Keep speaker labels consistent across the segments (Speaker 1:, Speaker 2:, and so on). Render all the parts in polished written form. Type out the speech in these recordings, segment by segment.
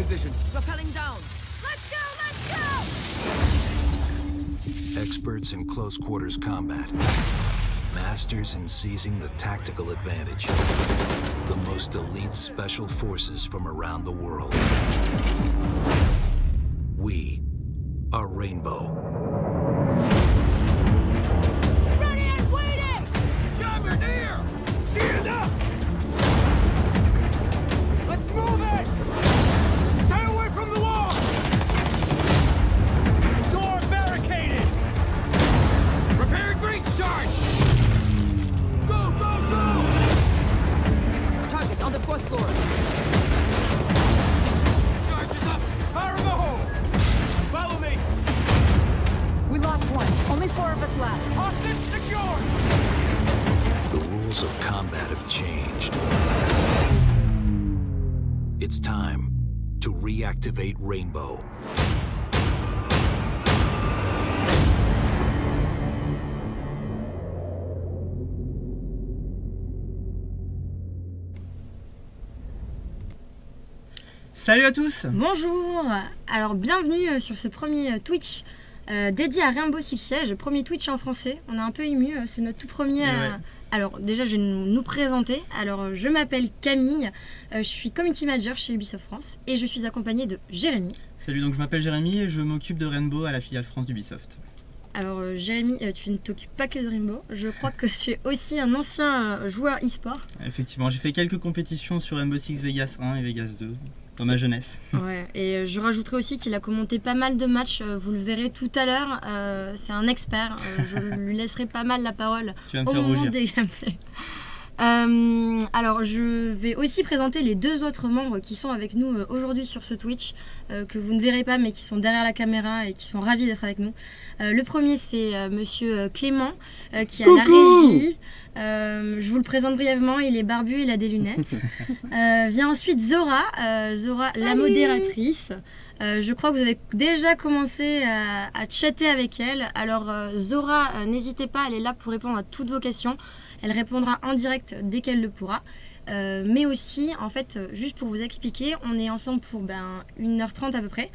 Speaker 1: position.
Speaker 2: Rappelling down.
Speaker 3: Let's go! Let's go!
Speaker 4: Experts in close quarters combat. Masters in seizing the tactical advantage. The most elite special forces from around the world. We are Rainbow.
Speaker 3: Ready and waiting!
Speaker 1: Jammer near! Shield up! Let's move it! Stay away from the wall! Door barricaded! Preparing breach charge! Go, go, go!
Speaker 2: Targets on the 4th floor.
Speaker 1: Charge is up! Fire in the hole! Follow me!
Speaker 3: We lost one. Only 4 of us left.
Speaker 1: Hostage secure!
Speaker 4: The rules of combat have changed. It's time to reactivate Rainbow.
Speaker 5: Salut à tous.
Speaker 6: Bonjour. Alors bienvenue sur ce premier Twitch dédié à Rainbow Six Siege, premier Twitch en français. On est un peu ému, c'est notre tout premier.
Speaker 5: Ouais.
Speaker 6: Alors déjà je vais nous présenter. Alors je m'appelle Camille, je suis community manager chez Ubisoft France et je suis accompagnée de Jérémy.
Speaker 5: Salut, donc je m'appelle Jérémy et je m'occupe de Rainbow à la filiale France d'Ubisoft.
Speaker 6: Alors Jérémy, tu ne t'occupes pas que de Rainbow, je crois que tu es aussi un ancien joueur e-sport.
Speaker 5: Effectivement, j'ai fait quelques compétitions sur Rainbow Six Vegas 1 et Vegas 2 dans ma jeunesse.
Speaker 6: Ouais, et je rajouterai aussi qu'il a commenté pas mal de matchs, vous le verrez tout à l'heure, c'est un expert, je lui laisserai pas mal la parole
Speaker 5: Tu vas me
Speaker 6: au
Speaker 5: faire
Speaker 6: moment
Speaker 5: rougir.
Speaker 6: des gameplays. Alors je vais aussi présenter les 2 autres membres qui sont avec nous aujourd'hui sur ce Twitch, que vous ne verrez pas mais qui sont derrière la caméra et qui sont ravis d'être avec nous. Le premier c'est monsieur Clément qui est à la régie. Je vous le présente brièvement, il est barbu, il a des lunettes. Vient ensuite Zora, la modératrice. Je crois que vous avez déjà commencé à chatter avec elle. Alors Zora, n'hésitez pas, elle est là pour répondre à toutes vos questions. Elle répondra en direct dès qu'elle le pourra. Mais aussi, en fait, juste pour vous expliquer, on est ensemble pour 1h30 à peu près.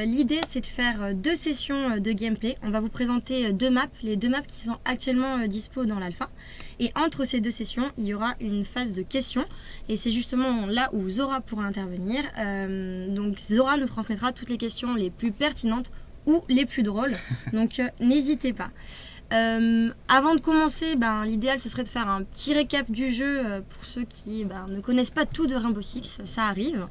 Speaker 6: L'idée, c'est de faire 2 sessions de gameplay. On va vous présenter 2 maps, les 2 maps qui sont actuellement dispo dans l'alpha. Et entre ces 2 sessions, il y aura une phase de questions. Et c'est justement là où Zora pourra intervenir. Donc Zora nous transmettra toutes les questions les plus pertinentes ou les plus drôles. Donc n'hésitez pas. Avant de commencer, l'idéal ce serait de faire un petit récap du jeu pour ceux qui ne connaissent pas tout de Rainbow Six, ça arrive.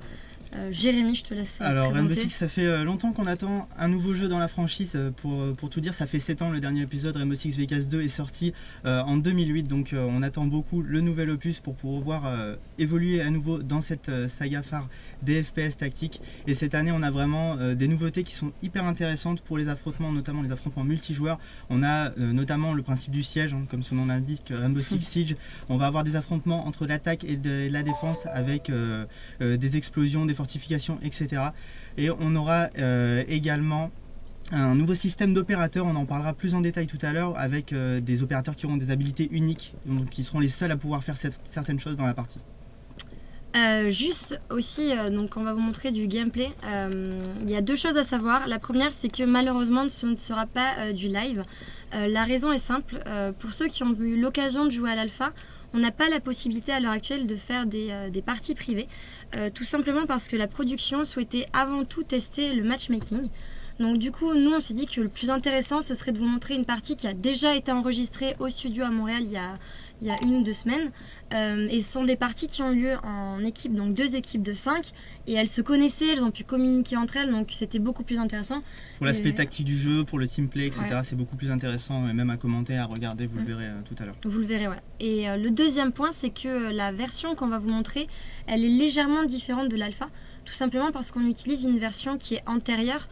Speaker 6: Jérémy, je te laisse
Speaker 5: Alors
Speaker 6: présenter.
Speaker 5: Rainbow Six, ça fait longtemps qu'on attend un nouveau jeu dans la franchise. Pour tout dire, ça fait 7 ans, le dernier épisode Rainbow Six Vegas 2 est sorti en 2008. Donc on attend beaucoup le nouvel opus pour pouvoir évoluer à nouveau dans cette saga phare des FPS tactiques. Et cette année, on a vraiment des nouveautés qui sont hyper intéressantes pour les affrontements, notamment les affrontements multijoueurs. On a notamment le principe du siège, comme son nom l'indique, Rainbow Six Siege. On va avoir des affrontements entre l'attaque et la défense avec des explosions, des fortifications, etc. Et on aura également un nouveau système d'opérateurs, on en parlera plus en détail tout à l'heure, avec des opérateurs qui auront des habilités uniques, donc qui seront les seuls à pouvoir faire certaines choses dans la partie.
Speaker 6: Juste aussi, donc on va vous montrer du gameplay. Il y a 2 choses à savoir. La première, c'est que malheureusement, ce ne sera pas du live. La raison est simple. Pour ceux qui ont eu l'occasion de jouer à l'alpha, on n'a pas la possibilité à l'heure actuelle de faire des parties privées. Tout simplement parce que la production souhaitait avant tout tester le matchmaking. Donc du coup, nous on s'est dit que le plus intéressant, ce serait de vous montrer une partie qui a déjà été enregistrée au studio à Montréal il y a 1 ou 2 semaines. Et ce sont des parties qui ont lieu en équipe, donc 2 équipes de 5. Et elles se connaissaient, elles ont pu communiquer entre elles, donc c'était beaucoup plus intéressant.
Speaker 5: Pour l'aspect tactique du jeu, pour le teamplay, etc.
Speaker 6: Ouais.
Speaker 5: C'est beaucoup plus intéressant, et même à commenter, à regarder, vous le verrez tout à l'heure.
Speaker 6: Vous le verrez, ouais. Et le deuxième point, c'est que la version qu'on va vous montrer, elle est légèrement différente de l'alpha. Tout simplement parce qu'on utilise une version qui est antérieure.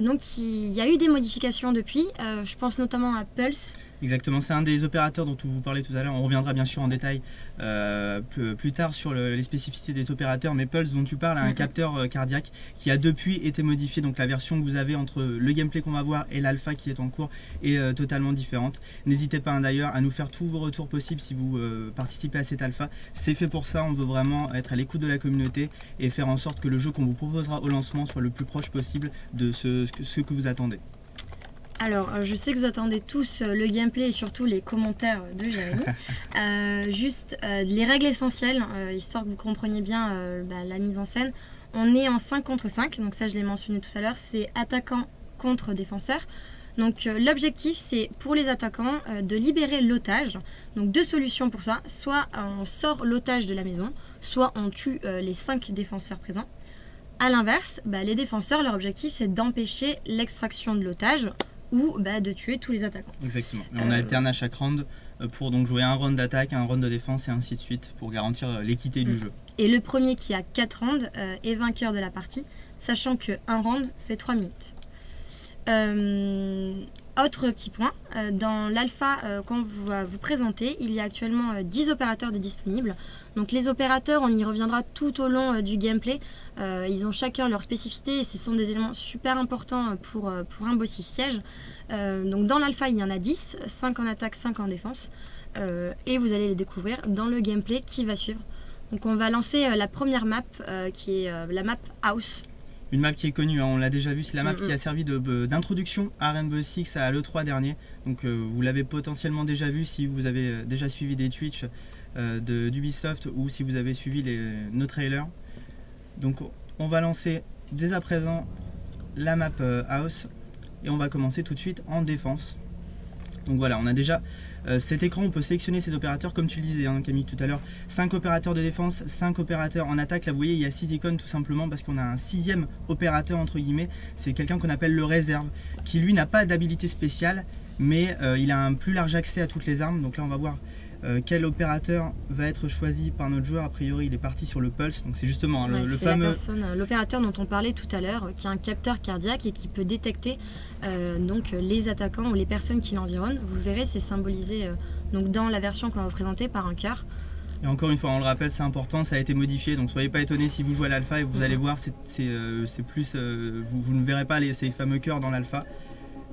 Speaker 6: Donc il y a eu des modifications depuis, je pense notamment à Pulse.
Speaker 5: Exactement, c'est un des opérateurs dont vous parlez tout à l'heure. On reviendra bien sûr en détail plus tard sur les spécificités des opérateurs, mais Pulse dont tu parles a un capteur cardiaque qui a depuis été modifié, donc la version que vous avez entre le gameplay qu'on va voir et l'alpha qui est en cours est totalement différente. N'hésitez pas d'ailleurs à nous faire tous vos retours possibles si vous participez à cette alpha. C'est fait pour ça, on veut vraiment être à l'écoute de la communauté et faire en sorte que le jeu qu'on vous proposera au lancement soit le plus proche possible de ce que vous attendez.
Speaker 6: Alors, je sais que vous attendez tous le gameplay et surtout les commentaires de Jérémy. Juste les règles essentielles, histoire que vous compreniez bien la mise en scène. On est en 5 contre 5, donc ça je l'ai mentionné tout à l'heure, c'est attaquant contre défenseur. Donc l'objectif c'est pour les attaquants de libérer l'otage. Donc 2 solutions pour ça, soit on sort l'otage de la maison, soit on tue les 5 défenseurs présents. A l'inverse, les défenseurs, leur objectif c'est d'empêcher l'extraction de l'otage ou de tuer tous les attaquants. Exactement.
Speaker 5: Et on alterne à chaque round pour donc jouer un round d'attaque, un round de défense et ainsi de suite pour garantir l'équité du jeu.
Speaker 6: Et le premier qui a 4 rounds est vainqueur de la partie, sachant qu'un round fait 3 minutes. Autre petit point, dans l'alpha qu'on va vous présenter, il y a actuellement 10 opérateurs de disponibles. Donc les opérateurs, on y reviendra tout au long du gameplay. Ils ont chacun leur spécificité et ce sont des éléments super importants pour un boss siège. Donc dans l'alpha, il y en a 10, 5 en attaque, 5 en défense. Et vous allez les découvrir dans le gameplay qui va suivre. Donc on va lancer la première map qui est la map House.
Speaker 5: Une map qui est connue, hein, on l'a déjà vu, c'est la map qui a servi d'introduction à Rainbow Six à l'E3 dernier. Donc vous l'avez potentiellement déjà vu si vous avez déjà suivi des Twitch d'Ubisoft ou si vous avez suivi nos trailers. Donc on va lancer dès à présent la map House et on va commencer tout de suite en défense. Donc voilà, on a déjà cet écran, on peut sélectionner ces opérateurs comme tu le disais hein, Camille tout à l'heure, 5 opérateurs de défense, 5 opérateurs en attaque. Là vous voyez il y a 6 icônes tout simplement parce qu'on a un 6e opérateur entre guillemets, c'est quelqu'un qu'on appelle le réserve, qui lui n'a pas d'habilité spéciale mais il a un plus large accès à toutes les armes. Donc là on va voir quel opérateur va être choisi par notre joueur. A priori il est parti sur le Pulse, donc c'est justement hein, le fameux...
Speaker 6: l'opérateur dont on parlait tout à l'heure, qui a un capteur cardiaque et qui peut détecter donc les attaquants ou les personnes qui l'environnent. Vous verrez, c'est symbolisé donc dans la version qu'on va vous présenter par un cœur.
Speaker 5: Et encore une fois, on le rappelle, c'est important, ça a été modifié, donc soyez pas étonnés si vous jouez à l'alpha et vous allez voir, c'est plus, vous ne verrez pas ces fameux cœurs dans l'alpha.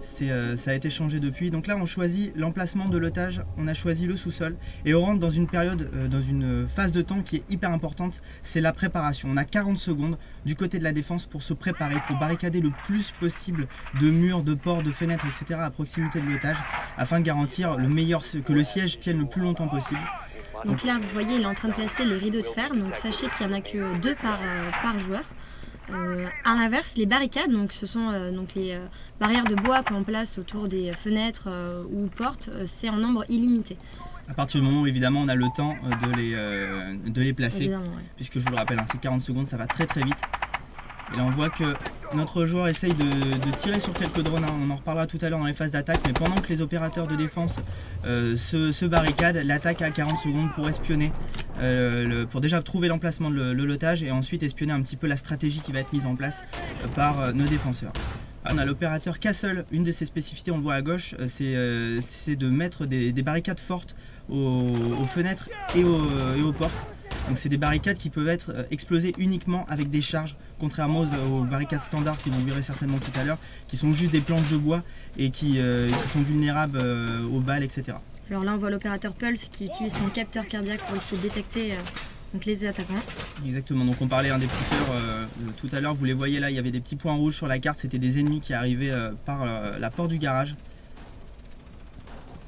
Speaker 5: Ça a été changé depuis. Donc là on choisit l'emplacement de l'otage, on a choisi le sous-sol et on rentre dans une période, dans une phase de temps qui est hyper importante, c'est la préparation. On a 40 secondes du côté de la défense pour se préparer, pour barricader le plus possible de murs, de portes, de fenêtres, etc. à proximité de l'otage afin de garantir que le siège tienne le plus longtemps possible.
Speaker 6: Donc là vous voyez il est en train de placer les rideaux de fer, donc sachez qu'il n'y en a que 2 par joueur. À l'inverse, les barricades, donc ce sont donc les barrières de bois qu'on place autour des fenêtres ou portes, c'est en nombre illimité.
Speaker 5: À partir du moment où évidemment on a le temps de les placer,
Speaker 6: ouais.
Speaker 5: Puisque je vous le rappelle, hein, c'est 40 secondes, ça va très très vite. Et là on voit que notre joueur essaye de tirer sur quelques drones, hein. On en reparlera tout à l'heure dans les phases d'attaque, mais pendant que les opérateurs de défense se barricadent, l'attaque a 40 secondes pour espionner, pour déjà trouver l'emplacement de l'otage et ensuite espionner un petit peu la stratégie qui va être mise en place par nos défenseurs. On a l'opérateur Castle, une de ses spécificités, on le voit à gauche, c'est de mettre des barricades fortes aux fenêtres et aux portes. Donc c'est des barricades qui peuvent être explosées uniquement avec des charges, contrairement aux barricades standards que vous verrez certainement tout à l'heure, qui sont juste des planches de bois et qui sont vulnérables aux balles, etc.
Speaker 6: Alors là on voit l'opérateur Pulse qui utilise son capteur cardiaque pour essayer de détecter donc les attaquants.
Speaker 5: Exactement, donc on parlait des prickers tout à l'heure, vous les voyez là, il y avait des petits points rouges sur la carte, c'était des ennemis qui arrivaient par la porte du garage.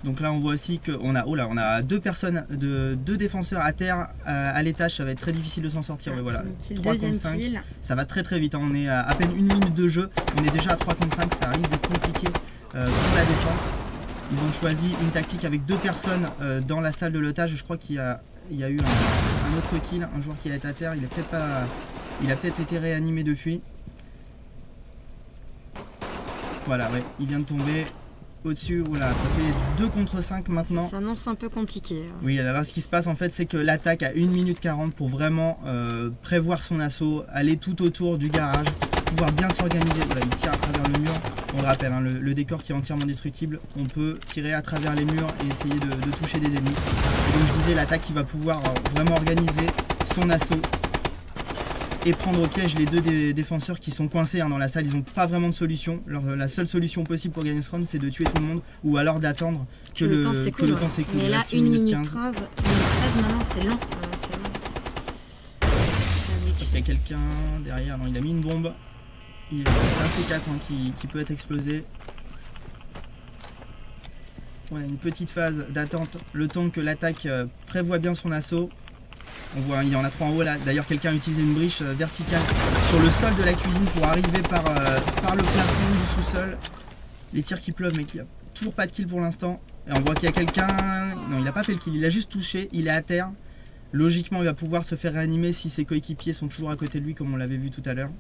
Speaker 5: Donc là on voit aussi qu'on a 2 personnes, 2 défenseurs à terre à l'étage, ça va être très difficile de s'en sortir. Mais voilà, 3 contre 5, ça va très très vite, hein. On est à peine 1 minute de jeu, on est déjà à 3 contre 5, ça risque d'être compliqué pour la défense. Ils ont choisi une tactique avec 2 personnes dans la salle de l'otage. Je crois qu'il y a eu un autre kill, un joueur qui est à terre, il a peut-être été réanimé depuis. Voilà, ouais, il vient de tomber. Au-dessus, voilà, ça fait du 2 contre 5 maintenant.
Speaker 6: Ça s'annonce un peu compliqué.
Speaker 5: Oui, alors là, ce qui se passe en fait, c'est que l'attaque a 1 minute 40 pour vraiment prévoir son assaut, aller tout autour du garage pouvoir bien s'organiser. Voilà, il tire à travers le mur. On le rappelle, hein, le décor qui est entièrement destructible, on peut tirer à travers les murs et essayer de toucher des ennemis. Et donc je disais, l'attaque qui va pouvoir vraiment organiser son assaut et prendre au piège les deux défenseurs qui sont coincés dans la salle. Ils n'ont pas vraiment de solution. La seule solution possible pour gagner ce round, c'est de tuer tout le monde ou alors d'attendre que le temps s'écoule.
Speaker 6: Mais là, 1 minute 13, maintenant c'est long.
Speaker 5: Il y a quelqu'un derrière, non, il a mis une bombe. C'est un C4 qui peut être explosé. On a une petite phase d'attente, le temps que l'attaque prévoit bien son assaut. On voit, il y en a 3 en haut là. D'ailleurs, quelqu'un a utilisé une briche verticale sur le sol de la cuisine pour arriver par le plafond du sous-sol. Les tirs qui pleuvent, mais qui a toujours pas de kill pour l'instant. Et on voit qu'il y a quelqu'un. Non, il n'a pas fait le kill, il a juste touché, il est à terre. Logiquement, il va pouvoir se faire réanimer si ses coéquipiers sont toujours à côté de lui, comme on l'avait vu tout à l'heure.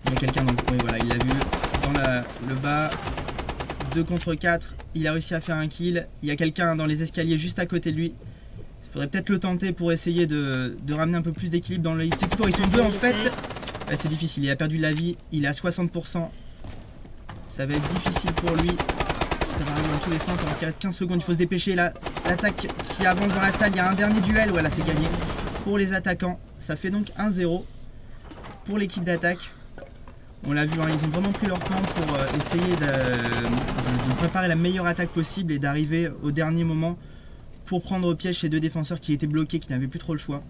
Speaker 5: Il y a quelqu'un dans le coin, voilà, il l'a vu dans le bas. 2 contre 4, il a réussi à faire un kill. Il y a quelqu'un dans les escaliers juste à côté de lui. Il faudrait peut-être le tenter pour essayer de ramener un peu plus d'équilibre dans l'équipe. Ils sont deux en fait. Ouais, c'est difficile, il a perdu de la vie, il est à 60%. Ça va être difficile pour lui. Ça va arriver dans tous les sens, alors qu'il reste 15 secondes, il faut se dépêcher. L'attaque qui avance dans la salle, il y a un dernier duel. Voilà, c'est gagné pour les attaquants. Ça fait donc 1-0 pour l'équipe d'attaque. On l'a vu, hein, ils ont vraiment pris leur temps pour essayer de préparer la meilleure attaque possible et d'arriver au dernier moment pour prendre au piège ces deux défenseurs qui étaient bloqués, qui n'avaient plus trop le choix.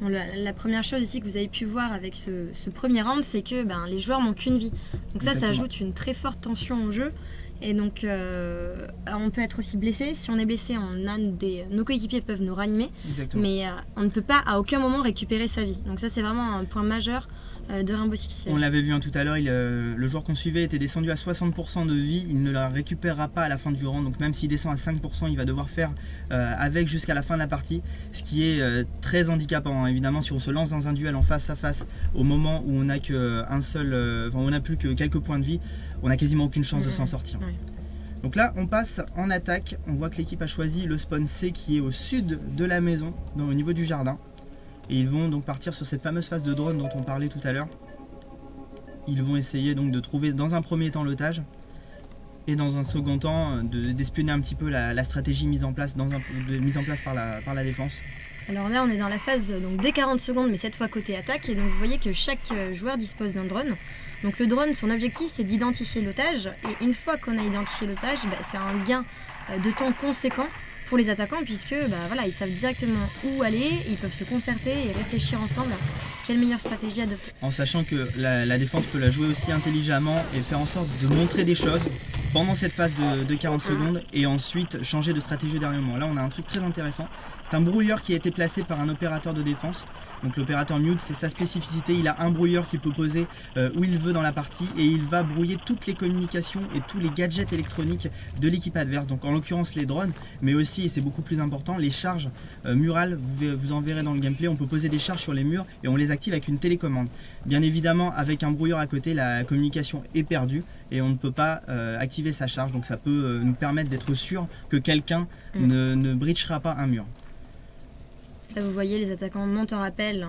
Speaker 6: Bon, la première chose ici que vous avez pu voir avec ce premier round, c'est que les joueurs n'ont qu'une vie. Donc ça ajoute une très forte tension au jeu. Et donc on peut être aussi blessé. Si on est blessé, nos coéquipiers peuvent nous ranimer. Exactement. Mais on ne peut pas à aucun moment récupérer sa vie. Donc ça c'est vraiment un point majeur de Rainbow Six Siege.
Speaker 5: On l'avait vu tout à l'heure, le joueur qu'on suivait était descendu à 60% de vie, il ne la récupérera pas à la fin du round, donc même s'il descend à 5%, il va devoir faire avec jusqu'à la fin de la partie, ce qui est très handicapant, hein. Évidemment, si on se lance dans un duel en face à face au moment où on n'a on n'a plus que quelques points de vie, on n'a quasiment aucune chance de s'en sortir. Ouais. Donc là, on passe en attaque, on voit que l'équipe a choisi le spawn C qui est au sud de la maison, au niveau du jardin. Et ils vont donc partir sur cette fameuse phase de drone dont on parlait tout à l'heure. Ils vont essayer donc de trouver dans un premier temps l'otage et dans un second temps d'espionner un petit peu la stratégie mise en place, par la défense.
Speaker 6: Alors là on est dans la phase donc dès 40 secondes mais cette fois côté attaque et donc vous voyez que chaque joueur dispose d'un drone. Donc le drone, son objectif c'est d'identifier l'otage et une fois qu'on a identifié l'otage, c'est un gain de temps conséquent pour les attaquants puisque voilà, ils savent directement où aller, ils peuvent se concerter et réfléchir ensemble à quelle meilleure stratégie adopter. En
Speaker 5: sachant que la défense peut la jouer aussi intelligemment et faire en sorte de montrer des choses pendant cette phase de 40 secondes et ensuite changer de stratégie au dernier moment. Là on a un truc très intéressant, c'est un brouilleur qui a été placé par un opérateur de défense. Donc l'opérateur mute, c'est sa spécificité, il a un brouilleur qu'il peut poser où il veut dans la partie et il va brouiller toutes les communications et tous les gadgets électroniques de l'équipe adverse. Donc en l'occurrence les drones, mais aussi, et c'est beaucoup plus important, les charges murales, vous en verrez dans le gameplay, on peut poser des charges sur les murs et on les active avec une télécommande. Bien évidemment, avec un brouilleur à côté, la communication est perdue et on ne peut pas activer sa charge, donc ça peut nous permettre d'être sûr que quelqu'un ne breachera pas un mur.
Speaker 6: Là vous voyez les attaquants montent en rappel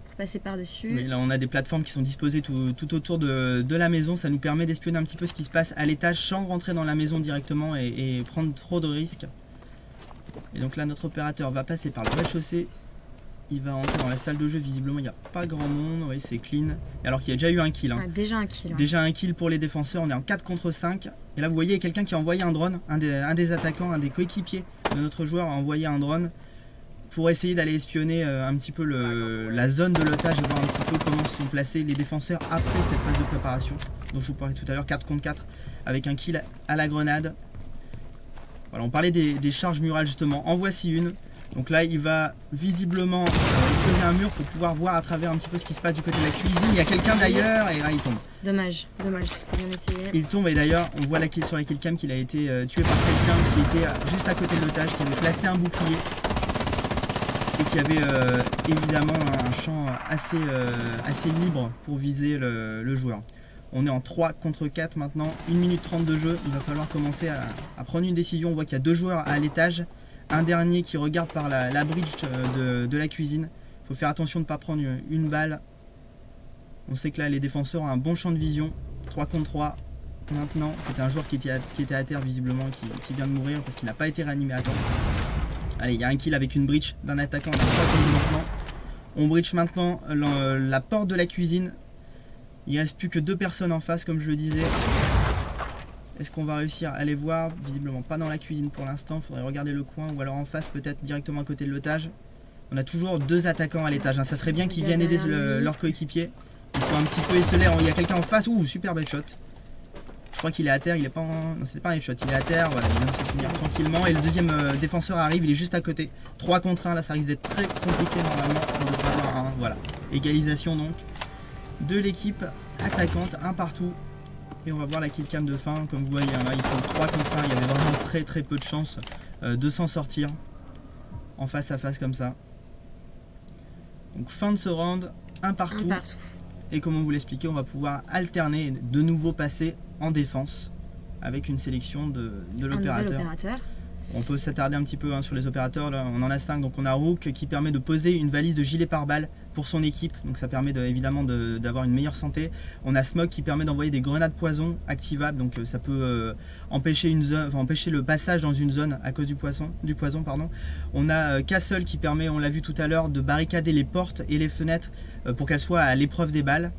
Speaker 6: pour passer par-dessus.
Speaker 5: Oui, là on a des plateformes qui sont disposées tout autour de la maison, ça nous permet d'espionner un petit peu ce qui se passe à l'étage sans rentrer dans la maison directement et prendre trop de risques. Et donc là notre opérateur va passer par le rez-de-chaussée, il va entrer dans la salle de jeu, visiblement il n'y a pas grand monde, oui c'est clean. Alors qu'il y a déjà eu un kill. Hein.
Speaker 6: Ah, déjà un kill.
Speaker 5: Déjà un kill pour les défenseurs, on est en 4 contre 5. Et là vous voyez quelqu'un qui a envoyé un drone, un des attaquants, un des coéquipiers de notre joueur a envoyé un drone pour essayer d'aller espionner un petit peu la zone de l'otage et voir un petit peu comment sont placés les défenseurs après cette phase de préparation dont je vous parlais tout à l'heure, 4 contre 4 avec un kill à la grenade. Voilà, on parlait des charges murales justement, en voici une. Donc là il va visiblement exploser un mur pour pouvoir voir à travers un petit peu ce qui se passe du côté de la cuisine. Il y a quelqu'un d'ailleurs et là il tombe.
Speaker 6: Dommage, c'est bien essayé.
Speaker 5: Il tombe et d'ailleurs on voit sur la killcam qu'il a été tué par quelqu'un qui était juste à côté de l'otage, qui avait placé un bouclier. Et qui avait évidemment un champ assez libre pour viser le joueur. On est en 3 contre 4 maintenant, 1 minute 30 de jeu, il va falloir commencer à prendre une décision. On voit qu'il y a 2 joueurs à l'étage, un dernier qui regarde par la bridge de la cuisine. Il faut faire attention de ne pas prendre une balle. On sait que là les défenseurs ont un bon champ de vision. 3 contre 3. Maintenant, c'était un joueur qui était à terre visiblement, qui vient de mourir parce qu'il n'a pas été réanimé à temps. Allez, il y a un kill avec une breach d'un attaquant. On a 3 kills maintenant. On breach maintenant la porte de la cuisine. Il reste plus que 2 personnes en face, comme je le disais. Est-ce qu'on va réussir à les voir? Visiblement pas dans la cuisine pour l'instant. Il faudrait regarder le coin ou alors en face, peut-être directement à côté de l'étage. On a toujours 2 attaquants à l'étage. Hein. Ça serait bien qu'ils viennent aider leurs coéquipiers. Ils sont un petit peu esselés. Il y a quelqu'un en face. Ouh, super belle shot. Je crois qu'il est à terre. Il est pas en... Non, c'était pas un headshot. Il est à terre. Voilà, il vient de se finir tranquillement. Et le deuxième défenseur arrive. Il est juste à côté. 3 contre 1. Là, ça risque d'être très compliqué normalement. On devrait avoir un. Voilà. Égalisation donc de l'équipe attaquante. Un partout. Et on va voir la killcam de fin. Comme vous voyez, là, ils sont 3 contre 1. Il y avait vraiment très peu de chance de s'en sortir en face à face comme ça. Donc fin de ce round, un partout. Et comme on vous l'expliquait, on va pouvoir alterner et de nouveau passer en défense avec une sélection de l'opérateur. On peut s'attarder un petit peu sur les opérateurs, là, on en a 5, donc on a Rook qui permet de poser une valise de gilet pare-balles pour son équipe, donc ça permet évidemment d'avoir une meilleure santé. On a Smog qui permet d'envoyer des grenades poison activables, donc ça peut empêcher le passage dans une zone à cause du poison. On a Castle qui permet, on l'a vu tout à l'heure, de barricader les portes et les fenêtres pour qu'elles soient à l'épreuve des balles.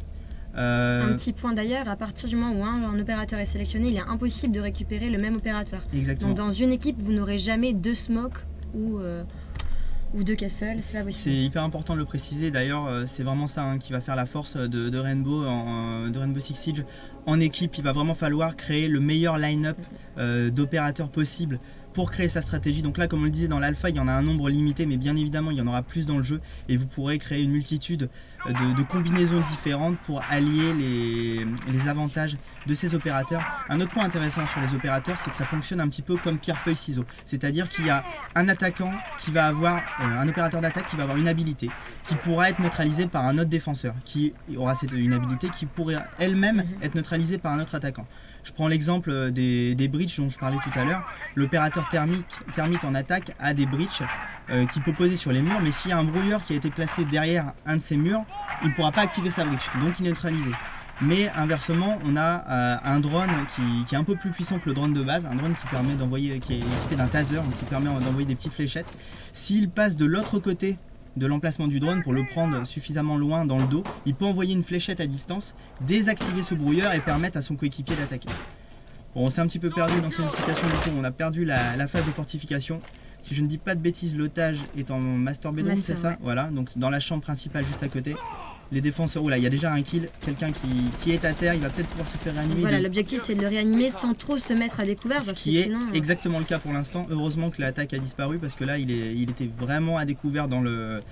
Speaker 6: Un petit point d'ailleurs, à partir du moment où un opérateur est sélectionné, il est impossible de récupérer le même opérateur.
Speaker 5: Exactement.
Speaker 6: Donc dans une équipe, vous n'aurez jamais 2 Smoke ou 2 Castle, c'est pas possible.
Speaker 5: C'est hyper important de le préciser, d'ailleurs c'est vraiment ça qui va faire la force de Rainbow, de Rainbow Six Siege. En équipe, il va vraiment falloir créer le meilleur line-up d'opérateurs possible pour créer sa stratégie. Donc là, comme on le disait dans l'alpha, il y en a un nombre limité, mais bien évidemment il y en aura plus dans le jeu et vous pourrez créer une multitude de combinaisons différentes pour allier les avantages de ces opérateurs. Un autre point intéressant sur les opérateurs, c'est que ça fonctionne un petit peu comme pierre-feuille-ciseau, c'est-à-dire qu'il y a un attaquant qui va avoir, un opérateur d'attaque qui va avoir une habilité qui pourra être neutralisée par un autre défenseur qui aura une habilité qui pourrait elle-même être neutralisée par un autre attaquant. Je prends l'exemple des breaches dont je parlais tout à l'heure. L'opérateur thermite en attaque a des breaches qui peut poser sur les murs, mais s'il y a un brouilleur qui a été placé derrière un de ces murs, il ne pourra pas activer sa breach, donc il est neutralisé. Mais inversement, on a un drone qui est un peu plus puissant que le drone de base, un drone qui permet d'envoyer, qui est équipé d'un taser, donc qui permet d'envoyer des petites fléchettes. S'il passe de l'autre côté de l'emplacement du drone pour le prendre suffisamment loin dans le dos, il peut envoyer une fléchette à distance, désactiver ce brouilleur et permettre à son coéquipier d'attaquer. Bon, on s'est un petit peu perdu dans cette application du coup, on a perdu la phase de fortification. Si je ne dis pas de bêtises, l'otage est en master bedroom, c'est ça? Voilà, donc dans la chambre principale juste à côté. Les défenseurs, là il y a déjà un kill, quelqu'un qui est à terre, il va peut-être pouvoir se faire réanimer.
Speaker 6: Voilà, l'objectif c'est de le réanimer sans trop se mettre à découvert.
Speaker 5: Ce qui est exactement le cas pour l'instant. Heureusement que l'attaque a disparu parce que là il était vraiment à découvert dans le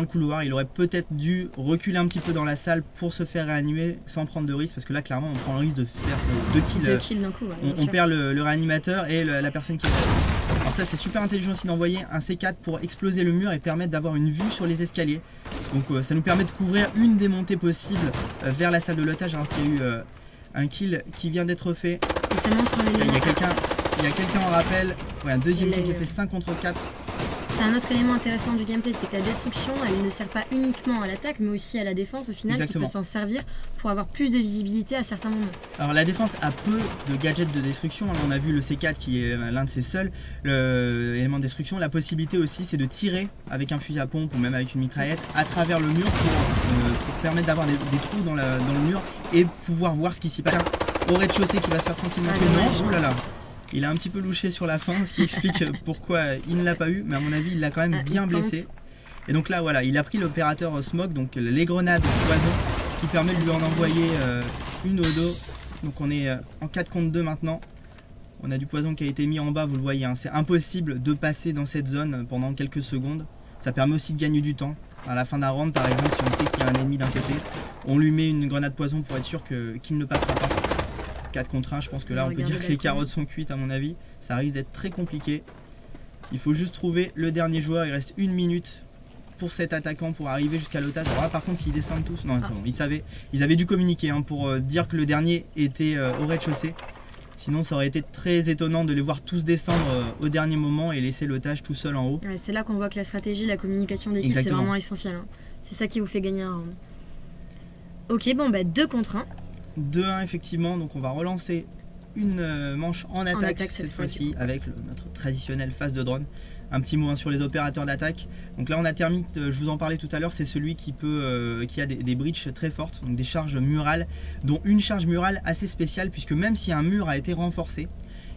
Speaker 5: couloir. Il aurait peut-être dû reculer un petit peu dans la salle pour se faire réanimer sans prendre de risque parce que là clairement on prend le risque de faire 2 kills
Speaker 6: d'un coup.
Speaker 5: On perd le réanimateur et la personne qui est là. Alors ça c'est super intelligent aussi d'envoyer un C4 pour exploser le mur et permettre d'avoir une vue sur les escaliers. Donc ça nous permet de couvrir une des montées possibles vers la salle de l'otage alors qu'il y a eu un kill qui vient d'être fait.
Speaker 6: Et ça montre
Speaker 5: il y a quelqu'un en rappel, un deuxième kill qui a fait 5 contre 4.
Speaker 6: C'est un autre élément intéressant du gameplay, c'est que la destruction, elle ne sert pas uniquement à l'attaque, mais aussi à la défense au final, qui peut s'en servir pour avoir plus de visibilité à certains moments. Alors la défense a peu de gadgets de destruction, on a vu le C4 qui est l'un de ses seuls éléments de destruction. La possibilité aussi c'est de tirer avec un fusil à pompe ou même avec une mitraillette à travers le mur pour permettre d'avoir des trous dans le mur et pouvoir voir ce qui s'y passe. Au rez-de-chaussée qui va se faire tranquillement tuer. Non, oulala. Il a un petit peu louché sur la fin, ce qui explique pourquoi il ne l'a pas eu, mais à mon avis il l'a quand même bien blessé. Et donc là voilà, il a pris l'opérateur Smog, donc les grenades poison, ce qui permet de lui en envoyer une au dos. Donc on est en 4 contre 2 maintenant. On a du poison qui a été mis en bas, vous le voyez, c'est impossible de passer dans cette zone pendant quelques secondes. Ça permet aussi de gagner du temps. À la fin d'un round par exemple, si on sait qu'il y a un ennemi d'un côté, on lui met une grenade poison pour être sûr qu'il ne passera pas. 4 contre 1, je pense que là on peut dire que les carottes sont cuites à mon avis. Ça risque d'être très compliqué. Il faut juste trouver le dernier joueur, il reste 1 minute pour cet attaquant pour arriver jusqu'à l'otage. Alors là par contre s'ils descendent tous, non c'est bon, ils avaient dû communiquer pour dire que le dernier était au rez-de-chaussée. Sinon ça aurait été très étonnant de les voir tous descendre au dernier moment et laisser l'otage tout seul en haut. Ouais, c'est là qu'on voit que la stratégie, la communication d'équipe c'est vraiment essentiel. C'est ça qui vous fait gagner un round. Ok, bon, bah 2 contre 1.
Speaker 5: 2-1 effectivement, donc on va relancer une manche en attaque
Speaker 6: cette
Speaker 5: cette
Speaker 6: fois,
Speaker 5: fois-ci avec notre traditionnelle phase de drone. Un petit mot sur les opérateurs d'attaque. Donc là on a Thermite, je vous en parlais tout à l'heure, c'est celui qui a des breaches très fortes, donc des charges murales, dont une charge murale assez spéciale, puisque même si un mur a été renforcé,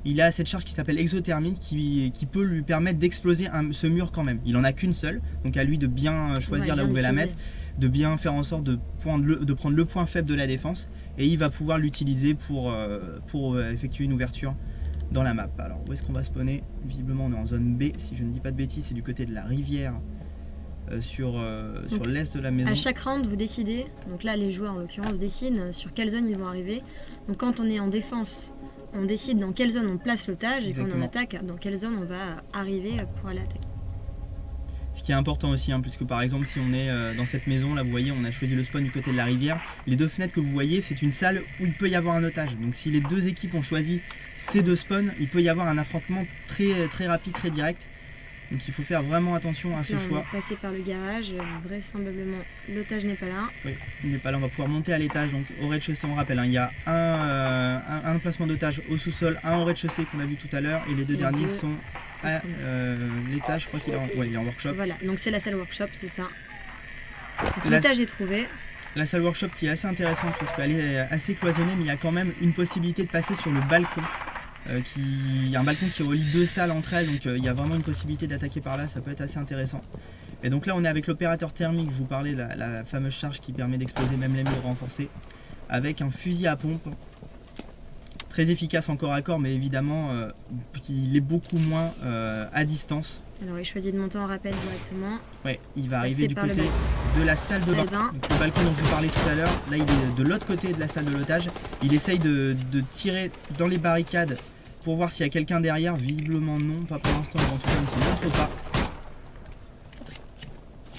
Speaker 5: il a cette charge qui s'appelle exothermite qui peut lui permettre d'exploser ce mur quand même. Il en a qu'une seule, donc à lui de bien choisir là où il va la mettre, de bien faire en sorte de prendre le point faible de la défense, et il va pouvoir l'utiliser pour effectuer une ouverture dans la map. Alors où est-ce qu'on va spawner? Visiblement on est en zone B, si je ne dis pas de bêtises, c'est du côté de la rivière sur l'est de la maison.
Speaker 6: À chaque round vous décidez, donc là les joueurs en l'occurrence décident sur quelle zone ils vont arriver. Donc quand on est en défense, on décide dans quelle zone on place l'otage, et quand on est en attaque, dans quelle zone on va arriver pour aller attaquer.
Speaker 5: Ce qui est important aussi, puisque par exemple si on est dans cette maison, là vous voyez on a choisi le spawn du côté de la rivière, les 2 fenêtres que vous voyez c'est une salle où il peut y avoir un otage, donc si les 2 équipes ont choisi ces 2 spawns, il peut y avoir un affrontement très rapide, très direct, donc il faut faire vraiment attention à ce choix.
Speaker 6: On va passer par le garage, vraisemblablement l'otage n'est pas là.
Speaker 5: Oui, il n'est pas là, on va pouvoir monter à l'étage, donc au rez-de-chaussée on rappelle, il y a un emplacement d'otage au sous-sol, un au rez-de-chaussée qu'on a vu tout à l'heure, et les 2 derniers sont à l'étage, je crois qu'il est en workshop.
Speaker 6: Voilà, donc c'est la salle workshop, c'est ça. L'otage est trouvé.
Speaker 5: La salle workshop qui est assez intéressante parce qu'elle est assez cloisonnée, mais il y a quand même une possibilité de passer sur le balcon. Il y a un balcon qui relie 2 salles entre elles, donc il y a vraiment une possibilité d'attaquer par là, ça peut être assez intéressant. Et donc là on est avec l'opérateur thermique, je vous parlais, la fameuse charge qui permet d'exploser même les murs renforcés, avec un fusil à pompe. Très efficace en corps à corps, mais évidemment il est beaucoup moins à distance.
Speaker 6: Alors il choisit de monter en rappel directement.
Speaker 5: Ouais, il va arriver du côté de la salle de bain. Donc, le balcon dont je vous parlais tout à l'heure, là il est de l'autre côté de la salle de l'otage. Il essaye de tirer dans les barricades pour voir s'il y a quelqu'un derrière. Visiblement non, pas pour l'instant, en tout cas il ne se montre pas.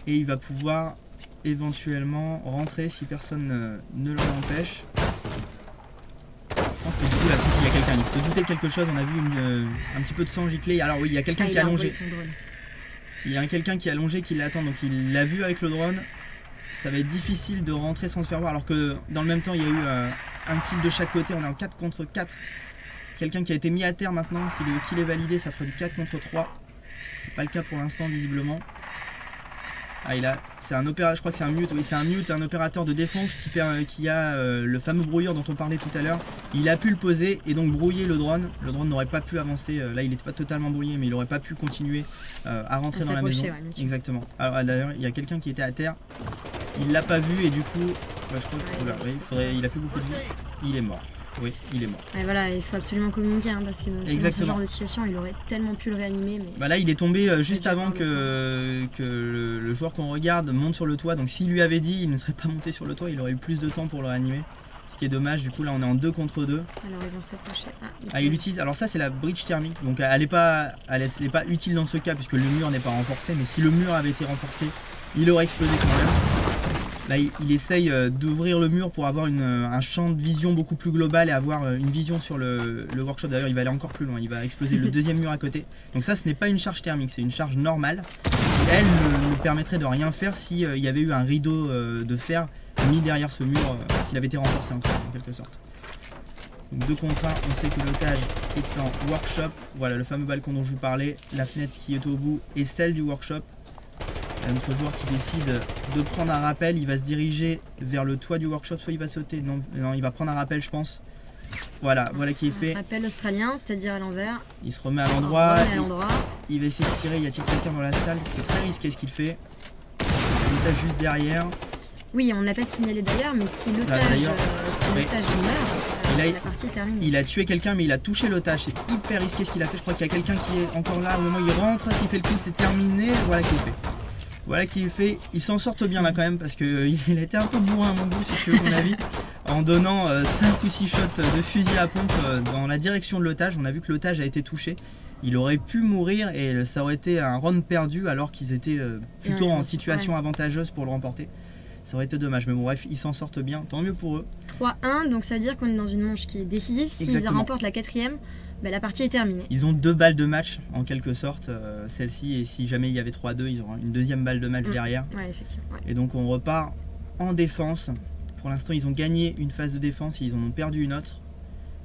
Speaker 5: Et il va pouvoir éventuellement rentrer si personne ne l'en empêche. Je pense que du coup là, si il y a quelqu'un, il se doutait de quelque chose, on a vu un petit peu de sang gicler. Alors oui, il y a quelqu'un qui est allongé. Il y a quelqu'un qui est allongé qui l'attend, donc il l'a vu avec le drone. Ça va être difficile de rentrer sans se faire voir, alors que dans le même temps il y a eu un kill de chaque côté, on est en 4 contre 4. Quelqu'un qui a été mis à terre maintenant, si le kill est validé ça fera du 4 contre 3. C'est pas le cas pour l'instant visiblement. Ah, c'est un opérateur, je crois que c'est un mute, oui c'est un mute, un opérateur de défense qui a le fameux brouilleur dont on parlait tout à l'heure. Il a pu le poser et donc brouiller le drone. Le drone n'aurait pas pu avancer, là il n'était pas totalement brouillé, mais il n'aurait pas pu continuer à rentrer dans la maison. Ouais, exactement. Alors d'ailleurs il y a quelqu'un qui était à terre, il l'a pas vu et du coup, je crois que, il a plus beaucoup de vie, il est mort. Oui, il est mort.
Speaker 6: Et voilà, il faut absolument communiquer parce que dans ce genre de situation, il aurait tellement pu le réanimer. Mais...
Speaker 5: Bah là, il est tombé juste avant que le joueur qu'on regarde monte sur le toit. Donc s'il lui avait dit, il ne serait pas monté sur le toit, il aurait eu plus de temps pour le réanimer. Ce qui est dommage, du coup là on est en 2 contre 2.
Speaker 6: Alors ils vont s'approcher.
Speaker 5: Il utilise, alors ça c'est la bridge thermique. Donc elle n'est pas utile dans ce cas puisque le mur n'est pas renforcé. Mais si le mur avait été renforcé, il aurait explosé quand même. Là, il essaye d'ouvrir le mur pour avoir un champ de vision beaucoup plus global et avoir une vision sur le workshop. D'ailleurs, il va aller encore plus loin. Il va exploser le 2e mur à côté. Donc ça, ce n'est pas une charge thermique, c'est une charge normale. Et elle ne permettrait de rien faire s'il y avait eu un rideau de fer mis derrière ce mur, s'il avait été renforcé en quelque sorte. Donc 2 contre 1, on sait que l'otage est en workshop. Voilà le fameux balcon dont je vous parlais. La fenêtre qui est au bout est celle du workshop. Notre joueur qui décide de prendre un rappel, il va se diriger vers le toit du workshop, soit il va sauter, non il va prendre un rappel je pense. Voilà qui est fait.
Speaker 6: Rappel australien, c'est-à-dire à l'envers.
Speaker 5: Il se remet à l'endroit, il va essayer de tirer, y a-t-il quelqu'un dans la salle? C'est très risqué ce qu'il fait. L'otage juste derrière.
Speaker 6: Oui, on n'a pas signalé d'ailleurs, mais si l'otage meurt, la partie est terminée.
Speaker 5: Il a tué quelqu'un mais il a touché l'otage, c'est hyper risqué ce qu'il a fait, je crois qu'il y a quelqu'un qui est encore là au moment où il rentre, s'il fait le kill c'est terminé, voilà qui est fait. Voilà qui est fait, il s'en sortent bien là quand même parce qu'il a été un peu bourrin à mon goût si tu veux mon avis, en donnant 5 ou 6 shots de fusil à pompe dans la direction de l'otage. On a vu que l'otage a été touché, il aurait pu mourir et ça aurait été un round perdu alors qu'ils étaient plutôt en situation avantageuse pour le remporter. Ça aurait été dommage, mais bon bref, ils s'en sortent bien, tant mieux pour eux.
Speaker 6: 3-1, donc ça veut dire qu'on est dans une manche qui est décisive. S'ils remportent la 4e, la partie est terminée.
Speaker 5: Ils ont 2 balles de match en quelque sorte, celle-ci, et si jamais il y avait 3-2, ils auront une 2e balle de match derrière.
Speaker 6: Ouais, effectivement. Ouais.
Speaker 5: Et donc on repart en défense Pour l'instant, ils ont gagné une phase de défense et ils en ont perdu une autre.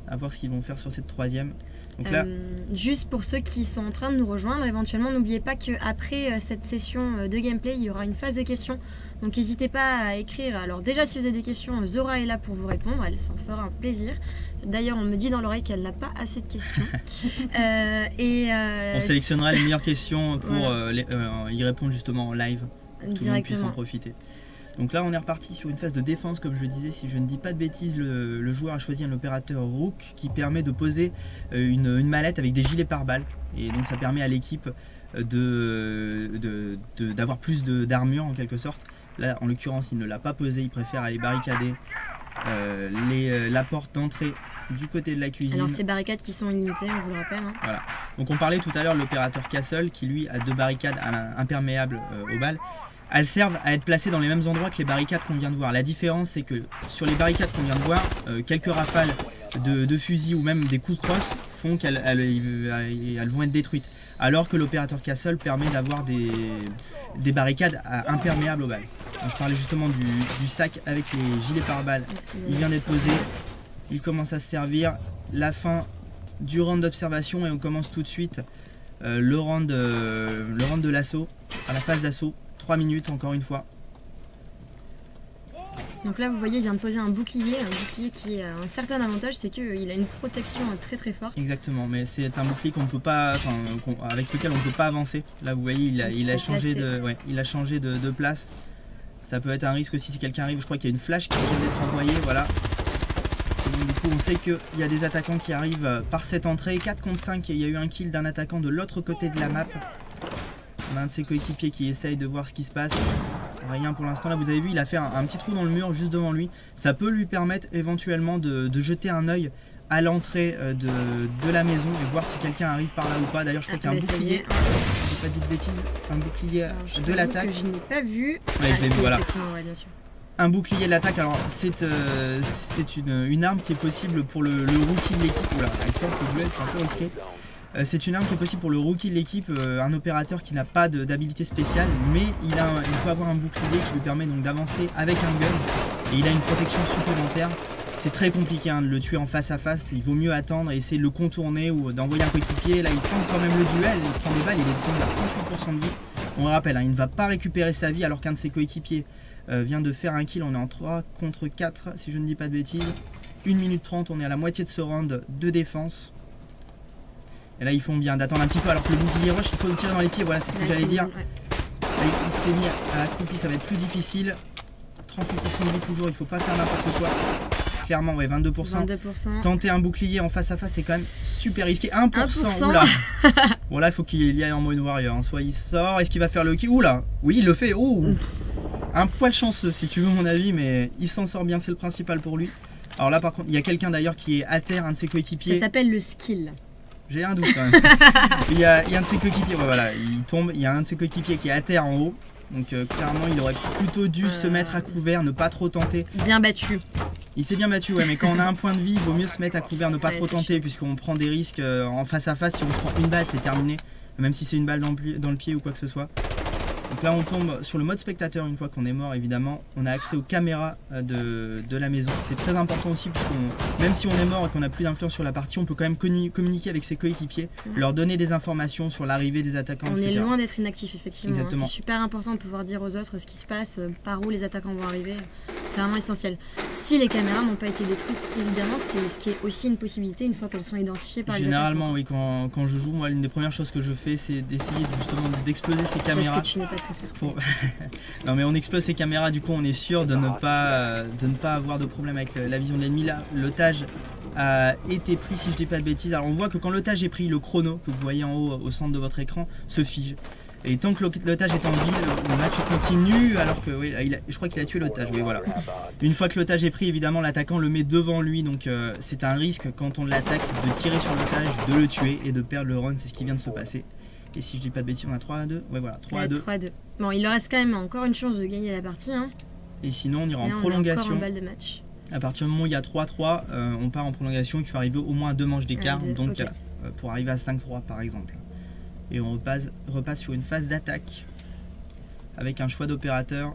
Speaker 5: À voir ce qu'ils vont faire sur cette troisième. Donc là,
Speaker 6: juste pour ceux qui sont en train de nous rejoindre, éventuellement n'oubliez pas qu'après cette session de gameplay, il y aura une phase de questions. Donc n'hésitez pas à écrire. Alors déjà, si vous avez des questions, Zora est là pour vous répondre, elle s'en fera un plaisir. D'ailleurs, on me dit dans l'oreille qu'elle n'a pas assez de questions.
Speaker 5: On sélectionnera les meilleures questions pour y répondre justement en live, pour que tout le monde puisse en profiter. Donc là on est reparti sur une phase de défense, comme je disais, si je ne dis pas de bêtises, le joueur a choisi un opérateur Rook qui permet de poser une mallette avec des gilets pare-balles, et donc ça permet à l'équipe d'avoir plus d'armure en quelque sorte. Là en l'occurrence il ne l'a pas posé, il préfère aller barricader la porte d'entrée du côté de la cuisine.
Speaker 6: Alors ces barricades qui sont illimitées, on vous le rappelle. Hein.
Speaker 5: Voilà. Donc on parlait tout à l'heure de l'opérateur Castle qui lui a 2 barricades imperméables aux balles. Elles servent à être placées dans les mêmes endroits que les barricades qu'on vient de voir. La différence c'est que sur les barricades qu'on vient de voir, quelques rafales de fusil ou même des coups de crosse font qu'elles vont être détruites. Alors que l'opérateur Castle permet d'avoir des barricades imperméables aux balles. Donc je parlais justement du sac avec les gilets pare-balles. Il vient d'être posé, il commence à se servir. La fin du round d'observation et on commence tout de suite le round de l'assaut, à la phase d'assaut. 3 minutes encore une fois.
Speaker 6: Donc là vous voyez il vient de poser un bouclier qui a un certain avantage, c'est qu'il a une protection très très forte.
Speaker 5: Exactement, mais c'est un bouclier qu'on peut pas, avec lequel on ne peut pas avancer. Là vous voyez il a changé de place. Ça peut être un risque aussi si quelqu'un arrive. Je crois qu'il y a une flash qui vient d'être envoyée, voilà. Et donc, du coup on sait qu'il y a des attaquants qui arrivent par cette entrée. 4 contre 5, il y a eu un kill d'un attaquant de l'autre côté de la map. On a un de ses coéquipiers qui essaye de voir ce qui se passe. Rien pour l'instant. Là vous avez vu il a fait un petit trou dans le mur juste devant lui. Ça peut lui permettre éventuellement de jeter un œil à l'entrée de la maison et voir si quelqu'un arrive par là ou pas. D'ailleurs je crois qu'il y a un bouclier. J'ai pas dit de bêtises. Un bouclier de l'attaque.
Speaker 6: Je n'ai pas vu.
Speaker 5: Ouais, voilà.
Speaker 6: Effectivement, ouais, bien sûr.
Speaker 5: Un bouclier de l'attaque. Alors c'est une arme qui est possible pour le rookie de l'équipe. Oula, avec le duel c'est un peu risqué. C'est une arme qui est possible pour le rookie de l'équipe, un opérateur qui n'a pas d'habilité spéciale, mais il peut avoir un bouclier qui lui permet donc d'avancer avec un gun, et il a une protection supplémentaire. C'est très compliqué de le tuer en face à face, il vaut mieux attendre et essayer de le contourner ou d'envoyer un coéquipier. Là il tente quand même le duel, il se prend des balles, il est descendu à 38% de vie. On le rappelle, il ne va pas récupérer sa vie alors qu'un de ses coéquipiers vient de faire un kill. On est en 3 contre 4 si je ne dis pas de bêtises. 1 minute 30, on est à la moitié de ce round de défense. Et là ils font bien d'attendre un petit peu alors que le bouclier rush il faut le tirer dans les pieds, voilà c'est ce que j'allais dire.
Speaker 6: Ouais.
Speaker 5: Là, il s'est mis à accroupi, ça va être plus difficile. 38% de vie toujours, il faut pas faire n'importe quoi. Clairement ouais 22%. Tenter un bouclier en face à face c'est quand même super risqué. 1%. Oula. Bon là il faut qu'il y aille en mode warrior. Soit il sort, est-ce qu'il va faire le kill? Oula. Oui il le fait. Oh. Un poil chanceux si tu veux mon avis, mais il s'en sort bien, c'est le principal pour lui. Alors là par contre il y a quelqu'un d'ailleurs qui est à terre, un de ses coéquipiers.
Speaker 6: Ça s'appelle le skill.
Speaker 5: J'ai un doute quand même. Il y a un de ses coéquipiers, voilà, il tombe, il y a un de ses coéquipiers qui est à terre en haut. Donc clairement il aurait plutôt dû se mettre à couvert, ne pas trop tenter.
Speaker 6: Bien battu.
Speaker 5: Il s'est bien battu ouais, mais quand on a un point de vie il vaut mieux se mettre à couvert, ne pas trop tenter, puisqu'on prend des risques en face à face. Si on prend une balle c'est terminé, même si c'est une balle dans le pied ou quoi que ce soit. Donc là on tombe sur le mode spectateur une fois qu'on est mort évidemment. On a accès aux caméras de la maison. C'est très important aussi parce que même si on est mort et qu'on n'a plus d'influence sur la partie, on peut quand même communiquer avec ses coéquipiers, leur donner des informations sur l'arrivée des attaquants, etc.
Speaker 6: On est loin d'être inactif effectivement.
Speaker 5: Exactement.
Speaker 6: C'est super important de pouvoir dire aux autres ce qui se passe, par où les attaquants vont arriver. C'est vraiment essentiel. Si les caméras n'ont pas été détruites, évidemment c'est ce qui est aussi une possibilité une fois qu'elles sont identifiées par les attaquants.
Speaker 5: Généralement oui, quand je joue, moi l'une des premières choses que je fais c'est d'essayer justement d'exploser ces caméras.
Speaker 6: Parce que tu n'es pas très certain.
Speaker 5: Non mais on explose ces caméras, du coup on est sûr de ne pas avoir de problème avec la vision de l'ennemi. Là l'otage a été pris si je dis pas de bêtises. Alors on voit que quand l'otage est pris, le chrono que vous voyez en haut au centre de votre écran se fige. Et tant que l'otage est en vie, le match continue alors que oui, je crois qu'il a tué l'otage. Oui, voilà. Une fois que l'otage est pris, évidemment l'attaquant le met devant lui, donc c'est un risque quand on l'attaque de tirer sur l'otage, de le tuer et de perdre le run. C'est ce qui vient de se passer. Et si je dis pas de bêtises, on a 3-2. Ouais voilà, 3-2.
Speaker 6: Bon, il leur reste quand même encore une chance de gagner la partie. Hein.
Speaker 5: Et sinon, on ira en prolongation.
Speaker 6: On a encore une balle de match.
Speaker 5: À partir du moment où il y a 3-3, on part en prolongation. Il faut arriver au moins à 2 manches d'écart. Donc, okay. Pour arriver à 5-3 par exemple. Et on repasse sur une phase d'attaque avec un choix d'opérateur.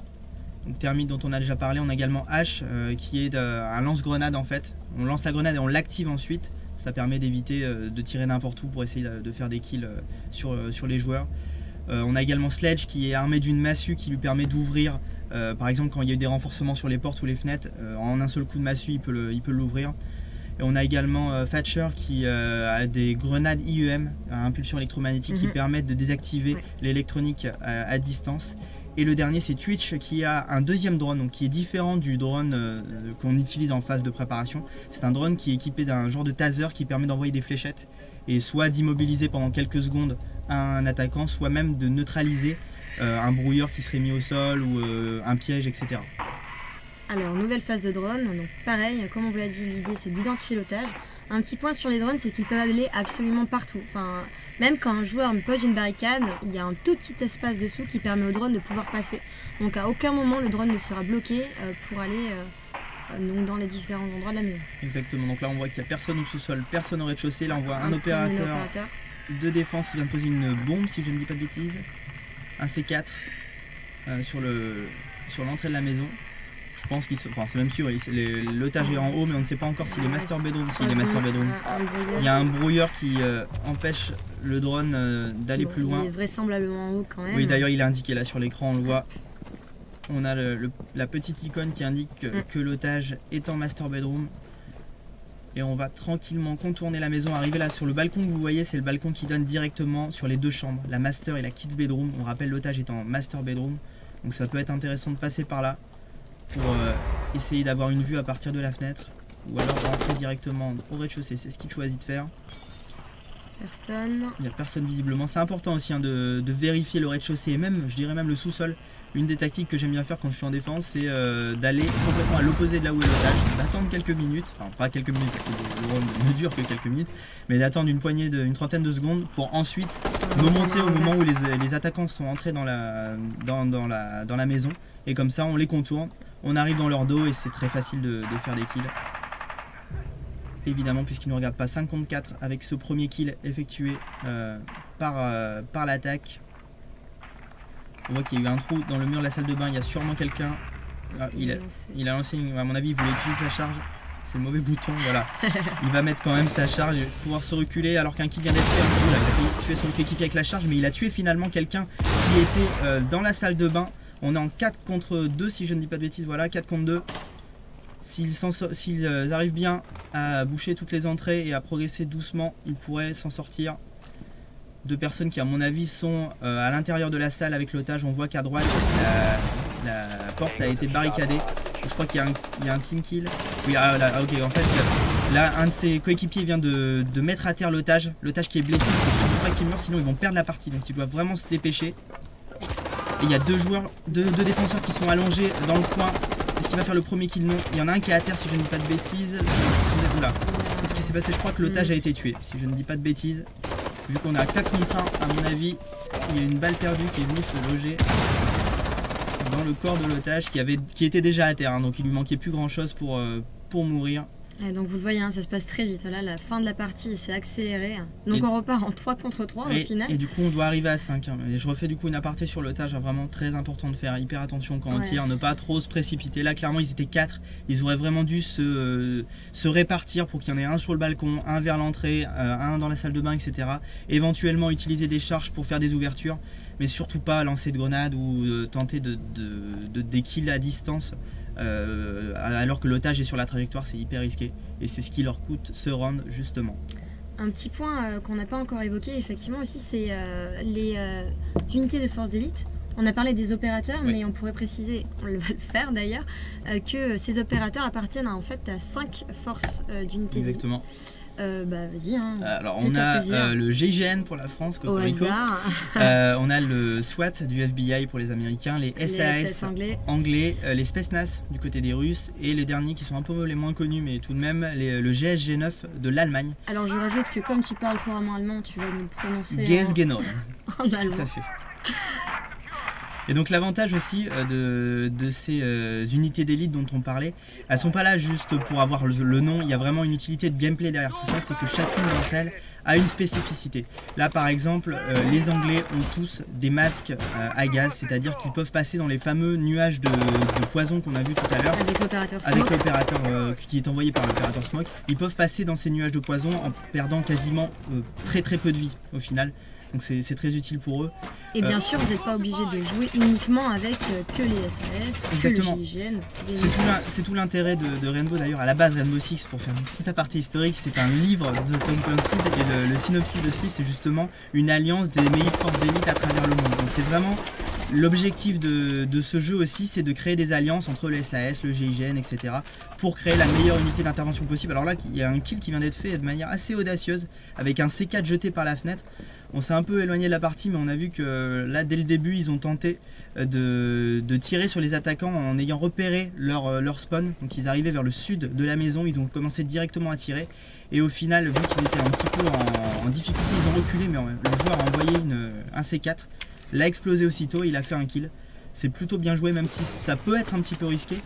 Speaker 5: Donc Thermite dont on a déjà parlé, on a également Ash qui est un lance-grenade en fait. On lance la grenade et on l'active ensuite. Ça permet d'éviter de tirer n'importe où pour essayer de faire des kills sur les joueurs. On a également Sledge qui est armé d'une massue qui lui permet d'ouvrir, par exemple quand il y a eu des renforcements sur les portes ou les fenêtres, en un seul coup de massue il peut l'ouvrir. Et on a également Thatcher qui a des grenades IEM à impulsion électromagnétique qui permettent de désactiver l'électronique à distance. Et le dernier c'est Twitch qui a un deuxième drone, donc qui est différent du drone qu'on utilise en phase de préparation. C'est un drone qui est équipé d'un genre de taser qui permet d'envoyer des fléchettes et soit d'immobiliser pendant quelques secondes un attaquant, soit même de neutraliser un brouilleur qui serait mis au sol ou un piège, etc.
Speaker 6: Alors, nouvelle phase de drone, donc pareil, comme on vous l'a dit, l'idée c'est d'identifier l'otage. Un petit point sur les drones, c'est qu'ils peuvent aller absolument partout. Enfin, même quand un joueur me pose une barricade, il y a un tout petit espace dessous qui permet au drone de pouvoir passer. Donc à aucun moment le drone ne sera bloqué pour aller donc dans les différents endroits de la maison.
Speaker 5: Exactement, donc là on voit qu'il n'y a personne au sous-sol, personne au rez-de-chaussée. Là on voit un opérateur de défense qui vient de poser une bombe, si je ne dis pas de bêtises. Un C4 sur l'entrée de la maison. Je pense qu'il enfin c'est même sûr, l'otage est en haut mais on ne sait pas encore s'il est master bedroom, s'il est master bedroom. Il y a un brouilleur qui empêche le drone d'aller plus loin.
Speaker 6: Il est vraisemblablement en haut quand même.
Speaker 5: Oui, d'ailleurs il est indiqué là sur l'écran, on le voit. On a la petite icône qui indique que l'otage est en master bedroom. Et on va tranquillement contourner la maison, arriver là sur le balcon que vous voyez, c'est le balcon qui donne directement sur les deux chambres, la master et la kids bedroom. On rappelle l'otage est en master bedroom, donc ça peut être intéressant de passer par là pour essayer d'avoir une vue à partir de la fenêtre ou alors rentrer directement au rez-de-chaussée, c'est ce qu'il choisit de faire.
Speaker 6: Personne.
Speaker 5: Il n'y a personne visiblement, c'est important aussi hein, de vérifier le rez-de-chaussée et même, je dirais même le sous-sol. Une des tactiques que j'aime bien faire quand je suis en défense, c'est d'aller complètement à l'opposé de là où est l'otage, d'attendre quelques minutes, enfin pas quelques minutes parce que le drone ne dure que quelques minutes, mais d'attendre une trentaine de secondes pour ensuite me montrer au moment où les attaquants sont entrés dans la maison et comme ça on les contourne. On arrive dans leur dos et c'est très facile de faire des kills. Évidemment, puisqu'ils ne regardent pas 5 contre 4 avec ce premier kill effectué par l'attaque. On voit qu'il y a eu un trou dans le mur de la salle de bain, il y a sûrement quelqu'un. Il a lancé, à mon avis, il voulait utiliser sa charge. C'est le mauvais bouton, voilà. Il va mettre quand même sa charge, il va pouvoir se reculer alors qu'un kill vient d'être fait. Il a tué son coéquipier avec la charge, mais il a tué finalement quelqu'un qui était dans la salle de bain. On est en 4 contre 2 si je ne dis pas de bêtises, voilà, 4 contre 2. S'ils arrivent bien à boucher toutes les entrées et à progresser doucement, ils pourraient s'en sortir. Deux personnes qui à mon avis sont à l'intérieur de la salle avec l'otage. On voit qu'à droite la porte a été barricadée. Je crois qu'il y a un team kill. Oui, ok, en fait là un de ses coéquipiers vient de mettre à terre l'otage. L'otage qui est blessé, il ne faut surtout pas qu'il meure sinon ils vont perdre la partie. Donc ils doivent vraiment se dépêcher. Et il y a deux défenseurs qui sont allongés dans le coin. Est-ce qu'il va faire le premier kill? Non. Il y en a un qui est à terre si je ne dis pas de bêtises. Oula. Qu'est-ce qui s'est passé? Je crois que l'otage a été tué si je ne dis pas de bêtises. Vu qu'on est à 4 contre 1, à mon avis, il y a une balle perdue qui est venue se loger dans le corps de l'otage qui était déjà à terre. Hein, donc il lui manquait plus grand chose pour mourir.
Speaker 6: Et donc vous le voyez, hein, ça se passe très vite. Là, la fin de la partie s'est accélérée. Donc on repart en 3 contre 3 au final.
Speaker 5: Et du coup, on doit arriver à 5. Hein. Et je refais du coup une aparté sur l'otage. Hein, vraiment très important de faire hyper attention quand on tire, ne pas trop se précipiter. Là, clairement, ils étaient 4. Ils auraient vraiment dû se répartir pour qu'il y en ait un sur le balcon, un vers l'entrée, un dans la salle de bain, etc. Éventuellement, utiliser des charges pour faire des ouvertures. Mais surtout pas lancer de grenades ou tenter des kills à distance. Alors que l'otage est sur la trajectoire, c'est hyper risqué et c'est ce qui leur coûte ce round justement.
Speaker 6: Un petit point qu'on n'a pas encore évoqué effectivement aussi, c'est les unités de force d'élite. On a parlé des opérateurs, mais on pourrait préciser, on va le faire d'ailleurs, que ces opérateurs appartiennent en fait à 5 forces d'unités d'élite.
Speaker 5: Exactement.
Speaker 6: Vas-y. Hein.
Speaker 5: Alors on a le GIGN pour la France, Cocorico. On a le SWAT du FBI pour les Américains, les SAS anglais, les Spetsnaz du côté des Russes et les derniers qui sont un peu les moins connus mais tout de même le GSG9 de l'Allemagne.
Speaker 6: Alors je rajoute que comme tu parles couramment allemand, tu vas nous le prononcer
Speaker 5: GSG9
Speaker 6: en allemand.
Speaker 5: Tout à fait. Et donc l'avantage aussi de ces unités d'élite dont on parlait, elles sont pas là juste pour avoir le nom, il y a vraiment une utilité de gameplay derrière tout ça, c'est que chacune d'entre elles a une spécificité. Là par exemple, les Anglais ont tous des masques à gaz, c'est-à-dire qu'ils peuvent passer dans les fameux nuages de poison qu'on a vu tout à l'heure.
Speaker 6: Avec l'opérateur Smoke.
Speaker 5: Avec l'opérateur qui est envoyé par l'opérateur Smoke. Ils peuvent passer dans ces nuages de poison en perdant quasiment très peu de vie au final. Donc c'est très utile pour eux.
Speaker 6: Et bien sûr, vous n'êtes pas obligé de jouer uniquement avec que les SAS,
Speaker 5: exactement.
Speaker 6: Que le GIGN.
Speaker 5: C'est tout l'intérêt de Rainbow d'ailleurs. À la base, Rainbow Six, pour faire une petite aparté historique, c'est un livre de Tom Clancy et le synopsis de ce livre, c'est justement une alliance des meilleures forces d'élite à travers le monde. Donc c'est vraiment l'objectif de ce jeu aussi, c'est de créer des alliances entre le SAS, le GIGN, etc. pour créer la meilleure unité d'intervention possible. Alors là, il y a un kill qui vient d'être fait de manière assez audacieuse avec un C4 jeté par la fenêtre. On s'est un peu éloigné de la partie, mais on a vu que là, dès le début, ils ont tenté de tirer sur les attaquants en ayant repéré leur spawn. Donc ils arrivaient vers le sud de la maison, ils ont commencé directement à tirer. Et au final, vu qu'ils étaient un petit peu en difficulté, ils ont reculé, mais le joueur a envoyé un C4, l'a explosé aussitôt, il a fait un kill. C'est plutôt bien joué, même si ça peut être un petit peu risqué.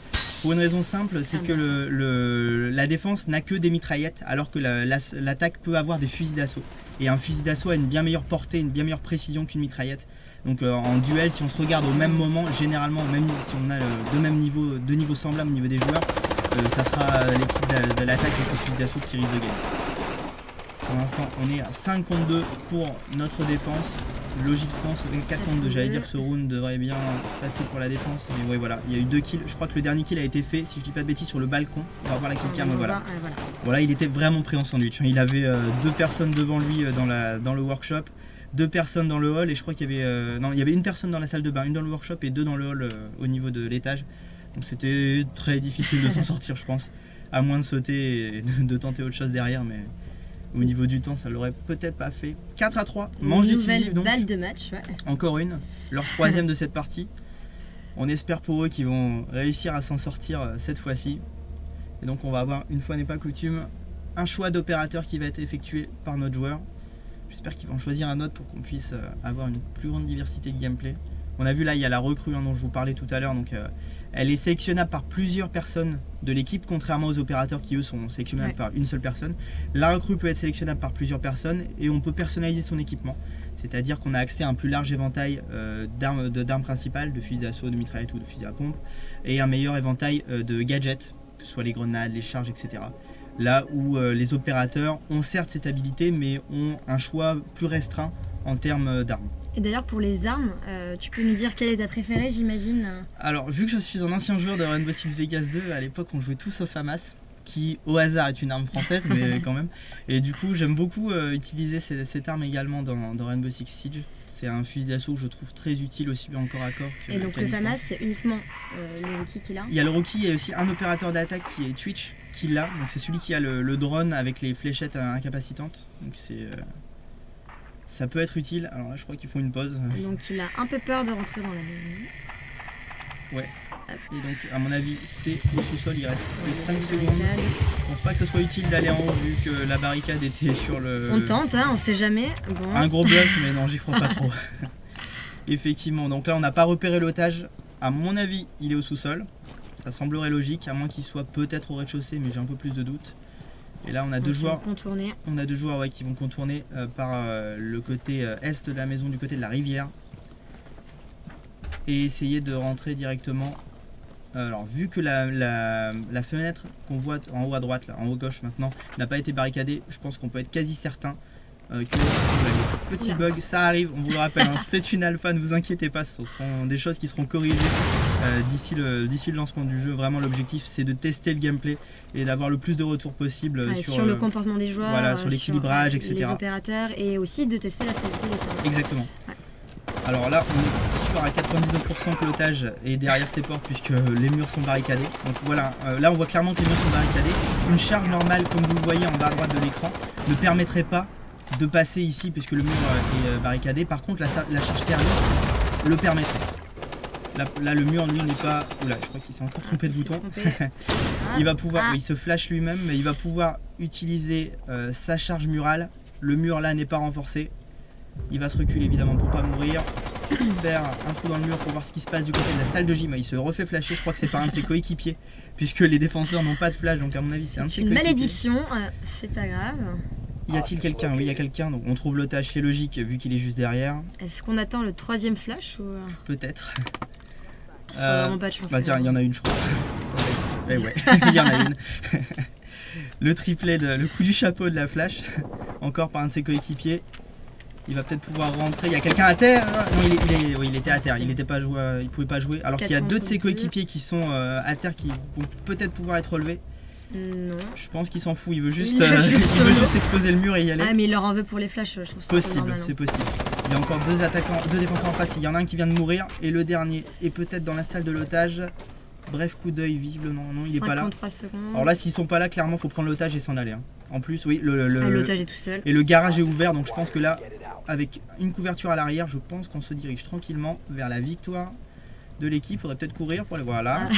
Speaker 5: Pour une raison simple, c'est que la défense n'a que des mitraillettes, alors que l'attaque peut avoir des fusils d'assaut. Et un fusil d'assaut a une bien meilleure portée, une bien meilleure précision qu'une mitraillette. Donc en duel, si on se regarde au même moment, généralement, même si on a deux niveaux semblables au niveau des joueurs, ça sera l'équipe de l'attaque avec le fusil d'assaut qui risque de gagner. Pour l'instant, on est à 5 contre 2 pour notre défense. Logiquement, 4 contre 2. J'allais dire que ce round devrait bien se passer pour la défense. Mais ouais, voilà, il y a eu 2 kills. Je crois que le dernier kill a été fait, si je dis pas de bêtises, sur le balcon. On va voir la killcam. Voilà, il était vraiment pris en sandwich. Il avait 2 personnes devant lui dans le workshop, 2 personnes dans le hall. Et je crois qu'il y avait, il y avait une personne dans la salle de bain, une dans le workshop et 2 dans le hall au niveau de l'étage. Donc c'était très difficile de s'en sortir, je pense. À moins de sauter et de tenter autre chose derrière. Mais au niveau du temps, ça l'aurait peut-être pas fait. 4-3, manche décisive donc.
Speaker 6: Balle de match, ouais.
Speaker 5: Encore une, leur 3e de cette partie. On espère pour eux qu'ils vont réussir à s'en sortir cette fois-ci. Et donc on va avoir, une fois n'est pas coutume, un choix d'opérateur qui va être effectué par notre joueur. J'espère qu'ils vont choisir un autre pour qu'on puisse avoir une plus grande diversité de gameplay. On a vu là, il y a la recrue dont je vous parlais tout à l'heure. Donc elle est sélectionnable par plusieurs personnes de l'équipe, contrairement aux opérateurs qui eux sont sélectionnables par une seule personne. La recrue peut être sélectionnable par plusieurs personnes et on peut personnaliser son équipement. C'est-à-dire qu'on a accès à un plus large éventail d'armes principales, de fusils d'assaut, de mitraillettes ou de fusils à pompe, et un meilleur éventail de gadgets, que ce soit les grenades, les charges, etc. Là où les opérateurs ont certes cette habilité, mais ont un choix plus restreint en termes d'armes.
Speaker 6: Et d'ailleurs pour les armes, tu peux nous dire quelle est ta préférée, j'imagine?
Speaker 5: Alors vu que je suis un ancien joueur de Rainbow Six Vegas 2, à l'époque on jouait tous au FAMAS, qui au hasard est une arme française, mais quand même. Et du coup j'aime beaucoup utiliser cette arme également dans Rainbow Six Siege. C'est un fusil d'assaut que je trouve très utile aussi bien en corps à corps.
Speaker 6: Et donc le FAMAS, il y a uniquement le rookie qui l'a?
Speaker 5: Il y a le rookie, il y a aussi un opérateur d'attaque qui est Twitch qui l'a. Donc c'est celui qui a le drone avec les fléchettes incapacitantes. Donc c'est... ça peut être utile. Alors là, je crois qu'ils font une pause.
Speaker 6: Donc il a un peu peur de rentrer dans la maison.
Speaker 5: Ouais. Et donc, à mon avis, c'est au sous-sol. Il reste 5 secondes. Je pense pas que ce soit utile d'aller en haut vu que la barricade était sur le...
Speaker 6: On tente, hein, on sait jamais. Bon.
Speaker 5: Un gros bluff, mais non, j'y crois pas trop. Effectivement. Donc là, on n'a pas repéré l'otage. À mon avis, il est au sous-sol. Ça semblerait logique, à moins qu'il soit peut-être au rez-de-chaussée, mais j'ai un peu plus de doutes. Et là, on a deux joueurs qui vont contourner par le côté est de la maison, du côté de la rivière. Et essayer de rentrer directement. Alors, vu que la fenêtre qu'on voit en haut à droite, là, en haut à gauche maintenant, n'a pas été barricadée, je pense qu'on peut être quasi certain que petit bug, ça arrive, on vous le rappelle, hein, c'est une alpha, ne vous inquiétez pas, ce seront des choses qui seront corrigées d'ici le lancement du jeu. Vraiment l'objectif c'est de tester le gameplay et d'avoir le plus de retours possible
Speaker 6: sur le comportement des joueurs,
Speaker 5: voilà, sur l'équilibrage, etc.
Speaker 6: Les opérateurs et aussi de tester la stabilité des serveurs.
Speaker 5: Exactement. Ouais. Alors là on est sûr à 99% que l'otage est derrière ses portes puisque les murs sont barricadés. Donc voilà, là on voit clairement que les murs sont barricadés. Une charge normale comme vous le voyez en bas à droite de l'écran ne permettrait pas de passer ici puisque le mur est barricadé. Par contre la charge thermique le permettrait. Là le mur lui n'est pas... Oula, je crois qu'il s'est encore trompé de bouton. Il va pouvoir, il se flash lui-même, mais il va pouvoir utiliser sa charge murale. Le mur là n'est pas renforcé. Il va se reculer évidemment pour pas mourir. Faire un trou dans le mur pour voir ce qui se passe du côté de la salle de gym. Il se refait flasher, je crois que c'est par un de ses coéquipiers puisque les défenseurs n'ont pas de flash, donc à mon avis c'est un de ses coéquipiers.
Speaker 6: Une malédiction, c'est pas grave.
Speaker 5: Y a-t-il quelqu'un? Oui, il y a quelqu'un. Donc on trouve l'otage, c'est logique vu qu'il est juste derrière.
Speaker 6: Est-ce qu'on attend le 3e flash ou...
Speaker 5: Peut-être.
Speaker 6: C'est vraiment pas de chance.
Speaker 5: Bah tiens, il y en a une, je crois. Ouais, il y en a une. Le triplet, le coup du chapeau de la flash, encore par un de ses coéquipiers. Il va peut-être pouvoir rentrer. Il y a quelqu'un à terre. Non, il était à terre. Il pouvait pas jouer. Alors qu'il y a 2 de ses coéquipiers qui sont à terre qui vont peut-être pouvoir être relevés.
Speaker 6: Non.
Speaker 5: Je pense qu'il s'en fout. Il veut juste exploser le mur et y aller.
Speaker 6: Ah, mais il leur en veut pour les flashs. Je trouve ça
Speaker 5: possible. C'est possible. Il y a encore 2 attaquants, 2 défenseurs en face. Il y en a un qui vient de mourir et le dernier est peut-être dans la salle de l'otage. Bref, coup d'œil, visiblement. Non, il est pas là.
Speaker 6: 53 secondes.
Speaker 5: Alors là, s'ils sont pas là, clairement, faut prendre l'otage et s'en aller. Hein. En plus, oui,
Speaker 6: l'otage est tout seul.
Speaker 5: Et le garage est ouvert, donc je pense que là, avec une couverture à l'arrière, je pense qu'on se dirige tranquillement vers la victoire de l'équipe. Faudrait peut-être courir pour aller, voilà,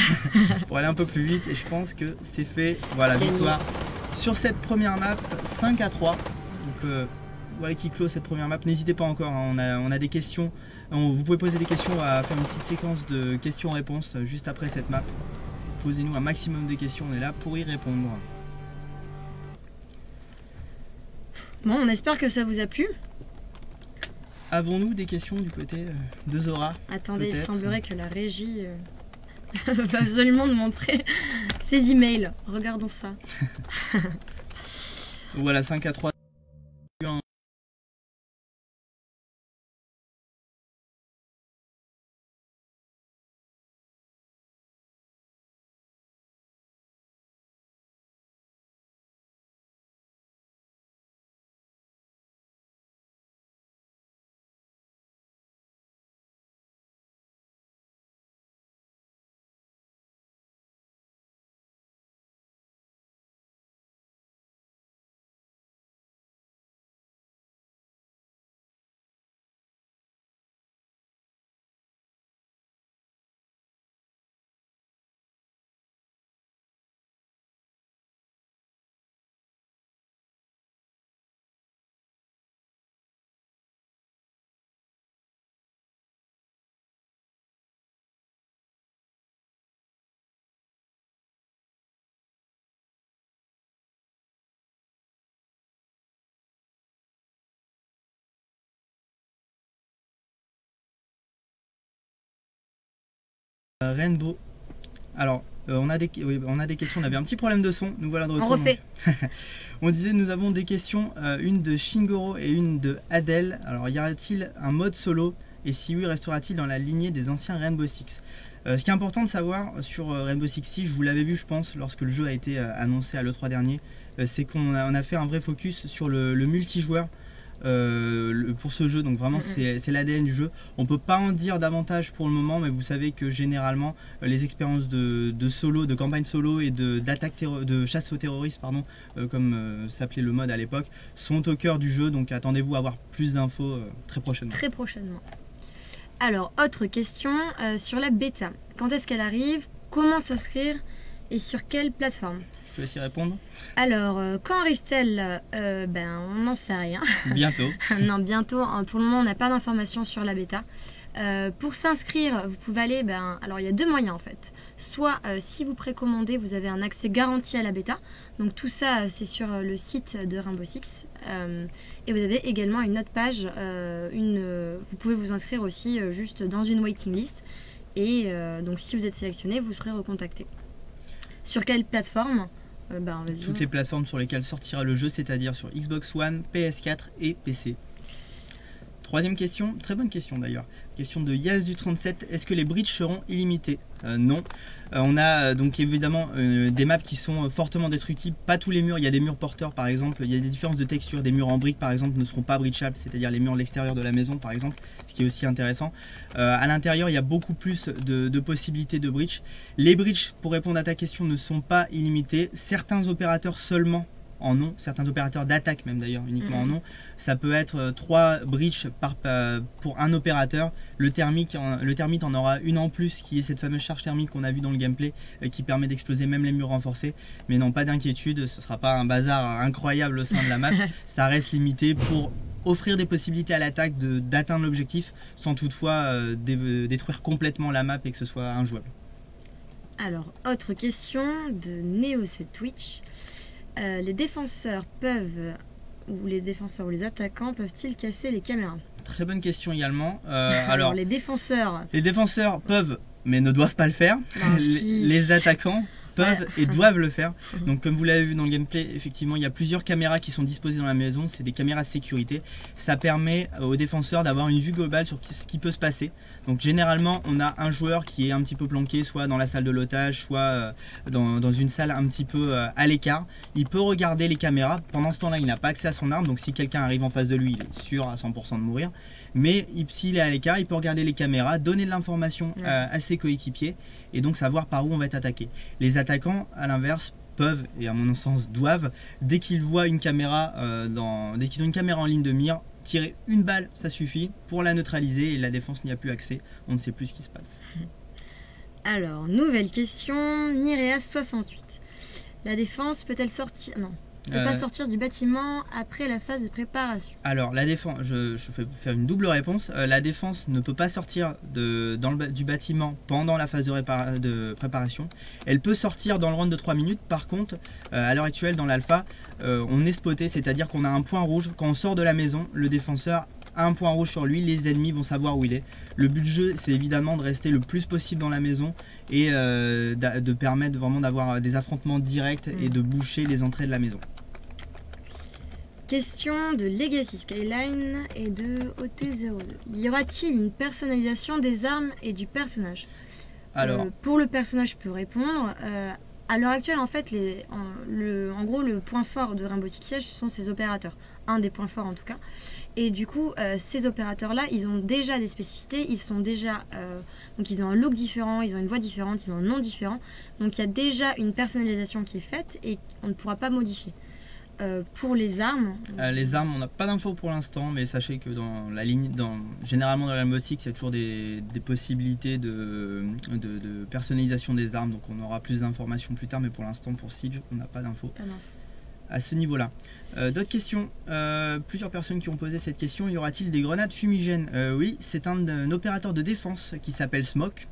Speaker 5: pour aller un peu plus vite. Et je pense que c'est fait. Voilà, victoire sur cette première map, 5-3. Donc voilà qui clôt cette première map. N'hésitez pas encore, hein, on a des questions. Vous pouvez poser des questions, on va faire une petite séquence de questions-réponses juste après cette map. Posez-nous un maximum de questions, on est là pour y répondre.
Speaker 6: Bon, on espère que ça vous a plu.
Speaker 5: Avons-nous des questions du côté de Zora?
Speaker 6: Attendez, il semblerait que la régie va absolument nous montrer ses emails. Regardons ça.
Speaker 5: Voilà, 5-3. Rainbow. Alors, on a des questions. On avait un petit problème de son. Nous voilà de retour.
Speaker 6: On refait.
Speaker 5: On disait nous avons des questions, une de Shingoro et une de Adèle. Alors, y aura-t-il un mode solo? Et si oui, restera-t-il dans la lignée des anciens Rainbow Six? Ce qui est important de savoir sur Rainbow Six Siege, je vous l'avez vu, je pense, lorsque le jeu a été annoncé à l'E3 dernier, c'est qu'on a fait un vrai focus sur le multijoueur. Pour ce jeu, donc vraiment c'est l'ADN du jeu. On peut pas en dire davantage pour le moment, mais vous savez que généralement les expériences de solo, de campagne solo et de chasse aux terroristes, pardon, comme s'appelait le mode à l'époque, sont au cœur du jeu, donc attendez-vous à avoir plus d'infos très prochainement.
Speaker 6: Très prochainement. Alors, autre question sur la bêta. Quand est-ce qu'elle arrive? Comment s'inscrire? Et sur quelle plateforme?
Speaker 5: Je vais essayer de répondre.
Speaker 6: Alors, quand arrive-t-elle? On n'en sait rien.
Speaker 5: Bientôt.
Speaker 6: Non, bientôt. Pour le moment, on n'a pas d'informations sur la bêta. Pour s'inscrire, vous pouvez aller... alors, il y a 2 moyens, en fait. Soit, si vous précommandez, vous avez un accès garanti à la bêta. Donc, tout ça, c'est sur le site de Rainbow Six. Et vous avez également une autre page. Vous pouvez vous inscrire aussi juste dans une waiting list. Et donc, si vous êtes sélectionné, vous serez recontacté. Sur quelle plateforme?
Speaker 5: Toutes les plateformes sur lesquelles sortira le jeu, c'est-à-dire sur Xbox One, PS4 et PC. Troisième question, très bonne question d'ailleurs. Question de Yas du 37, est-ce que les bridges seront illimités? Non. On a donc évidemment des maps qui sont fortement destructibles. Pas tous les murs, il y a des murs porteurs par exemple. Il y a des différences de texture. Des murs en briques par exemple ne seront pas breachables, c'est-à-dire les murs de l'extérieur de la maison par exemple, ce qui est aussi intéressant. À l'intérieur, il y a beaucoup plus de possibilités de breach. Les breaches, pour répondre à ta question, ne sont pas illimités. Certains opérateurs seulement en ont, certains opérateurs d'attaque même d'ailleurs uniquement en ont. Ça peut être 3 breaches pour un opérateur. Le thermite en aura une en plus, qui est cette fameuse charge thermique qu'on a vu dans le gameplay, qui permet d'exploser même les murs renforcés. Mais non, pas d'inquiétude, ce ne sera pas un bazar incroyable au sein de la map. Ça reste limité pour offrir des possibilités à l'attaque d'atteindre l'objectif sans toutefois détruire complètement la map et que ce soit injouable.
Speaker 6: Alors, autre question de Neo7 Twitch. Les défenseurs peuvent ou les défenseurs ou les attaquants peuvent-ils casser les caméras?
Speaker 5: Très bonne question également.
Speaker 6: Alors les défenseurs.
Speaker 5: Les défenseurs peuvent, mais ne doivent pas le faire.
Speaker 6: Ah, si.
Speaker 5: Les attaquants peuvent et doivent le faire. Donc comme vous l'avez vu dans le gameplay, effectivement il y a plusieurs caméras qui sont disposées dans la maison, c'est des caméras de sécurité. Ça permet aux défenseurs d'avoir une vue globale sur ce qui peut se passer. Donc généralement on a un joueur qui est un petit peu planqué, soit dans la salle de l'otage, soit dans une salle un petit peu à l'écart. Il peut regarder les caméras, pendant ce temps-là il n'a pas accès à son arme, donc si quelqu'un arrive en face de lui il est sûr à 100% de mourir. Mais s'il est à l'écart, il peut regarder les caméras, donner de l'information à ses coéquipiers et donc savoir par où on va être attaqué. Les attaquants, à l'inverse, peuvent, et à mon sens doivent, dès qu'ils voient une caméra, dès qu'ils ont une caméra en ligne de mire, tirer une balle, ça suffit pour la neutraliser et la défense n'y a plus accès. On ne sait plus ce qui se passe.
Speaker 6: Alors, nouvelle question, Nireas68. La défense peut-elle sortir... Non. Ne peut pas sortir du bâtiment après la phase de préparation.
Speaker 5: Alors la défense, je vais faire une double réponse. La défense ne peut pas sortir du bâtiment pendant la phase de préparation. Elle peut sortir dans le round de 3 minutes. Par contre, à l'heure actuelle dans l'alpha, on est spoté, c'est-à-dire qu'on a un point rouge. Quand on sort de la maison, le défenseur a un point rouge sur lui, les ennemis vont savoir où il est. Le but du jeu, c'est évidemment de rester le plus possible dans la maison et de permettre vraiment d'avoir des affrontements directs et de boucher les entrées de la maison.
Speaker 6: Question de Legacy Skyline et de OT02. Y aura-t-il une personnalisation des armes et du personnage?
Speaker 5: Alors,
Speaker 6: pour le personnage, je peux répondre. À l'heure actuelle, en fait, en gros, le point fort de Rainbow Six Siege, ce sont ses opérateurs. Un des points forts en tout cas. Et du coup, ces opérateurs-là, ils ont déjà des spécificités. Ils sont déjà, donc ils ont un look différent, ils ont une voix différente, ils ont un nom différent. Donc il y a déjà une personnalisation qui est faite et on ne pourra pas modifier. Pour les armes,
Speaker 5: on n'a pas d'infos pour l'instant, mais sachez que dans la ligne, généralement dans Rainbow Six, il y a toujours des possibilités de personnalisation des armes, donc on aura plus d'informations plus tard, mais pour l'instant pour Siege, on n'a pas d'infos à ce niveau-là. D'autres questions, plusieurs personnes qui ont posé cette question, y aura-t-il des grenades fumigènes? Oui, c'est un opérateur de défense qui s'appelle Smoke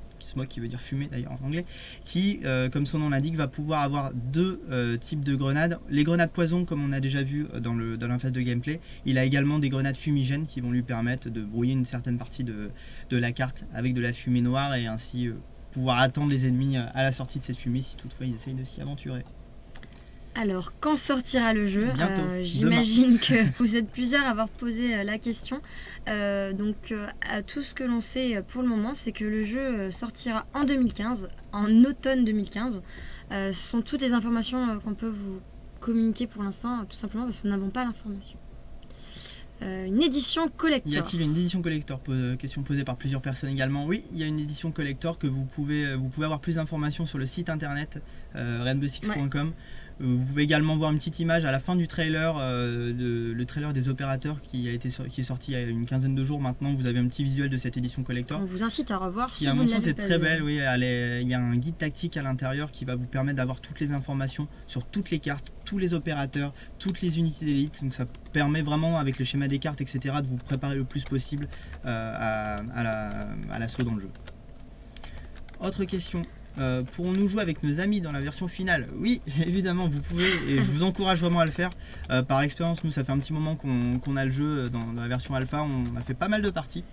Speaker 5: qui veut dire fumée d'ailleurs en anglais, qui, comme son nom l'indique, va pouvoir avoir deux types de grenades. Les grenades poison, comme on a déjà vu dans la phase de gameplay, il a également des grenades fumigènes qui vont lui permettre de brouiller une certaine partie de la carte avec de la fumée noire et ainsi pouvoir attendre les ennemis à la sortie de cette fumée si toutefois ils essayent de s'y aventurer.
Speaker 6: Alors, quand sortira le jeu?
Speaker 5: demain.
Speaker 6: J'imagine que vous êtes plusieurs à avoir posé la question. Tout ce que l'on sait pour le moment, c'est que le jeu sortira en 2015, en automne 2015. Ce sont toutes les informations qu'on peut vous communiquer pour l'instant, tout simplement parce que nous n'avons pas l'information. Une édition collector.
Speaker 5: Y a-t-il une édition collector? Question posée par plusieurs personnes également. Oui, il y a une édition collector que vous pouvez avoir plus d'informations sur le site internet rainbowsix.com. Vous pouvez également voir une petite image à la fin du trailer, le trailer des opérateurs qui est sorti il y a une quinzaine de jours maintenant. Vous avez un petit visuel de cette édition collector.
Speaker 6: On vous incite à revoir si
Speaker 5: qui, à
Speaker 6: vous
Speaker 5: mon
Speaker 6: ne
Speaker 5: sens,
Speaker 6: l'avez
Speaker 5: est
Speaker 6: pas
Speaker 5: très
Speaker 6: vu.
Speaker 5: belle. Oui, il y a un guide tactique à l'intérieur qui va vous permettre d'avoir toutes les informations sur toutes les cartes, tous les opérateurs, toutes les unités d'élite. Donc ça permet vraiment, avec le schéma des cartes, etc., de vous préparer le plus possible à l'assaut dans le jeu. Autre question. Pourrons-nous jouer avec nos amis dans la version finale? Oui, évidemment, vous pouvez et je vous encourage vraiment à le faire. Par expérience, nous, ça fait un petit moment qu'on a le jeu dans la version alpha. On a fait pas mal de parties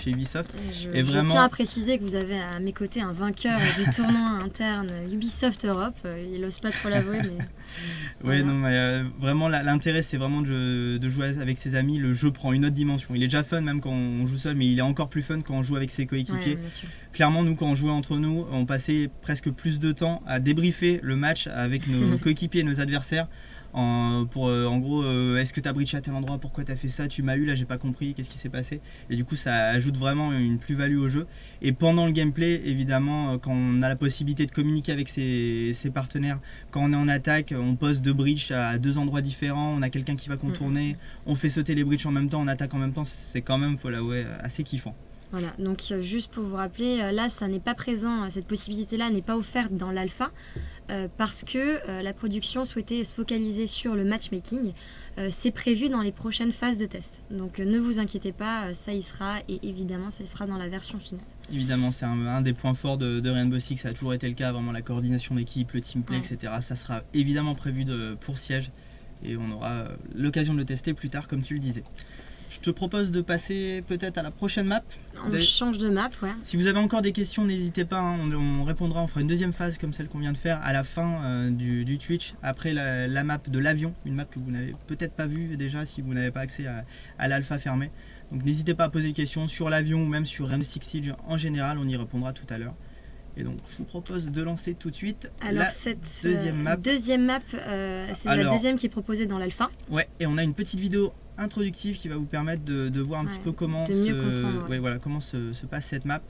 Speaker 5: chez Ubisoft.
Speaker 6: Je tiens à préciser que vous avez à mes côtés un vainqueur du tournoi interne Ubisoft Europe. Il n'ose pas trop l'avouer, mais...
Speaker 5: Oui,
Speaker 6: voilà.
Speaker 5: non, mais vraiment, l'intérêt, c'est vraiment de jouer avec ses amis. Le jeu prend une autre dimension. Il est déjà fun même quand on joue seul, mais il est encore plus fun quand on joue avec ses coéquipiers.
Speaker 6: Ouais, bien sûr.
Speaker 5: Clairement, nous, quand on jouait entre nous, on passait presque plus de temps à débriefer le match avec nos coéquipiers et nos adversaires. En gros, est-ce que tu as breaché à tel endroit, pourquoi tu as fait ça, tu m'as eu là, j'ai pas compris, qu'est-ce qui s'est passé. Et du coup, ça ajoute vraiment une plus-value au jeu. Et pendant le gameplay, évidemment, quand on a la possibilité de communiquer avec ses partenaires, quand on est en attaque, on pose deux breaches à deux endroits différents, on a quelqu'un qui va contourner, on fait sauter les breaches en même temps, on attaque en même temps, c'est quand même, faut l'avouer, assez kiffant.
Speaker 6: Voilà, donc juste pour vous rappeler, là ça n'est pas présent, cette possibilité-là n'est pas offerte dans l'alpha parce que la production souhaitait se focaliser sur le matchmaking. C'est prévu dans les prochaines phases de test. Donc ne vous inquiétez pas, ça y sera et évidemment ça y sera dans la version finale.
Speaker 5: Évidemment, c'est un des points forts de Rainbow Six, ça a toujours été le cas, vraiment la coordination d'équipe, le teamplay,
Speaker 6: ouais.
Speaker 5: etc. Ça sera évidemment prévu pour Siege. et on aura l'occasion de le tester plus tard comme tu le disais. Je te propose de passer peut-être à la prochaine map.
Speaker 6: On change de map, ouais.
Speaker 5: Si vous avez encore des questions, n'hésitez pas, hein, on répondra, on fera une deuxième phase comme celle qu'on vient de faire à la fin du Twitch, après la map de l'avion, une map que vous n'avez peut-être pas vue déjà si vous n'avez pas accès à l'alpha fermée. Donc n'hésitez pas à poser des questions sur l'avion ou même sur Rainbow Six Siege en général, on y répondra tout à l'heure. Et donc je vous propose de lancer tout de suite
Speaker 6: cette
Speaker 5: deuxième map.
Speaker 6: C'est la deuxième qui est proposée dans l'alpha.
Speaker 5: Ouais, et on a une petite vidéo introductive qui va vous permettre de voir un petit peu comment comment se passe cette map.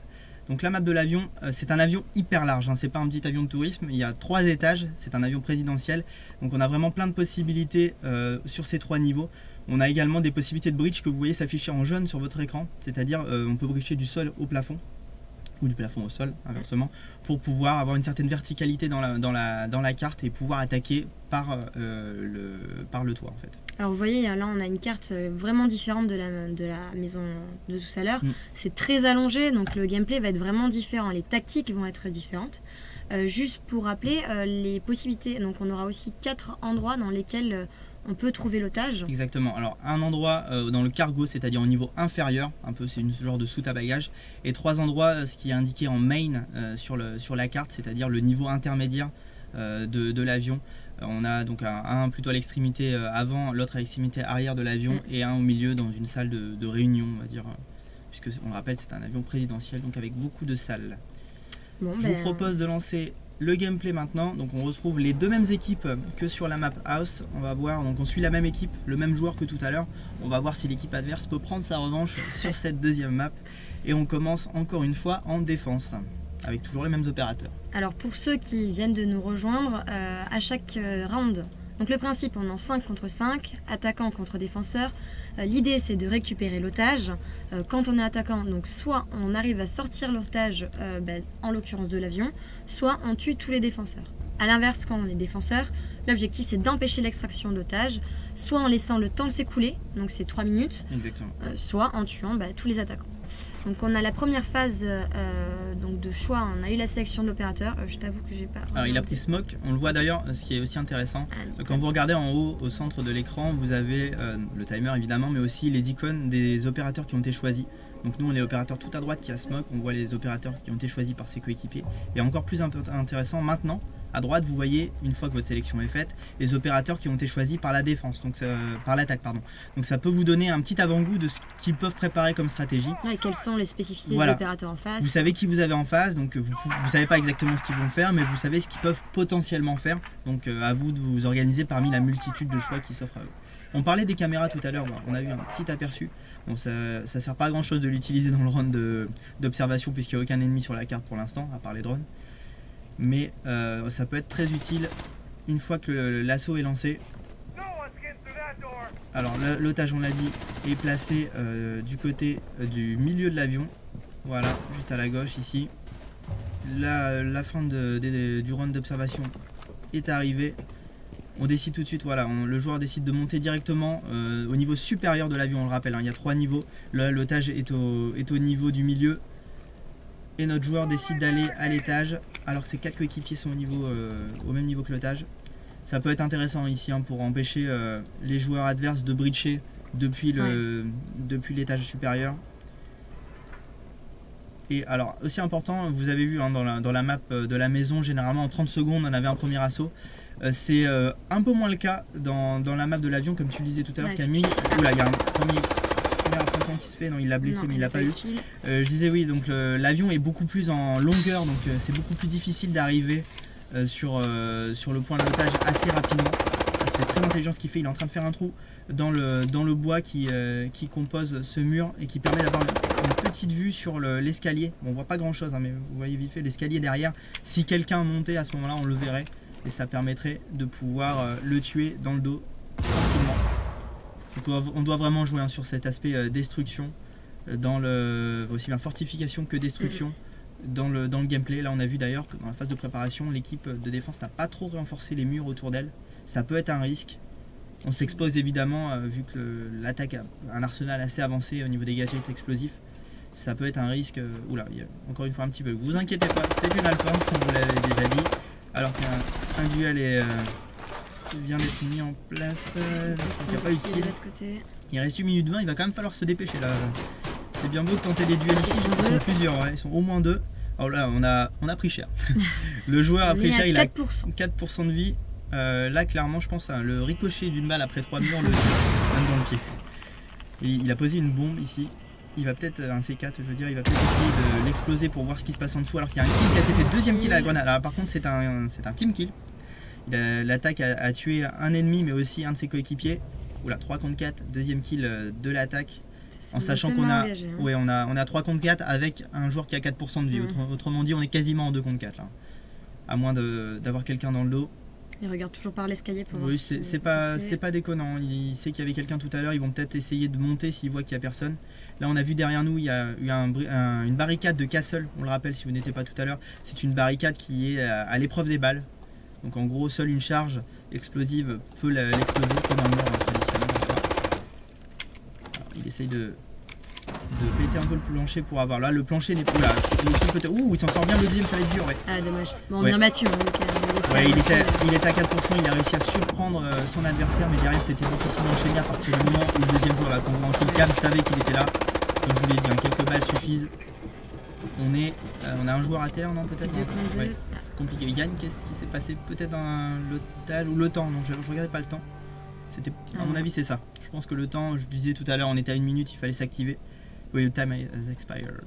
Speaker 5: Donc la map de l'avion, c'est un avion hyper large, hein, c'est pas un petit avion de tourisme, il y a 3 étages, c'est un avion présidentiel, donc on a vraiment plein de possibilités sur ces 3 niveaux. On a également des possibilités de bridge que vous voyez s'afficher en jaune sur votre écran, c'est-à-dire on peut bridger du sol au plafond, ou du plafond au sol, inversement, pour pouvoir avoir une certaine verticalité dans la carte et pouvoir attaquer par le toit en fait.
Speaker 6: Alors vous voyez, là on a une carte vraiment différente de la maison de tout à l'heure. C'est très allongé, donc le gameplay va être vraiment différent, les tactiques vont être différentes. Juste pour rappeler les possibilités, donc on aura aussi 4 endroits dans lesquels on peut trouver l'otage. Exactement, alors un endroit dans le cargo, c'est-à-dire au niveau inférieur, un peu c'est une genre de soute à bagages, et 3 endroits, ce qui est indiqué en main sur la carte, c'est-à-dire le niveau intermédiaire de l'avion. On a donc un plutôt à l'extrémité avant, l'autre à l'extrémité arrière de l'avion et un au milieu dans une salle de réunion, on va dire, puisque on le rappelle c'est un avion présidentiel, donc avec beaucoup de salles. Bon, je vous propose de lancer le gameplay maintenant. Donc on retrouve les 2 mêmes équipes que sur la map house. On va voir, donc on suit la même équipe, le même joueur que tout à l'heure. On va voir si l'équipe adverse peut prendre sa revanche sur cette deuxième map. Et on commence encore une fois en défense, avec toujours les mêmes opérateurs. Alors pour ceux qui viennent de nous rejoindre, à chaque round, donc le principe, on est en 5 contre 5, attaquant contre défenseur. L'idée c'est de récupérer l'otage. Quand on est attaquant, donc soit on arrive à sortir l'otage, en l'occurrence de l'avion, soit on tue tous les défenseurs. A l'inverse, quand on est défenseur, l'objectif c'est d'empêcher l'extraction d'otages, soit en laissant le temps s'écouler, donc c'est 3 minutes, exactement. Soit en tuant tous les attaquants. Donc on a la première phase donc de choix, on a eu la sélection de l'opérateur, je t'avoue que j'ai pas... Alors il a pris Smoke, on le voit d'ailleurs, ce qui est aussi intéressant, quand vous regardez en haut au centre de l'écran, vous avez le timer évidemment, mais aussi les icônes des opérateurs qui ont été choisis. Donc nous on est l'opérateur tout à droite qui a Smoke, on voit les opérateurs qui ont été choisis par ses coéquipiers. Et encore plus intéressant maintenant, à droite vous voyez, une fois que votre sélection est faite, les opérateurs qui ont été choisis par la défense, donc par l'attaque pardon. Donc ça peut vous donner un petit avant-goût de ce qu'ils peuvent préparer comme stratégie. Et quelles sont les spécificités des opérateurs en face. Vous savez qui vous avez en face, donc vous ne savez pas exactement ce qu'ils vont faire, mais vous savez ce qu'ils peuvent potentiellement faire. Donc à vous de vous organiser parmi la multitude de choix qui s'offrent à eux. On parlait des caméras tout à l'heure, on a eu un petit aperçu. Bon, ça ne sert pas à grand chose de l'utiliser dans le round d'observation puisqu'il n'y a aucun ennemi sur la carte pour l'instant, à part les drones. Mais ça peut être très utile une fois que l'assaut est lancé. Alors l'otage, on l'a dit, est placé du côté du milieu de l'avion. Voilà, juste à la gauche ici. La fin du round d'observation est arrivée. On décide tout de suite, voilà, le joueur décide de monter directement au niveau supérieur de l'avion, on le rappelle, hein, il y a 3 niveaux. L'otage est au niveau du milieu. Et notre joueur décide d'aller à l'étage, alors que ses 4 coéquipiers sont au même niveau que l'otage. Ça peut être intéressant ici hein, pour empêcher les joueurs adverses de breacher depuis l'étage supérieur. Et alors, aussi important, vous avez vu hein, dans la map de la maison, généralement en 30 secondes on avait un premier assaut. C'est un peu moins le cas dans la map de l'avion, comme tu le disais tout à l'heure, Camille. Oula, il y a un premier affrontement qui se fait, non il l'a blessé mais il l'a pas eu. Je disais oui, donc l'avion est beaucoup plus en longueur, donc c'est beaucoup plus difficile d'arriver sur le point de l'otage assez rapidement. C'est très intelligent ce qu'il fait, il est en train de faire un trou dans le bois qui compose ce mur et qui permet d'avoir une petite vue sur l'escalier. Bon, on voit pas grand chose hein, mais vous voyez vite fait l'escalier derrière. Si quelqu'un montait à ce moment là on le verrait. Et ça permettrait de pouvoir le tuer dans le dos tranquillement. Donc on doit vraiment jouer hein, sur cet aspect destruction, aussi bien fortification que destruction dans le gameplay. Là on a vu d'ailleurs que dans la phase de préparation, l'équipe de défense n'a pas trop renforcé les murs autour d'elle. Ça peut être un risque. On s'expose évidemment, vu que l'attaque a un arsenal assez avancé au niveau des gadgets explosifs. Ça peut être un risque. Oula, il y a encore une fois un petit peu. Vous inquiétez pas, c'est une alpha, comme vous l'avez déjà dit. Alors qu'un duel
Speaker 5: vient d'être mis en place.
Speaker 6: Ils
Speaker 5: Il n'y a pas eu de
Speaker 6: de
Speaker 5: kill.
Speaker 6: l'autre côté.
Speaker 5: Il reste 1 minute 20, il va quand même falloir se dépêcher là. C'est bien beau de tenter des duels ici,
Speaker 6: Ils sont
Speaker 5: ils sont
Speaker 6: deux.
Speaker 5: plusieurs, ouais. Ils sont au moins 2. Alors là, on a pris cher. Le joueur a
Speaker 6: On
Speaker 5: pris
Speaker 6: est
Speaker 5: cher,
Speaker 6: à
Speaker 5: il a
Speaker 6: 4%.
Speaker 5: 4% de vie. Là, clairement, je pense à le ricochet d'une balle après 3 murs, le même dans le pied. Et il a posé une bombe ici. Il va peut-être, un C4, je veux dire, il va peut-être essayer de l'exploser pour voir ce qui se passe en dessous. Alors qu'il y a un kill qui a été fait, deuxième kill à la grenade. Alors par contre, c'est un team kill. L'attaque a tué un ennemi, mais aussi un de ses coéquipiers. Oula, 3 contre 4, deuxième kill de l'attaque. En sachant qu'on a, ouais, on a 3 contre 4 avec un joueur qui a 4% de vie. Autrement dit, on est quasiment en 2 contre 4 là. À moins d'avoir quelqu'un dans le dos.
Speaker 6: Il regarde toujours par l'escalier pour voir
Speaker 5: Oui,
Speaker 6: si
Speaker 5: c'est pas déconnant. Il sait qu'il y avait quelqu'un tout à l'heure. Ils vont peut-être essayer de monter s'ils voient qu'il n'y a personne. Là, on a vu derrière nous, il y a eu une barricade de Castle. On le rappelle si vous n'étiez pas tout à l'heure. C'est une barricade qui est à l'épreuve des balles. Donc en gros, seule une charge explosive peut l'exploser comme un mur traditionnel. Alors, il essaye de péter un peu le plancher pour avoir. Là, le plancher n'est plus là. Ouh, il s'en sort bien le deuxième, ça va être dur. Ouais.
Speaker 6: Ah, dommage. Bon, on
Speaker 5: Ouais.
Speaker 6: vient battu. Hein, donc,
Speaker 5: Ouais, il était à 4%, il a réussi à surprendre son adversaire, mais derrière c'était difficile d'enchaîner à partir du moment où le deuxième joueur, là, qu'on voit en killcam, savait qu'il était là. Comme je vous l'ai dit, hein, quelques balles suffisent. On a un joueur à terre, non, peut-être?
Speaker 6: 2 contre 2.
Speaker 5: Ouais, c'est compliqué. Yann, qu'est-ce qui s'est passé? Peut-être dans l'otage ou le temps? Non, je regardais pas le temps. C'était, à mon avis, c'est ça. Je pense que le temps, je disais tout à l'heure, on était à 1 minute, il fallait s'activer. Oui, le time has expired.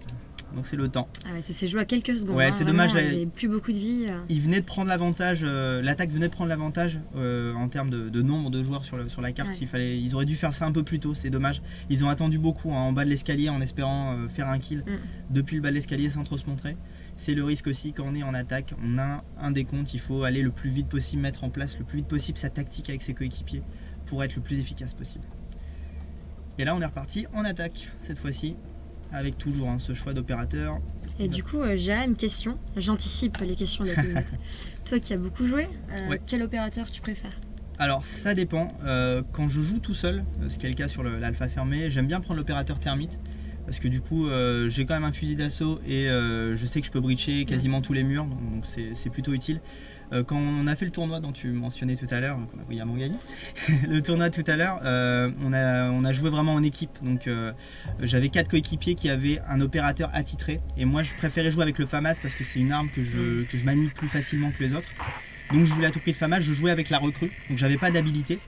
Speaker 5: Donc c'est le temps.
Speaker 6: Ah ouais, c'est joué à quelques secondes.
Speaker 5: Ouais,
Speaker 6: hein,
Speaker 5: c'est
Speaker 6: vraiment,
Speaker 5: dommage, là.
Speaker 6: Ils avaient plus beaucoup de vie.
Speaker 5: Il venait de prendre l'avantage, l'attaque venait de prendre l'avantage en termes de nombre de joueurs sur la carte.
Speaker 6: Ouais.
Speaker 5: Ils auraient dû faire ça un peu plus tôt, c'est dommage. Ils ont attendu beaucoup, hein, en bas de l'escalier en espérant faire un kill depuis le bas de l'escalier sans trop se montrer. C'est le risque aussi quand on est en attaque, on a un décompte, il faut aller le plus vite possible, mettre en place le plus vite possible sa tactique avec ses coéquipiers pour être le plus efficace possible. Et là on est reparti en attaque cette fois-ci, avec toujours ce choix d'opérateur.
Speaker 6: Et du coup, j'ai une question. J'anticipe les questions de la communauté. Toi qui as beaucoup joué,
Speaker 5: Ouais.
Speaker 6: quel opérateur tu préfères?
Speaker 5: Alors ça dépend, quand je joue tout seul, ce qui est le cas sur l'alpha fermé, j'aime bien prendre l'opérateur termite parce que du coup j'ai quand même un fusil d'assaut et je sais que je peux breacher quasiment tous les murs, donc c'est plutôt utile. Quand on a fait le tournoi dont tu mentionnais tout à l'heure, qu'on a brillamment gagné, le tournoi tout à l'heure, on a joué vraiment en équipe. Donc j'avais 4 coéquipiers qui avaient un opérateur attitré. Et moi je préférais jouer avec le FAMAS parce que c'est une arme que je manie plus facilement que les autres. Donc je voulais à tout prix de FAMAS, je jouais avec la recrue. Donc j'avais pas d'habilité.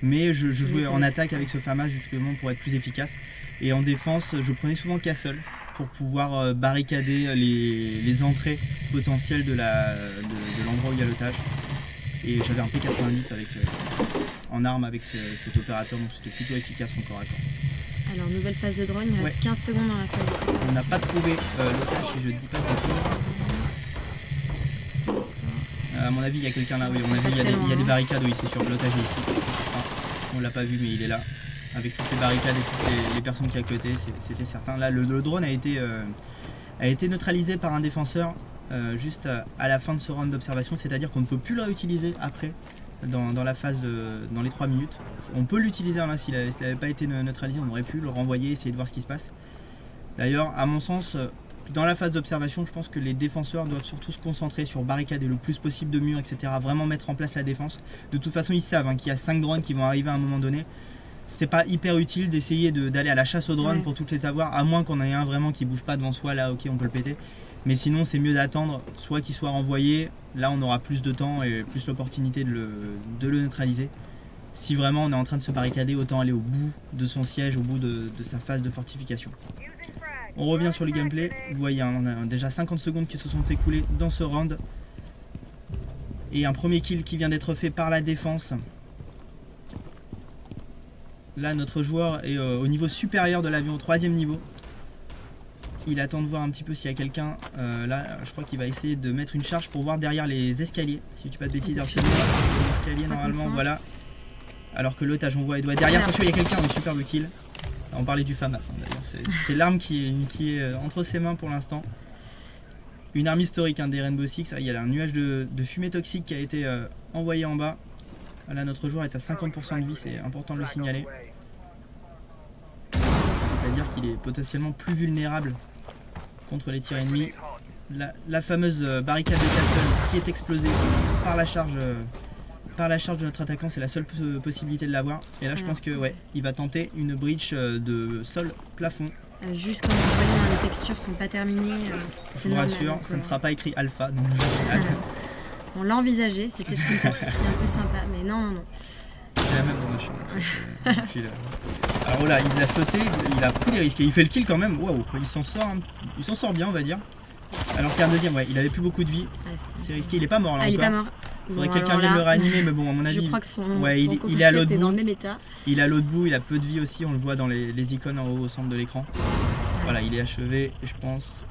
Speaker 5: Mais je jouais en attaque avec ce FAMAS justement pour être plus efficace. Et en défense, je prenais souvent Castle pour pouvoir barricader les entrées potentielles de l'endroit où il y a l'otage. Et j'avais un P90 en arme avec cet opérateur, donc c'était plutôt efficace en corps à corps.
Speaker 6: Alors, nouvelle phase de drone, il reste 15 secondes dans la phase de drone.
Speaker 5: On n'a pas trouvé l'otage, si je dis pas de bêtises. À mon avis, il y a quelqu'un là, oui, à mon avis, il y a des barricades, oui, c'est sûr, l'otage est ici. Enfin, on l'a pas vu, mais il est là. Avec toutes les barricades et toutes les personnes qui à côté, c'était certain. Là, le drone a été neutralisé par un défenseur juste à la fin de ce round d'observation, c'est-à-dire qu'on ne peut plus le réutiliser après dans la phase dans les 3 minutes. On peut l'utiliser là, s'il n'avait pas été neutralisé, on aurait pu le renvoyer, essayer de voir ce qui se passe. D'ailleurs, à mon sens, dans la phase d'observation, je pense que les défenseurs doivent surtout se concentrer sur barricader le plus possible de murs, etc. Vraiment mettre en place la défense. De toute façon, ils savent qu'il y a 5 drones qui vont arriver à un moment donné. C'est pas hyper utile d'essayer d'aller à la chasse aux drones pour toutes les avoir, à moins qu'on ait un vraiment qui bouge pas devant soi, là ok on peut le péter. Mais sinon c'est mieux d'attendre soit qu'il soit renvoyé, là on aura plus de temps et plus l'opportunité de le neutraliser. Si vraiment on est en train de se barricader, autant aller au bout de son siège, au bout de sa phase de fortification. On revient sur le gameplay, vous voyez on a déjà 50 secondes qui se sont écoulées dans ce round. Et un premier kill qui vient d'être fait par la défense. Là, notre joueur est au niveau supérieur de l'avion, au 3e niveau. Il attend de voir un petit peu s'il y a quelqu'un. Là, je crois qu'il va essayer de mettre une charge pour voir derrière les escaliers. Si je ne dis pas de bêtises, c'est l'escalier normalement, voilà. Alors que l'otage, on voit, il doit être derrière. Attention, il y a quelqu'un, un superbe kill. On parlait du FAMAS d'ailleurs. C'est l'arme qui est entre ses mains pour l'instant. Une arme historique des Rainbow Six. Il y a un nuage de fumée toxique qui a été envoyé en bas. Là, notre joueur est à 50% de vie, c'est important de le signaler. C'est-à-dire qu'il est potentiellement plus vulnérable contre les tirs ennemis. La fameuse barricade de Castle qui est explosée par la charge par la charge de notre attaquant, c'est la seule possibilité de l'avoir. Et là, je pense que ouais, il va tenter une breach de sol-plafond.
Speaker 6: Juste comme vous voyez, hein, les textures sont pas terminées.
Speaker 5: Je vous rassure, ça ne sera pas écrit alpha. Donc
Speaker 6: on l'a envisagé, c'est peut-être une tapisserie un peu sympa, mais non.
Speaker 5: C'est la même dans ma chambre. En fait. Alors voilà, il a sauté, il a pris les risques et il fait le kill quand même. Waouh, il s'en sort bien, on va dire. Alors qu'un deuxième, ouais, il avait plus beaucoup de vie. C'est risqué, il est pas mort là encore.
Speaker 6: Il est pas mort.
Speaker 5: Il faudrait que quelqu'un vienne le réanimer, mais bon, à mon avis.
Speaker 6: Je crois que son
Speaker 5: il est à l'autre bout.
Speaker 6: dans le même état.
Speaker 5: Il est à l'autre bout, il a peu de vie aussi, on le voit dans les icônes en haut au centre de l'écran. Voilà, il est achevé, et je pense.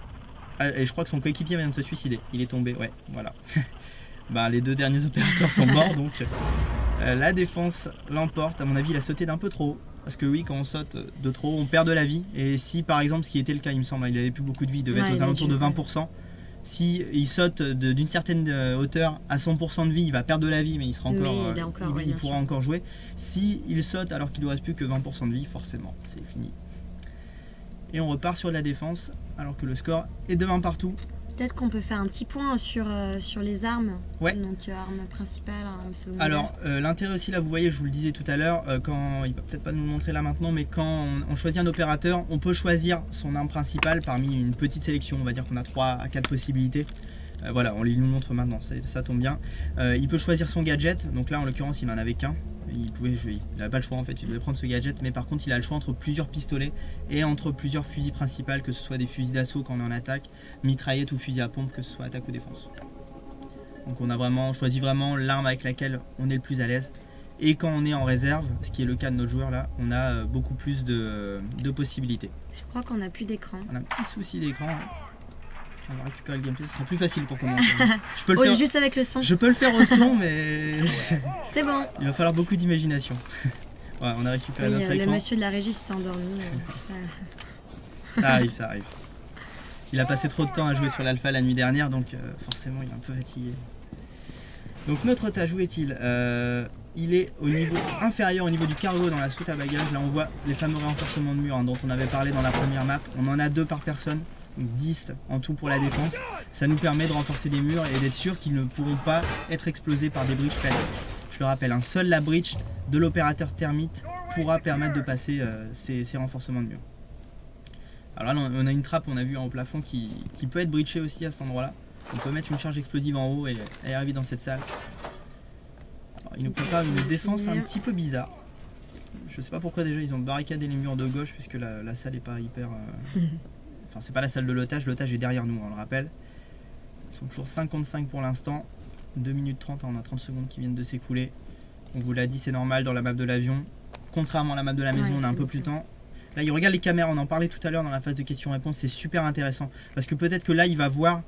Speaker 5: Et je crois que son coéquipier vient de se suicider. Il est tombé, ouais, voilà. Bah, les deux derniers opérateurs sont morts, donc la défense l'emporte. À mon avis, il a sauté d'un peu trop haut. Parce que oui, quand on saute de trop haut, on perd de la vie. Et si par exemple, ce qui était le cas, il me semble, il avait plus beaucoup de vie, il devait être aux alentours de 20%. Si il saute d'une certaine hauteur à 100% de vie, il va perdre de la vie, mais il sera encore, il pourra encore jouer. Si il saute alors qu'il ne reste plus que 20% de vie, forcément, c'est fini. Et on repart sur la défense, alors que le score est de 1 partout.
Speaker 6: Peut-être qu'on peut faire un petit point sur les armes.
Speaker 5: Ouais.
Speaker 6: Donc arme principale, arme secondaire.
Speaker 5: Alors l'intérêt aussi là, vous voyez, je vous le disais tout à l'heure, quand il va peut-être pas nous le montrer là maintenant, mais quand on choisit un opérateur, on peut choisir son arme principale parmi une petite sélection. On va dire qu'on a 3 à 4 possibilités. Voilà, on les nous montre maintenant, ça tombe bien. Il peut choisir son gadget. Donc là, en l'occurrence, il n'en avait qu'un. Il n'avait pas le choix en fait, il devait prendre ce gadget, mais par contre il a le choix entre plusieurs pistolets et entre plusieurs fusils principales, que ce soit des fusils d'assaut quand on est en attaque, mitraillette ou fusil à pompe, que ce soit attaque ou défense. Donc on a choisi vraiment l'arme avec laquelle on est le plus à l'aise. Et quand on est en réserve, ce qui est le cas de notre joueur là, on a beaucoup plus de possibilités.
Speaker 6: Je crois qu'on n'a plus d'écran.
Speaker 5: On a un petit souci d'écran. On va récupérer le gameplay, ce sera plus facile pour commencer. Je peux le faire
Speaker 6: juste avec le son.
Speaker 5: Je peux le faire au son, mais
Speaker 6: c'est bon.
Speaker 5: Il va falloir beaucoup d'imagination. Ouais, on a récupéré notre écran.
Speaker 6: Le monsieur de la régie s'est endormi.
Speaker 5: Ça arrive. Il a passé trop de temps à jouer sur l'alpha la nuit dernière, donc forcément il est un peu fatigué. Donc notre otage, où est-il? Il est au niveau inférieur, au niveau du cargo dans la soute à bagages. Là on voit les fameux renforcements de mur dont on avait parlé dans la première map. On en a 2 par personne. Donc 10 en tout pour la défense. Ça nous permet de renforcer des murs et d'être sûr qu'ils ne pourront pas être explosés par des breaches classiques. Je le rappelle, seule la breach de l'opérateur termite pourra permettre de passer ces renforcements de murs. Alors là on a une trappe, on a vu en haut plafond qui peut être breachée aussi à cet endroit là. On peut mettre une charge explosive en haut et arriver dans cette salle. Alors, il nous prépare une défense un petit peu bizarre. Je sais pas pourquoi déjà ils ont barricadé les murs de gauche, puisque la salle n'est pas hyper... Enfin, c'est pas la salle de l'otage est derrière nous, on le rappelle. Ils sont toujours 55 pour l'instant. 2 minutes 30, on a 30 secondes qui viennent de s'écouler. On vous l'a dit, c'est normal dans la map de l'avion. Contrairement à la map de la maison, on a un peu plus de temps. Là, il regarde les caméras, on en parlait tout à l'heure dans la phase de questions-réponses, c'est super intéressant. Parce que peut-être que là, il va voir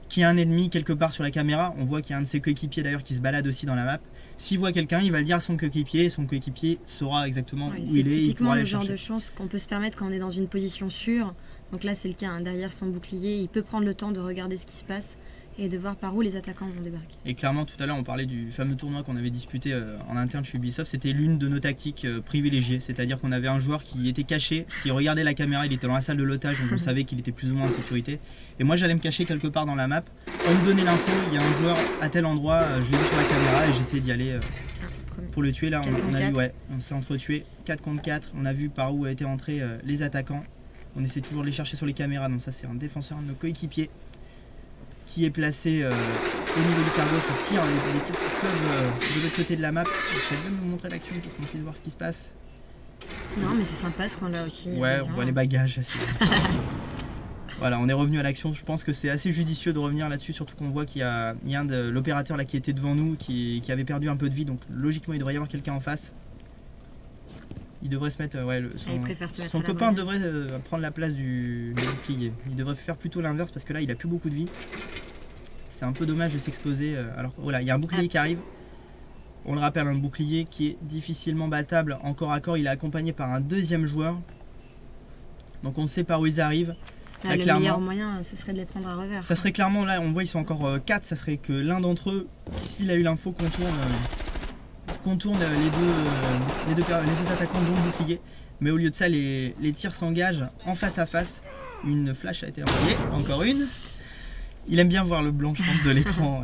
Speaker 5: qu'il y a un ennemi quelque part sur la caméra. On voit qu'il y a un de ses coéquipiers d'ailleurs qui se balade aussi dans la map. S'il voit quelqu'un, il va le dire à son coéquipier, et son coéquipier saura exactement où il est.
Speaker 6: C'est typiquement le genre de chance qu'on peut se permettre quand on est dans une position sûre. Donc là c'est le cas, derrière son bouclier, il peut prendre le temps de regarder ce qui se passe et de voir par où les attaquants vont débarquer.
Speaker 5: Et clairement tout à l'heure on parlait du fameux tournoi qu'on avait disputé en interne chez Ubisoft, c'était l'une de nos tactiques privilégiées, c'est-à-dire qu'on avait un joueur qui était caché, qui regardait la caméra, il était dans la salle de l'otage, donc on savait qu'il était plus ou moins en sécurité. Et moi j'allais me cacher quelque part dans la map, on me donnait l'info, il y a un joueur à tel endroit, je l'ai vu sur la caméra et j'essayais d'y aller pour le tuer. Là on s'est entretué 4 contre 4, on a vu par où étaient entrés les attaquants. On essaie toujours de les chercher sur les caméras, donc ça c'est un défenseur de nos coéquipiers qui est placé au niveau du cargo. Ça tire, les tirs qui peuvent de l'autre côté de la map. Il serait bien de nous montrer l'action pour qu'on puisse voir ce qui se passe.
Speaker 6: Non mais c'est sympa ce qu'on a aussi.
Speaker 5: Ouais, on voit les bagages. Voilà, on est revenu à l'action. Je pense que c'est assez judicieux de revenir là-dessus, surtout qu'on voit qu'il y a un de l'opérateur là qui était devant nous qui avait perdu un peu de vie, donc logiquement il devrait y avoir quelqu'un en face. Il devrait se mettre, son copain devrait prendre la place du bouclier. Il devrait faire plutôt l'inverse parce que là il a plus beaucoup de vie. C'est un peu dommage de s'exposer. Alors voilà, il y a un bouclier qui arrive. On le rappelle, un bouclier qui est difficilement battable en corps à corps. Il est accompagné par un deuxième joueur. Donc on sait par où ils arrivent.
Speaker 6: Là, le meilleur moyen ce serait de les prendre à revers.
Speaker 5: Ça serait clairement, là on voit ils sont encore 4, ça serait que l'un d'entre eux, s'il a eu l'info, contourne les deux attaquants dont le bouclier, mais au lieu de ça les tirs s'engagent en face à face. Une flash a été envoyée, encore une. Il aime bien voir le blanc je pense de l'écran.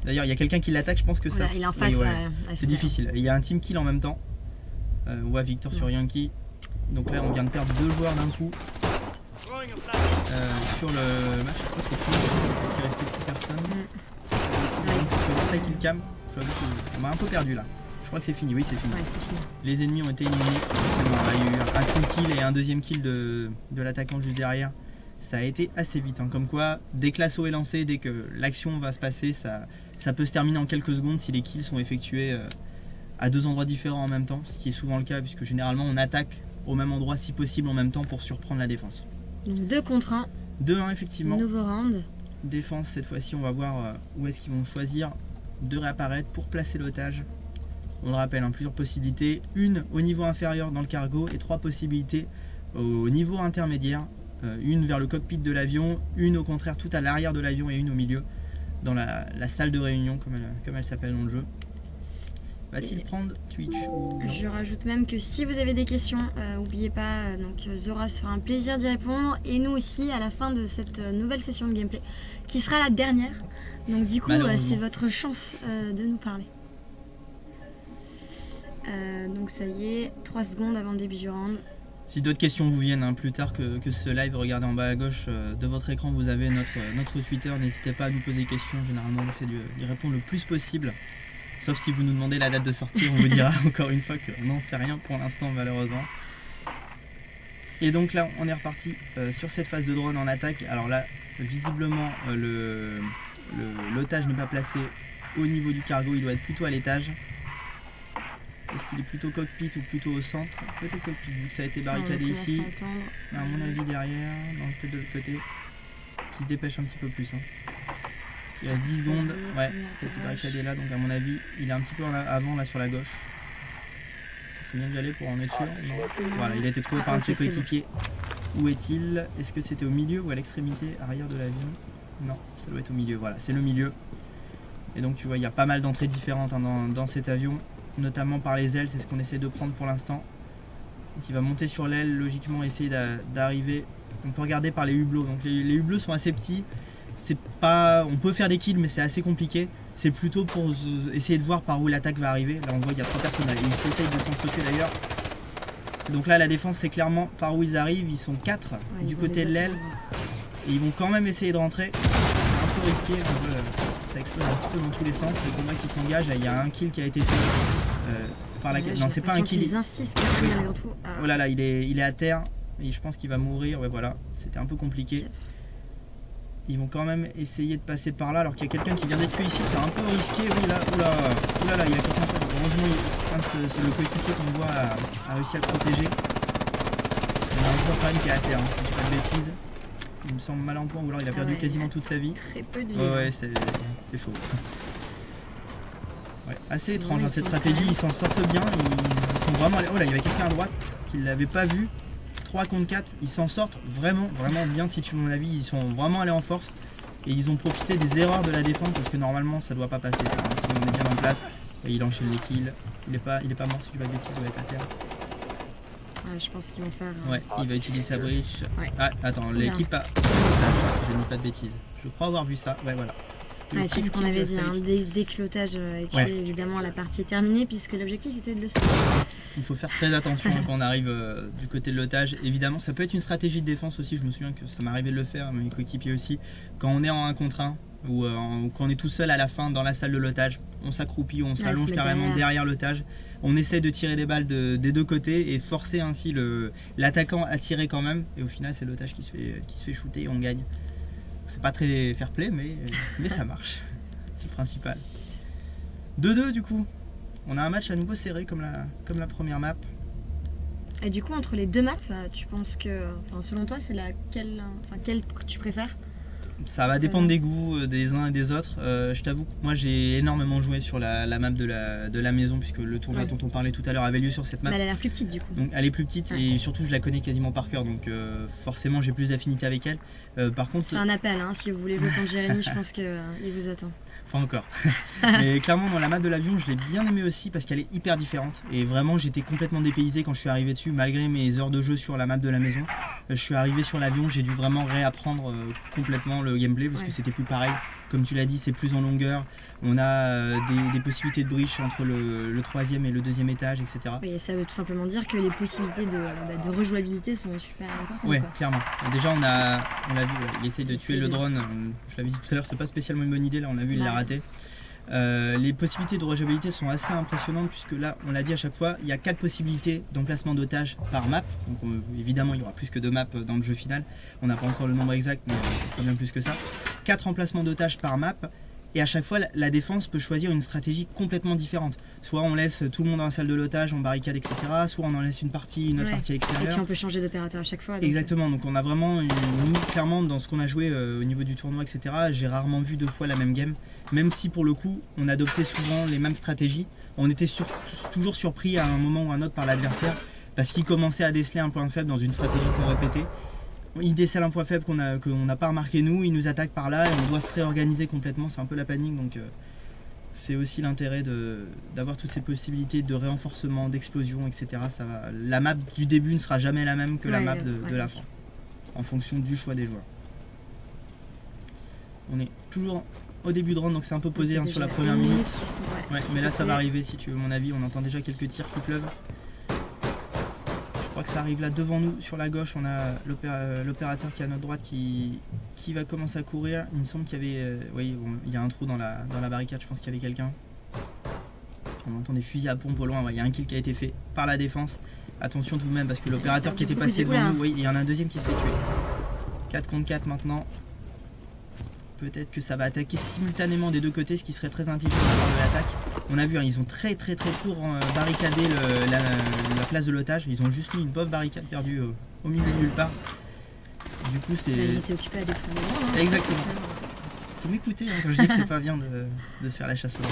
Speaker 5: D'ailleurs, il y a quelqu'un qui l'attaque, je pense que
Speaker 6: Voilà,
Speaker 5: ça...
Speaker 6: il est en face
Speaker 5: oui, ouais.
Speaker 6: à
Speaker 5: C'est
Speaker 6: Esther.
Speaker 5: difficile. Il y a un team kill en même temps. On voit Victor sur Yankee. Donc là, on vient de perdre 2 joueurs d'un coup.
Speaker 1: Throwing a flash.
Speaker 5: Sur le match, je crois que c'est fini. Il restait plus personne. C'est kill cam. J'avoue qu'on m'a un peu perdu là. Je crois que c'est fini, oui c'est fini.
Speaker 6: Ouais, c'est fini.
Speaker 5: Les ennemis ont été éliminés. Forcément, il y a eu un team kill et un deuxième kill de l'attaquant juste derrière. Ça a été assez vite. Hein. Comme quoi, dès que l'assaut est lancé, dès que l'action va se passer, ça peut se terminer en quelques secondes si les kills sont effectués à 2 endroits différents en même temps. Ce qui est souvent le cas puisque généralement on attaque au même endroit si possible en même temps pour surprendre la défense.
Speaker 6: Donc 2 contre 1,
Speaker 5: 2-1 effectivement.
Speaker 6: nouveau round.
Speaker 5: Défense, cette fois-ci, on va voir où est-ce qu'ils vont choisir de réapparaître pour placer l'otage. On le rappelle, hein, plusieurs possibilités. Une au niveau inférieur dans le cargo et 3 possibilités au niveau intermédiaire. Une vers le cockpit de l'avion, une au contraire tout à l'arrière de l'avion et une au milieu, dans la salle de réunion, comme elle s'appelle dans le jeu. Va-t-il prendre Twitch ou non?
Speaker 6: Je rajoute même que si vous avez des questions, n'oubliez pas, donc Zora sera un plaisir d'y répondre. Et nous aussi, à la fin de cette nouvelle session de gameplay, qui sera la dernière. Donc du coup, c'est votre chance de nous parler. Donc ça y est, 3 secondes avant le début du round.
Speaker 5: Si d'autres questions vous viennent hein, plus tard que ce live, regardez en bas à gauche de votre écran, vous avez notre Twitter. N'hésitez pas à nous poser des questions, généralement on essaie d'y répondre le plus possible. Sauf si vous nous demandez la date de sortie, on vous dira encore une fois qu'on n'en sait rien pour l'instant malheureusement. Et donc là on est reparti sur cette phase de drone en attaque. Alors là visiblement l'otage n'est pas placé au niveau du cargo, il doit être plutôt à l'étage. Est-ce qu'il est plutôt cockpit ou plutôt au centre? Peut-être cockpit vu que ça a été barricadé ici. À mon avis derrière, peut-être de l'autre côté. Qui se dépêche un petit peu plus. Hein. Parce qu'il reste 10 secondes. Ouais, ça a été barricadé là, donc à mon avis, il est un petit peu avant là sur la gauche. Ça serait bien d'y aller pour en être sûr. Non. Voilà, il a été trouvé par un de ses coéquipiers. Où est-il? Est-ce que c'était au milieu ou à l'extrémité arrière de l'avion? Non, ça doit être au milieu. Voilà, c'est le milieu. Et donc tu vois, il y a pas mal d'entrées différentes hein, dans cet avion. Notamment par les ailes, c'est ce qu'on essaie de prendre pour l'instant. Donc il va monter sur l'aile, logiquement essayer d'arriver. On peut regarder par les hublots. Donc les hublots sont assez petits. C'est pas, on peut faire des kills, mais c'est assez compliqué. C'est plutôt pour essayer de voir par où l'attaque va arriver. Là on voit il y a 3 personnes. Ils essayent de s'entretuer d'ailleurs. Donc là la défense c'est clairement par où ils arrivent. Ils sont 4 du côté de l'aile. Et ils vont quand même essayer de rentrer. C'est un peu risqué. Ça explose un petit peu dans tous les sens. Les combats qui s'engagent. Il y a un kill qui a été fait par la... Non, c'est pas un kill.
Speaker 6: Ils insistent malgré tout.
Speaker 5: Oh là là, il est à terre. Et je pense qu'il va mourir. Ouais, voilà. C'était un peu compliqué. Ils vont quand même essayer de passer par là alors qu'il y a quelqu'un qui vient d'être tué ici. C'est un peu risqué. Oui, là, oula, il y a quelqu'un. Heureusement, le coéquipier qu'on voit a réussi à le protéger. Il y a un joueur quand même qui est à terre, hein, si je dis pas de bêtises. Il me semble mal en point, ou alors il a perdu quasiment toute sa vie.
Speaker 6: Très peu de vie.
Speaker 5: Ouais, c'est chaud. Ouais, assez étrange hein, cette stratégie, ils s'en sortent bien. Ils sont vraiment allés... Oh là, il y avait quelqu'un à droite qui ne l'avait pas vu. 3 contre 4, ils s'en sortent vraiment bien si tu veux mon avis. Ils sont vraiment allés en force. Et ils ont profité des erreurs de la défense parce que normalement ça doit pas passer ça. Hein, si on est bien en place, et il enchaîne les kills. Il est pas mort si tu vas de bêtises, il doit être à terre.
Speaker 6: Ouais, je pense qu'ils vont faire...
Speaker 5: Ouais, il va utiliser sa breach.
Speaker 6: Ouais.
Speaker 5: Ah, attends, l'équipe a... si je ne dis pas de bêtises. Je crois avoir vu ça, ouais voilà.
Speaker 6: Ouais, c'est ce qu'on avait dit, hein. Dès que l'otage est tué, évidemment la partie est terminée puisque l'objectif était de le sauver.
Speaker 5: Il faut faire très attention quand on arrive du côté de l'otage. Évidemment, ça peut être une stratégie de défense aussi, je me souviens que ça m'est arrivé de le faire, mes coéquipiers aussi. Quand on est en 1 contre 1, ou quand on est tout seul à la fin dans la salle de l'otage, on s'accroupit, on s'allonge carrément derrière l'otage. On essaie de tirer des balles des 2 côtés et forcer ainsi l'attaquant à tirer quand même. Et au final, c'est l'otage qui se fait shooter et on gagne. C'est pas très fair play, mais ça marche. C'est le principal. 2-2 du coup. On a un match à nouveau serré comme la première map.
Speaker 6: Et du coup, entre les 2 maps, tu penses que... Enfin, selon toi, c'est laquelle que tu préfères?
Speaker 5: Ça va dépendre des goûts des uns et des autres. Je t'avoue que moi j'ai énormément joué sur la map de la maison puisque le tournoi dont on parlait tout à l'heure avait lieu sur cette map.
Speaker 6: Mais elle a l'air plus petite du coup.
Speaker 5: Donc elle est plus petite et surtout je la connais quasiment par cœur donc forcément j'ai plus d'affinité avec elle. Par contre,
Speaker 6: c'est un appel hein, si vous voulez jouer contre Jérémy, je pense qu'il vous attend.
Speaker 5: Pas encore. Mais clairement, dans la map de l'avion, je l'ai bien aimé aussi parce qu'elle est hyper différente. Et vraiment, j'étais complètement dépaysé quand je suis arrivé dessus, malgré mes heures de jeu sur la map de la maison. Je suis arrivé sur l'avion, j'ai dû vraiment réapprendre complètement le gameplay parce que c'était plus pareil. Comme tu l'as dit, c'est plus en longueur. On a des possibilités de breach entre le troisième et le deuxième étage, etc.
Speaker 6: Oui, ça veut tout simplement dire que les possibilités de rejouabilité sont super importantes.
Speaker 5: Ouais,
Speaker 6: quoi.
Speaker 5: clairement. Déjà, on l'a vu, il essaye de tuer le drone. Je l'avais dit tout à l'heure, c'est pas spécialement une bonne idée. Là, on l'a vu, il l'a raté. Les possibilités de rejouabilité sont assez impressionnantes puisque là, on l'a dit à chaque fois, il y a 4 possibilités d'emplacement d'otages par map. Donc évidemment, il y aura plus que 2 maps dans le jeu final. On n'a pas encore le nombre exact, mais ça sera bien plus que ça. 4 emplacements d'otages par map. Et à chaque fois, la défense peut choisir une stratégie complètement différente. Soit on laisse tout le monde dans la salle de l'otage, on barricade, etc. Soit on en laisse une autre partie à l'extérieur.
Speaker 6: Et puis on peut changer d'opérateur à chaque fois.
Speaker 5: Exactement, donc on a vraiment, clairement dans ce qu'on a joué au niveau du tournoi, etc. J'ai rarement vu 2 fois la même game. Même si pour le coup, on adoptait souvent les mêmes stratégies. On était toujours surpris à un moment ou à un autre par l'adversaire. Parce qu'il commençait à déceler un point faible dans une stratégie qu'on répétait. Il décèle un point faible qu'on n'a pas remarqué nous, il nous attaque par là et on doit se réorganiser complètement, c'est un peu la panique, donc c'est aussi l'intérêt d'avoir toutes ces possibilités de réenforcement, d'explosion, etc. La map du début ne sera jamais la même que la map de la fin, en fonction du choix des joueurs. On est toujours au début de round, donc c'est un peu posé sur la première minute. Mais là ça va arriver si tu veux mon avis, on entend déjà quelques tirs qui pleuvent. Je crois que ça arrive là devant nous, sur la gauche, on a l'opérateur qui est à notre droite qui va commencer à courir. Il me semble qu'il y avait, oui, bon, il y a un trou dans la barricade, je pense qu'il y avait quelqu'un. On entend des fusils à pompe au loin, il y a un kill qui a été fait par la défense. Attention tout de même parce que l'opérateur qui était passé devant nous, oui, il y en a un deuxième qui s'est tué. 4 contre 4 maintenant. Peut-être que ça va attaquer simultanément des deux côtés, ce qui serait très intelligent de la part de l'attaque. On a vu, hein, ils ont très court barricadé la place de l'otage. Ils ont juste mis une pauvre barricade perdue au milieu de nulle part. Du coup, c'est.
Speaker 6: Ils étaient occupés à détruire les gens. Hein.
Speaker 5: Exactement. Faut m'écouter hein, quand je dis que c'est pas bien de se faire la chasse au loup.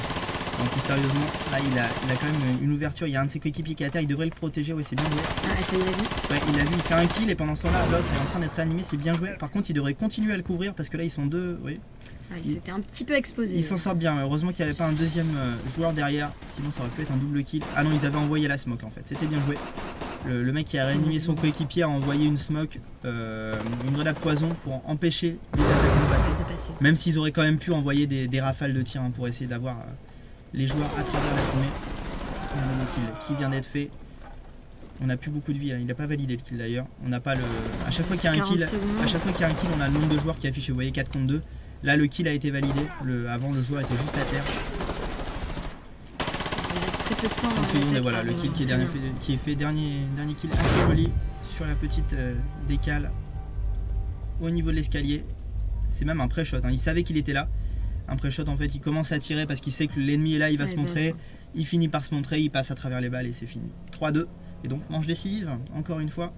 Speaker 5: Donc sérieusement, là il a quand même une ouverture, il y a un de ses coéquipiers qui est à terre, il devrait le protéger, ouais c'est bien joué.
Speaker 6: Ah ça il l'a vu.
Speaker 5: Ouais il l'a vu, il fait un kill et pendant ce temps là l'autre est en train d'être réanimé, c'est bien joué. Par contre il devrait continuer à le couvrir parce que là ils sont deux, oui.
Speaker 6: Ah, il s'était un petit peu exposé.
Speaker 5: Il s'en sort bien, heureusement qu'il n'y avait pas un deuxième joueur derrière, sinon ça aurait pu être un double kill. Ah non ils avaient envoyé la smoke en fait, c'était bien joué. Le mec qui a réanimé son coéquipier a envoyé une smoke, une grenade poison pour empêcher les attaques de passer. Même s'ils auraient quand même pu envoyer des rafales de tir hein, pour essayer d'avoir les joueurs à travers la fumée. On a le kill qui vient d'être fait. On n'a plus beaucoup de vie, hein. Il n'a pas validé le kill d'ailleurs. On n'a pas le. À chaque fois qu'il y a un kill, on a le nombre de joueurs qui est affiché. Vous voyez 4 contre 2. Là le kill a été validé. Avant le joueur était juste à terre.
Speaker 6: Il reste très peu de temps.
Speaker 5: Et voilà le kill qui est fait dernier kill assez joli sur la petite décale au niveau de l'escalier. C'est même un pré-shot, hein. Il savait qu'il était là. Un pré-shot en fait il commence à tirer parce qu'il sait que l'ennemi est là, il va se montrer, il finit par se montrer, il passe à travers les balles et c'est fini. 3-2 et donc manche décisive encore une fois.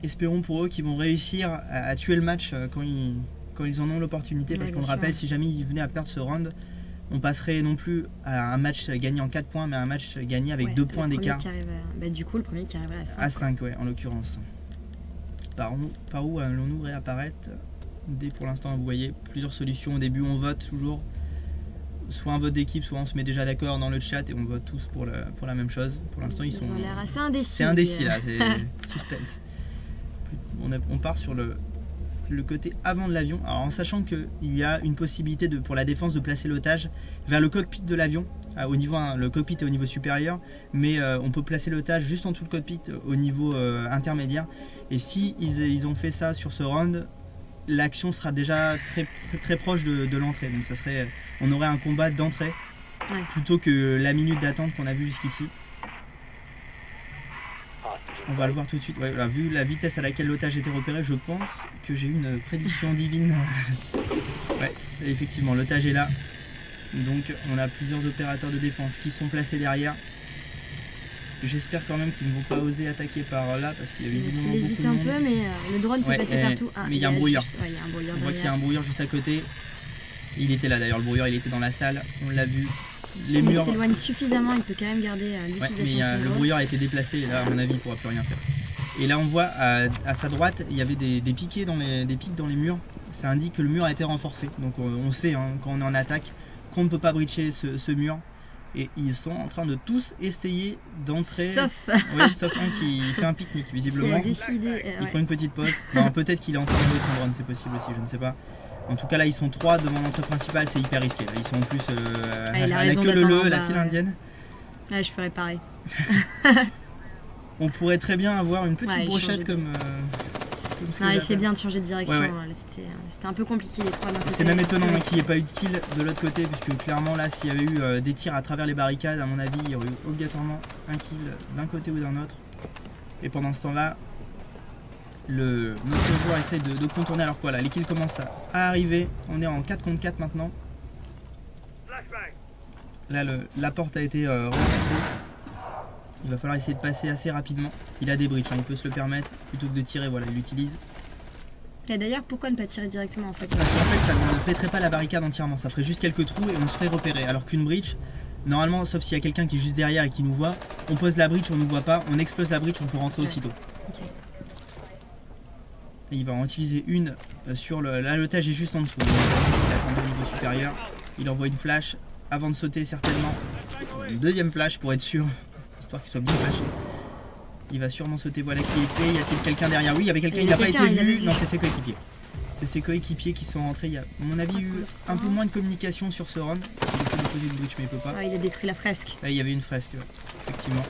Speaker 5: Espérons pour eux qu'ils vont réussir à tuer le match quand ils en ont l'opportunité parce qu'on le rappelle si jamais ils venaient à perdre ce round, on passerait non plus à un match gagné en 4 points mais à un match gagné avec 2 points d'écart.
Speaker 6: Du coup le premier qui arriverait à 5.
Speaker 5: À 5 ouais en l'occurrence. Par où allons-nous réapparaître? Dès pour l'instant vous voyez plusieurs solutions. Au début on vote toujours soit un vote d'équipe soit on se met déjà d'accord dans le chat et on vote tous pour la même chose. Pour l'instant ils ont
Speaker 6: l'air assez indécis.
Speaker 5: C'est indécis là, c'est suspense. On part sur le côté avant de l'avion, alors en sachant qu'il y a une possibilité pour la défense de placer l'otage vers le cockpit de l'avion. Le cockpit est au niveau supérieur, mais on peut placer l'otage juste en dessous du cockpit au niveau intermédiaire. Et si ils ont fait ça sur ce round, l'action sera déjà très proche de l'entrée. Donc ça serait, on aurait un combat d'entrée plutôt que la minute d'attente qu'on a vu jusqu'ici. On va le voir tout de suite. Ouais, voilà, vu la vitesse à laquelle l'otage était repéré, je pense que j'ai eu une prédiction divine. Ouais, effectivement, l'otage est là. Donc on a plusieurs opérateurs de défense qui sont placés derrière. J'espère quand même qu'ils ne vont pas oser attaquer par là parce qu'il y a visiblement
Speaker 6: il hésite un peu mais le drone peut passer partout.
Speaker 5: Mais il y a un brouillard.
Speaker 6: On
Speaker 5: voit qu'il y a un brouillard juste à côté. Il était là d'ailleurs, le brouillard il était dans la salle, on l'a vu.
Speaker 6: S'il s'éloigne suffisamment, il peut quand même garder l'utilisation de
Speaker 5: le brouillard a été déplacé et là à mon avis il ne pourra plus rien faire. Et là on voit à sa droite il y avait des piquets des pics dans les murs. Ça indique que le mur a été renforcé. Donc on sait hein, quand on est en attaque qu'on ne peut pas breacher ce mur. Et ils sont en train de tous essayer d'entrer.
Speaker 6: Sauf
Speaker 5: sauf un qui fait un pique-nique visiblement.
Speaker 6: qui a décidé.
Speaker 5: Il prend une petite pause. Non, peut-être qu'il est en train de jouer son drone, c'est possible aussi, je ne sais pas. En tout cas là ils sont 3 devant l'entrée principale, c'est hyper risqué. Là. Ils sont en plus à la queue leu, la file indienne.
Speaker 6: Ouais, je ferais pareil.
Speaker 5: On pourrait très bien avoir une petite brochette comme
Speaker 6: il fait bien de changer de direction.
Speaker 5: Ouais.
Speaker 6: C'était un peu compliqué les 3 d'un côté.
Speaker 5: C'est même étonnant qu'il n'y ait pas eu de kill de l'autre côté, puisque clairement là s'il y avait eu des tirs à travers les barricades, à mon avis il y aurait eu obligatoirement un kill d'un côté ou d'un autre. Et pendant ce temps là, notre joueur essaye de contourner, alors quoi là, les kills commencent à arriver. On est en 4 contre 4 maintenant. Là la porte a été renversée. Il va falloir essayer de passer assez rapidement. Il a des breaches, hein, il peut se le permettre. Plutôt que de tirer, voilà, il l'utilise.
Speaker 6: Et d'ailleurs, pourquoi ne pas tirer directement en fait?
Speaker 5: Parce qu'en fait, ça ne pèterait pas la barricade entièrement. Ça ferait juste quelques trous et on se ferait repérer. Alors qu'une breach, normalement, sauf s'il y a quelqu'un qui est juste derrière et qui nous voit, on pose la breach, on ne nous voit pas. On explose la breach, on peut rentrer aussitôt.
Speaker 6: Okay.
Speaker 5: Et il va en utiliser une sur là, l'otage est juste en dessous. Il attend au niveau supérieur. Il envoie une flash avant de sauter certainement. Une deuxième flash pour être sûr. Qu'il soit bien flashé. Il va sûrement sauter, voilà qui est fait. Y a-t-il quelqu'un derrière? Oui, il y avait quelqu'un, il n'a pas été vu. Non, c'est ses coéquipiers. C'est ses coéquipiers qui sont rentrés. Il y a, à mon avis, eu un peu moins de communication sur ce run. Il essaie de poser une breach, mais il peut pas.
Speaker 6: Ah, il a détruit la fresque.
Speaker 5: Là, il y avait une fresque, effectivement.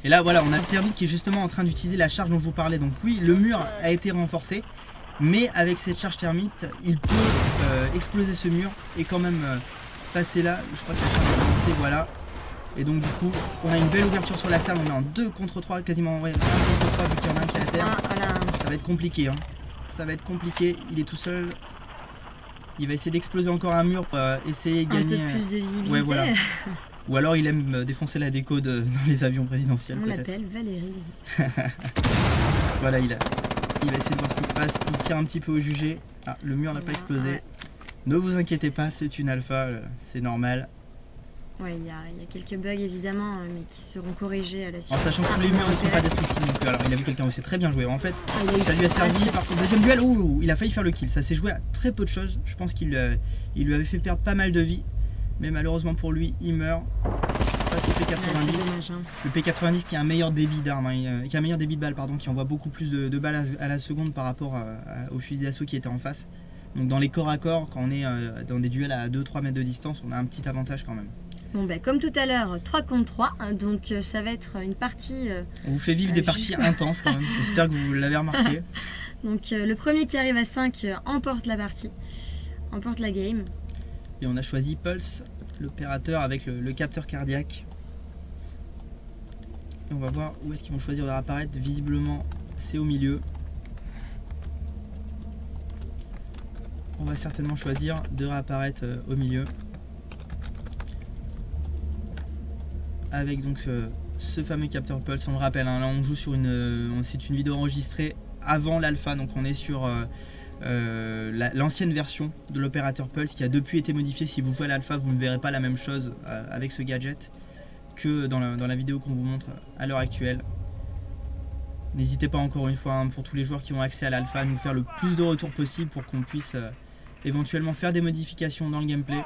Speaker 5: Et là, voilà, on a le thermite qui est justement en train d'utiliser la charge dont je vous parlais. Donc, oui, le mur a été renforcé, mais avec cette charge thermite, il peut exploser ce mur et quand même passer là. Je crois que la charge est avancée, voilà. Et donc du coup on a une belle ouverture sur la salle, on est en 2 contre 3 quasiment, ouais, 1 contre 3 vu qu'il y en a un qui est à terre.
Speaker 6: Voilà.
Speaker 5: Ça va être compliqué hein. Ça va être compliqué, il est tout seul. Il va essayer d'exploser encore un mur pour essayer de gagner.
Speaker 6: Un peu plus de visibilité.
Speaker 5: Ouais, voilà. Ou alors il aime défoncer la déco dans les avions présidentiels.
Speaker 6: On l'appelle Valérie.
Speaker 5: Voilà, il va essayer de voir ce qui se passe, il tire un petit peu au jugé. Ah, le mur n'a pas explosé.
Speaker 6: Ouais.
Speaker 5: Ne vous inquiétez pas, c'est une alpha, c'est normal.
Speaker 6: Ouais, il y a quelques bugs évidemment, mais qui seront corrigés à la suite.
Speaker 5: En sachant que tous les murs ne sont pas destructibles non plus. Alors il a vu quelqu'un aussi très bien joué. En fait, ça lui a servi. Par contre, deuxième duel, il a failli faire le kill. Ça s'est joué à très peu de choses. Je pense qu'il lui avait fait perdre pas mal de vie. Mais malheureusement pour lui, il meurt. Ça c'est P90.
Speaker 6: Ouais, c'est dommage, hein.
Speaker 5: Le P90 qui a un meilleur débit d'armes, hein, qui a un meilleur débit de balles, pardon, qui envoie beaucoup plus de balles à la seconde par rapport au fusil d'assaut qui était en face. Donc dans les corps à corps, quand on est dans des duels à 2-3 mètres de distance, on a un petit avantage quand même.
Speaker 6: Bon bah comme tout à l'heure, 3 contre 3, donc ça va être une partie...
Speaker 5: on vous fait vivre des parties intenses quand même, j'espère que vous l'avez remarqué.
Speaker 6: Donc le premier qui arrive à 5 emporte la partie, emporte la game.
Speaker 5: Et on a choisi Pulse, l'opérateur avec le capteur cardiaque. Et on va voir où est-ce qu'ils vont choisir de réapparaître, visiblement c'est au milieu. On va certainement choisir de réapparaître au milieu. Avec donc ce fameux capteur Pulse, on le rappelle, hein, là on joue sur c'est une vidéo enregistrée avant l'alpha, donc on est sur l'ancienne version de l'opérateur Pulse qui a depuis été modifiée. Si vous jouez à l'alpha, vous ne verrez pas la même chose avec ce gadget que dans la vidéo qu'on vous montre à l'heure actuelle. N'hésitez pas encore une fois, hein, pour tous les joueurs qui ont accès à l'alpha, à nous faire le plus de retours possible pour qu'on puisse éventuellement faire des modifications dans le gameplay.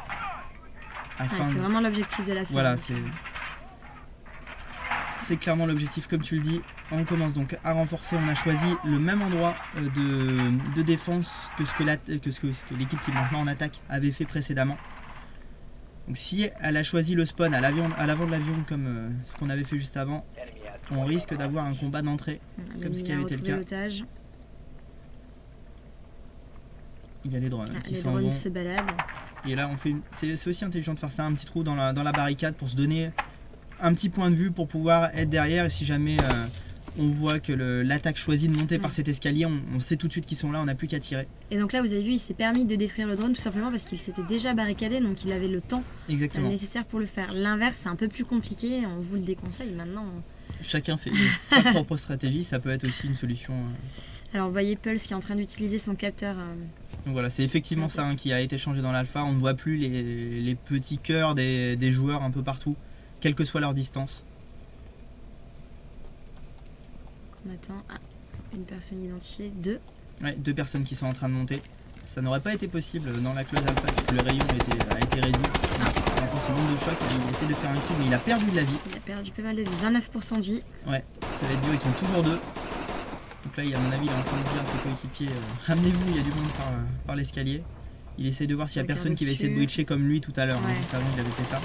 Speaker 6: C'est vraiment l'objectif de la fin.
Speaker 5: Voilà, c'est clairement l'objectif, comme tu le dis. On commence donc à renforcer. On a choisi le même endroit de défense que ce que l'équipe qui est maintenant en attaque avait fait précédemment. Donc si elle a choisi le spawn à l'avant de l'avion comme ce qu'on avait fait juste avant, on risque d'avoir un combat d'entrée comme ce qui avait été le cas. Il y a les drones qui s'en vont.
Speaker 6: Se baladent.
Speaker 5: Et là on fait c'est aussi intelligent de faire ça, un petit trou dans la barricade pour se donner un petit point de vue pour pouvoir être derrière. Et si jamais on voit que l'attaque choisit de monter par cet escalier, on sait tout de suite qu'ils sont là, on n'a plus qu'à tirer.
Speaker 6: Et donc là vous avez vu, il s'est permis de détruire le drone tout simplement parce qu'il s'était déjà barricadé, donc il avait le temps nécessaire pour le faire. L'inverse c'est un peu plus compliqué, on vous le déconseille maintenant.
Speaker 5: Chacun fait sa propre stratégie, ça peut être aussi une solution.
Speaker 6: Alors vous voyez Pulse qui est en train d'utiliser son capteur.
Speaker 5: Donc voilà, c'est effectivement ça qui a été changé dans l'alpha. On ne voit plus les petits cœurs des joueurs un peu partout, quelle que soit leur distance.
Speaker 6: On attend. Ah, une personne identifiée. 2.
Speaker 5: Ouais, 2 personnes qui sont en train de monter. Ça n'aurait pas été possible dans la close alpha puisque le rayon a été réduit. Maintenant c'est bombe de choc, il essaie de faire un kill mais il a perdu de la vie.
Speaker 6: Il a perdu pas mal de vie, 29% de vie.
Speaker 5: Ouais, ça va être dur, ils sont toujours 2. Donc là, à mon avis, il est en train de dire à ses coéquipiers ramenez-vous, il y a du monde par l'escalier. Il essaie de voir s'il y a personne qui va essayer de breacher comme lui tout à l'heure.
Speaker 6: Ouais.
Speaker 5: Juste avant, il avait fait ça.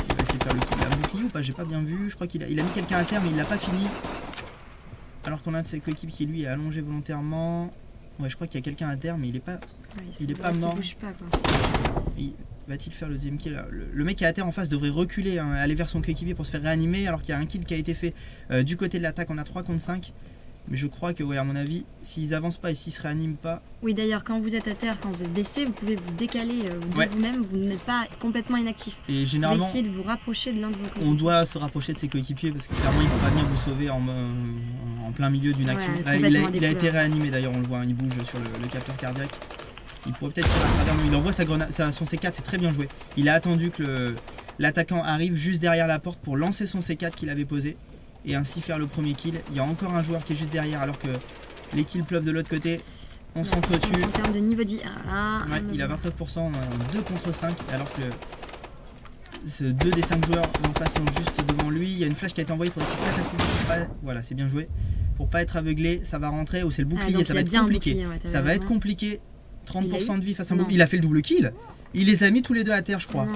Speaker 5: Il va essayer de faire le kill. Il a un bouclier ou pas? J'ai pas bien vu. Je crois qu'il a mis quelqu'un à terre mais il l'a pas fini. Alors qu'on a un de ses coéquipiers qui lui est allongé volontairement. Ouais, je crois qu'il y a quelqu'un à terre mais il est pas,
Speaker 6: Ouais,
Speaker 5: il est pas mort.
Speaker 6: Il bouge pas quoi.
Speaker 5: Va-t-il faire le deuxième kill? Le mec qui est à terre en face devrait reculer, hein, aller vers son coéquipier pour se faire réanimer alors qu'il y a un kill qui a été fait du côté de l'attaque. On a 3 contre 5. Mais je crois que, ouais, à mon avis, s'ils avancent pas et s'ils se réaniment pas...
Speaker 6: Oui, d'ailleurs, quand vous êtes à terre, quand vous êtes blessé, vous pouvez vous décaler de vous-même, vous n'êtes pas complètement inactif.
Speaker 5: Et
Speaker 6: Vous
Speaker 5: généralement,
Speaker 6: essayez de vous rapprocher de l'un de vos coéquipiers.
Speaker 5: on doit se rapprocher de ses coéquipiers parce que clairement, il ne peut pas venir vous sauver en plein milieu d'une action.
Speaker 6: Ouais,
Speaker 5: Là, il
Speaker 6: complètement
Speaker 5: a
Speaker 6: découvert.
Speaker 5: été réanimé d'ailleurs, on le voit, hein, il bouge sur le capteur cardiaque. Il pourrait peut-être tirer à travers, mais il envoie sa grenade, son C4, c'est très bien joué. Il a attendu que l'attaquant arrive juste derrière la porte pour lancer son C4 qu'il avait posé et ainsi faire le premier kill. Il y a encore un joueur qui est juste derrière alors que les kills pleuvent de l'autre côté. On s'entretue.
Speaker 6: En termes de niveau de vie, ah là,
Speaker 5: Ouais, il a 29% en 2 contre 5 alors que 2 des 5 joueurs en face sont juste devant lui. Il y a une flash qui a été envoyée, il faudrait qu'il se catapulte. Voilà, c'est bien joué. Pour pas être aveuglé, ça va rentrer. Oh, c'est le bouclier,
Speaker 6: donc
Speaker 5: ça
Speaker 6: il
Speaker 5: va
Speaker 6: a
Speaker 5: être
Speaker 6: bien un
Speaker 5: compliqué.
Speaker 6: bouclier, ouais, t'avais
Speaker 5: Ça va être
Speaker 6: raison.
Speaker 5: compliqué. 30% de vie face à un
Speaker 6: Non.
Speaker 5: bouclier. Il a fait le double kill. Il les a mis tous les deux à terre, je crois.
Speaker 6: Non.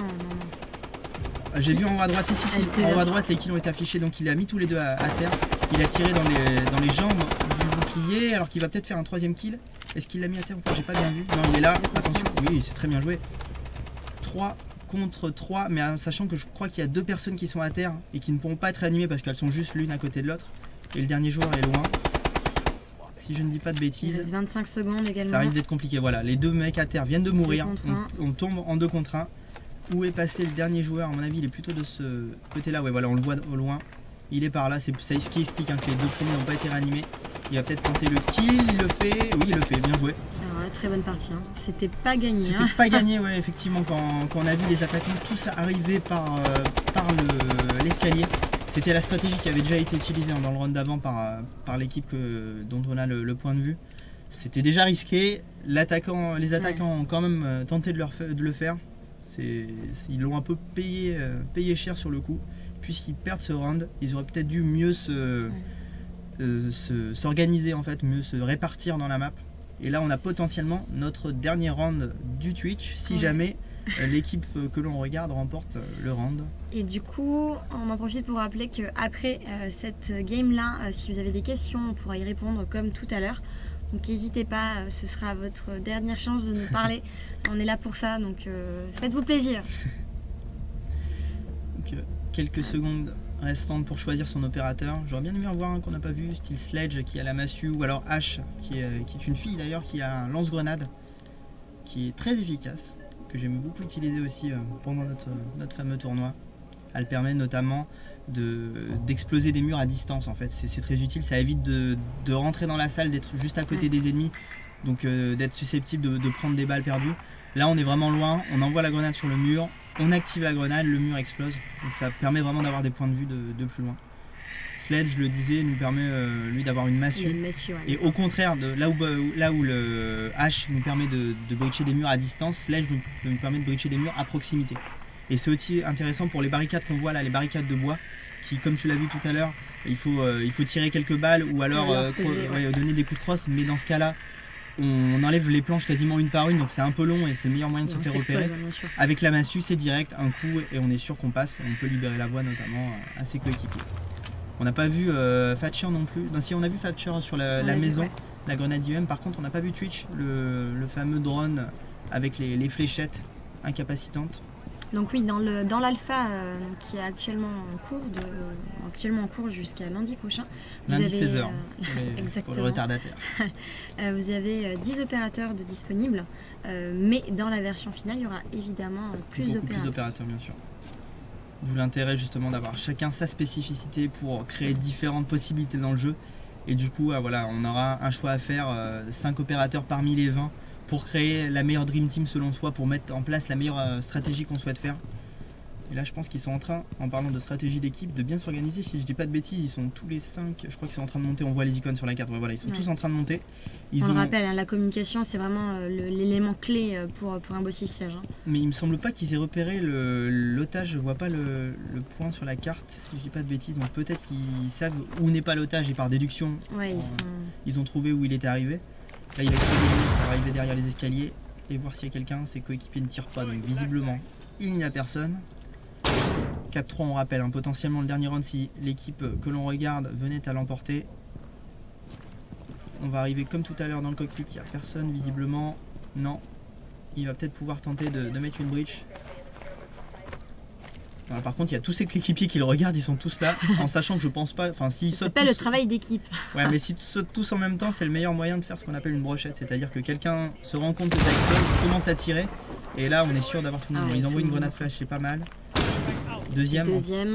Speaker 5: J'ai vu en haut à droite, si.
Speaker 6: Elle
Speaker 5: En haut à
Speaker 6: te-
Speaker 5: droite, les kills ont été affichés, donc il a mis tous les deux à terre. Il a tiré dans les jambes du bouclier, alors qu'il va peut-être faire un 3ème kill. Est-ce qu'il l'a mis à terre ou pas? J'ai pas bien vu. Non, il est là. Attention. Oui, c'est très bien joué. 3 contre 3, mais en sachant que je crois qu'il y a 2 personnes qui sont à terre et qui ne pourront pas être réanimées parce qu'elles sont juste l'une à côté de l'autre. Et le dernier joueur est loin. Si je ne dis pas de
Speaker 6: Il reste
Speaker 5: bêtises,
Speaker 6: 25 secondes également.
Speaker 5: ça risque d'être compliqué. Voilà, les 2 mecs à terre viennent de mourir.
Speaker 6: 2 contre 1.
Speaker 5: On tombe en 2 contre 1. Où est passé le dernier joueur? À mon avis, il est plutôt de ce côté-là. Ouais, voilà, on le voit au loin. Il est par là. C'est ce qui explique hein, que les 2 premiers n'ont pas été réanimés. Il va peut-être tenter le kill. Il le fait. Oui, il le fait. Bien joué.
Speaker 6: Alors là, très bonne partie. Hein. C'était pas gagné.
Speaker 5: C'était
Speaker 6: Hein.
Speaker 5: pas gagné, ouais, effectivement, quand on a vu les attaquants tous arriver par l'escalier. C'était la stratégie qui avait déjà été utilisée dans le round d'avant par l'équipe dont on a le point de vue. C'était déjà risqué. Les attaquants ont quand même tenté de le faire. Ils l'ont un peu payé cher sur le coup. Puisqu'ils perdent ce round, ils auraient peut-être dû mieux s'organiser, en fait, mieux se répartir dans la map. Et là, on a potentiellement notre dernier round du Twitch, si jamais l'équipe que l'on regarde remporte le round.
Speaker 6: Et du coup, on en profite pour rappeler qu'après cette game-là, si vous avez des questions, on pourra y répondre comme tout à l'heure. Donc n'hésitez pas, ce sera votre dernière chance de nous parler. On est là pour ça, donc faites-vous plaisir.
Speaker 5: Donc, quelques secondes restantes pour choisir son opérateur. J'aurais bien aimé en voir un qu'on n'a pas vu, style Sledge qui a la massue, ou alors Ash qui est une fille d'ailleurs, qui a un lance-grenade qui est très efficace, que j'aime beaucoup utiliser aussi pendant notre fameux tournoi. Elle permet notamment d'exploser des murs à distance en fait, c'est très utile, ça évite de rentrer dans la salle, d'être juste à côté des ennemis, donc d'être susceptible de prendre des balles perdues. Là on est vraiment loin, on envoie la grenade sur le mur, on active la grenade, le mur explose, donc ça permet vraiment d'avoir des points de vue de plus loin. Sledge, je le disais, nous permet lui d'avoir une
Speaker 6: Il y a
Speaker 5: massue.
Speaker 6: une massue, ouais.
Speaker 5: Et au contraire, là où le H nous permet de breacher des murs à distance, Sledge nous permet de breacher des murs à proximité. Et c'est aussi intéressant pour les barricades qu'on voit là, les barricades de bois, qui, comme tu l'as vu tout à l'heure, il faut tirer quelques balles ou alors donner des coups de crosse, mais dans ce cas-là, on enlève les planches quasiment une par une, donc c'est un peu long et c'est le meilleur moyen de se faire repérer.
Speaker 6: Bien sûr.
Speaker 5: Avec la massue, c'est direct, un coup et on est sûr qu'on passe, on peut libérer la voie notamment à ses coéquipiers. On n'a pas vu Thatcher non plus. Non, si, on a vu Thatcher sur la maison,
Speaker 6: ouais.
Speaker 5: la grenade IEM. Par contre, on n'a pas vu Twitch, le fameux drone avec les fléchettes incapacitantes.
Speaker 6: Donc oui, dans l'alpha qui est actuellement en cours jusqu'à lundi prochain,
Speaker 5: Lundi
Speaker 6: vous avez
Speaker 5: 16h, pour le
Speaker 6: exactement.
Speaker 5: retardataire.
Speaker 6: Vous avez 10 opérateurs de disponibles, mais dans la version finale, il y aura évidemment plus
Speaker 5: Beaucoup plus d'opérateurs, bien sûr. D'où l'intérêt justement d'avoir chacun sa spécificité pour créer différentes possibilités dans le jeu. Et du coup, voilà, on aura un choix à faire, 5 opérateurs parmi les 20 pour créer la meilleure Dream Team selon soi, pour mettre en place la meilleure stratégie qu'on souhaite faire. Et là, je pense qu'ils sont en train, en parlant de stratégie d'équipe, de bien s'organiser. Si je dis pas de bêtises, ils sont tous les 5, je crois qu'ils sont en train de monter. On voit les icônes sur la carte. Ouais, voilà, ils sont tous en train de monter.
Speaker 6: On le rappelle, hein, la communication, c'est vraiment l'élément clé pour un Rainbow Six Siege. Hein.
Speaker 5: Mais il me semble pas qu'ils aient repéré l'otage. Je vois pas le point sur la carte, si je dis pas de bêtises. Donc peut-être qu'ils savent où n'est pas l'otage et par déduction,
Speaker 6: ouais,
Speaker 5: ils ont trouvé où il était arrivé. Là, il va arriver derrière les escaliers et voir s'il y a quelqu'un. Ses coéquipiers ne tirent pas, donc visiblement, il n'y a personne. 4-3, on rappelle, hein, potentiellement le dernier round si l'équipe que l'on regarde venait à l'emporter. On va arriver comme tout à l'heure dans le cockpit, il n'y a personne visiblement. Non, il va peut-être pouvoir tenter de mettre une breach. Alors, par contre, il y a tous ces coéquipiers qui le regardent, ils sont tous là, en sachant que je pense pas. Enfin, s'ils sautent.
Speaker 6: Ça s'appelle
Speaker 5: tous...
Speaker 6: le travail d'équipe.
Speaker 5: Ouais, mais s'ils sautent tous en même temps, c'est le meilleur moyen de faire ce qu'on appelle une brochette. C'est-à-dire que quelqu'un se rend compte que ça explose, commence à tirer, et là, on est sûr d'avoir tout le monde. Ils envoient une grenade flash, c'est pas mal. Deuxième,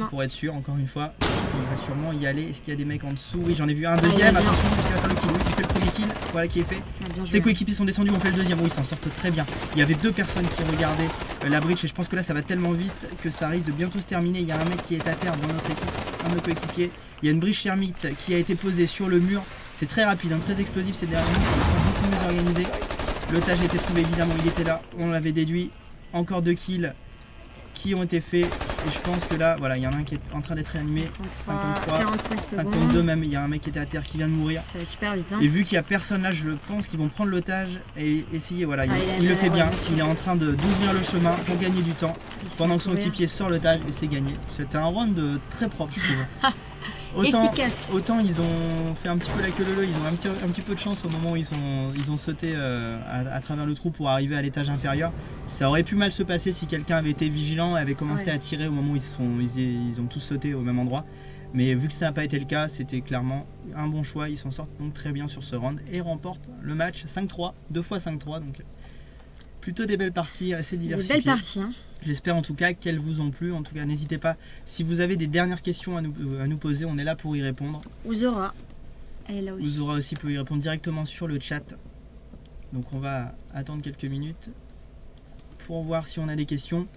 Speaker 5: pour être sûr, encore une fois, il va sûrement y aller. Est-ce qu'il y a des mecs en dessous? Oui, j'en ai vu un deuxième. Attention, parce qu'il va faire le kill. Oui, il fait le premier kill. Voilà qui est fait. Ses coéquipiers sont descendus, on fait le deuxième. Oui, ils s'en sortent très bien. Il y avait 2 personnes qui regardaient la breach et je pense que là, ça va tellement vite que ça risque de bientôt se terminer. Il y a un mec qui est à terre dans notre équipe, un de nos coéquipiers. Il y a une breach thermite qui a été posée sur le mur. C'est très rapide, hein, très explosif ces derniers minutes. Ils sont beaucoup mieux organisés. L'otage a été trouvé, évidemment, il était là. On l'avait déduit. Encore 2 kills qui ont été faits. Et je pense que là, voilà, il y en a un qui est en train d'être réanimé. 53, 52 même. Il y a un mec qui était à terre qui vient de mourir.
Speaker 6: Ça va super vite. Hein.
Speaker 5: Et vu qu'il n'y a personne là, je pense qu'ils vont prendre l'otage et essayer. Voilà, il le fait bien. Il est en train d'ouvrir le chemin pour gagner du temps pendant que son équipier sort l'otage et c'est gagné. C'était un round très propre, je trouve. Autant ils ont fait un petit peu la queue leu, ils ont un petit peu de chance au moment où ils ont sauté à travers le trou pour arriver à l'étage inférieur. Ça aurait pu mal se passer si quelqu'un avait été vigilant et avait commencé à tirer au moment où ils ont tous sauté au même endroit. Mais vu que ça n'a pas été le cas, c'était clairement un bon choix. Ils s'en sortent donc très bien sur ce round et remportent le match 5-3, 2 fois 5-3. Donc plutôt des belles parties, assez diversifiées.
Speaker 6: Des belles parties, hein.
Speaker 5: J'espère en tout cas qu'elles vous ont plu. En tout cas, n'hésitez pas. Si vous avez des dernières questions à nous poser, on est là pour y répondre.
Speaker 6: Ouzora, elle est là aussi.
Speaker 5: Ouzora aussi peut y répondre directement sur le chat. Donc on va attendre quelques minutes pour voir si on a des questions.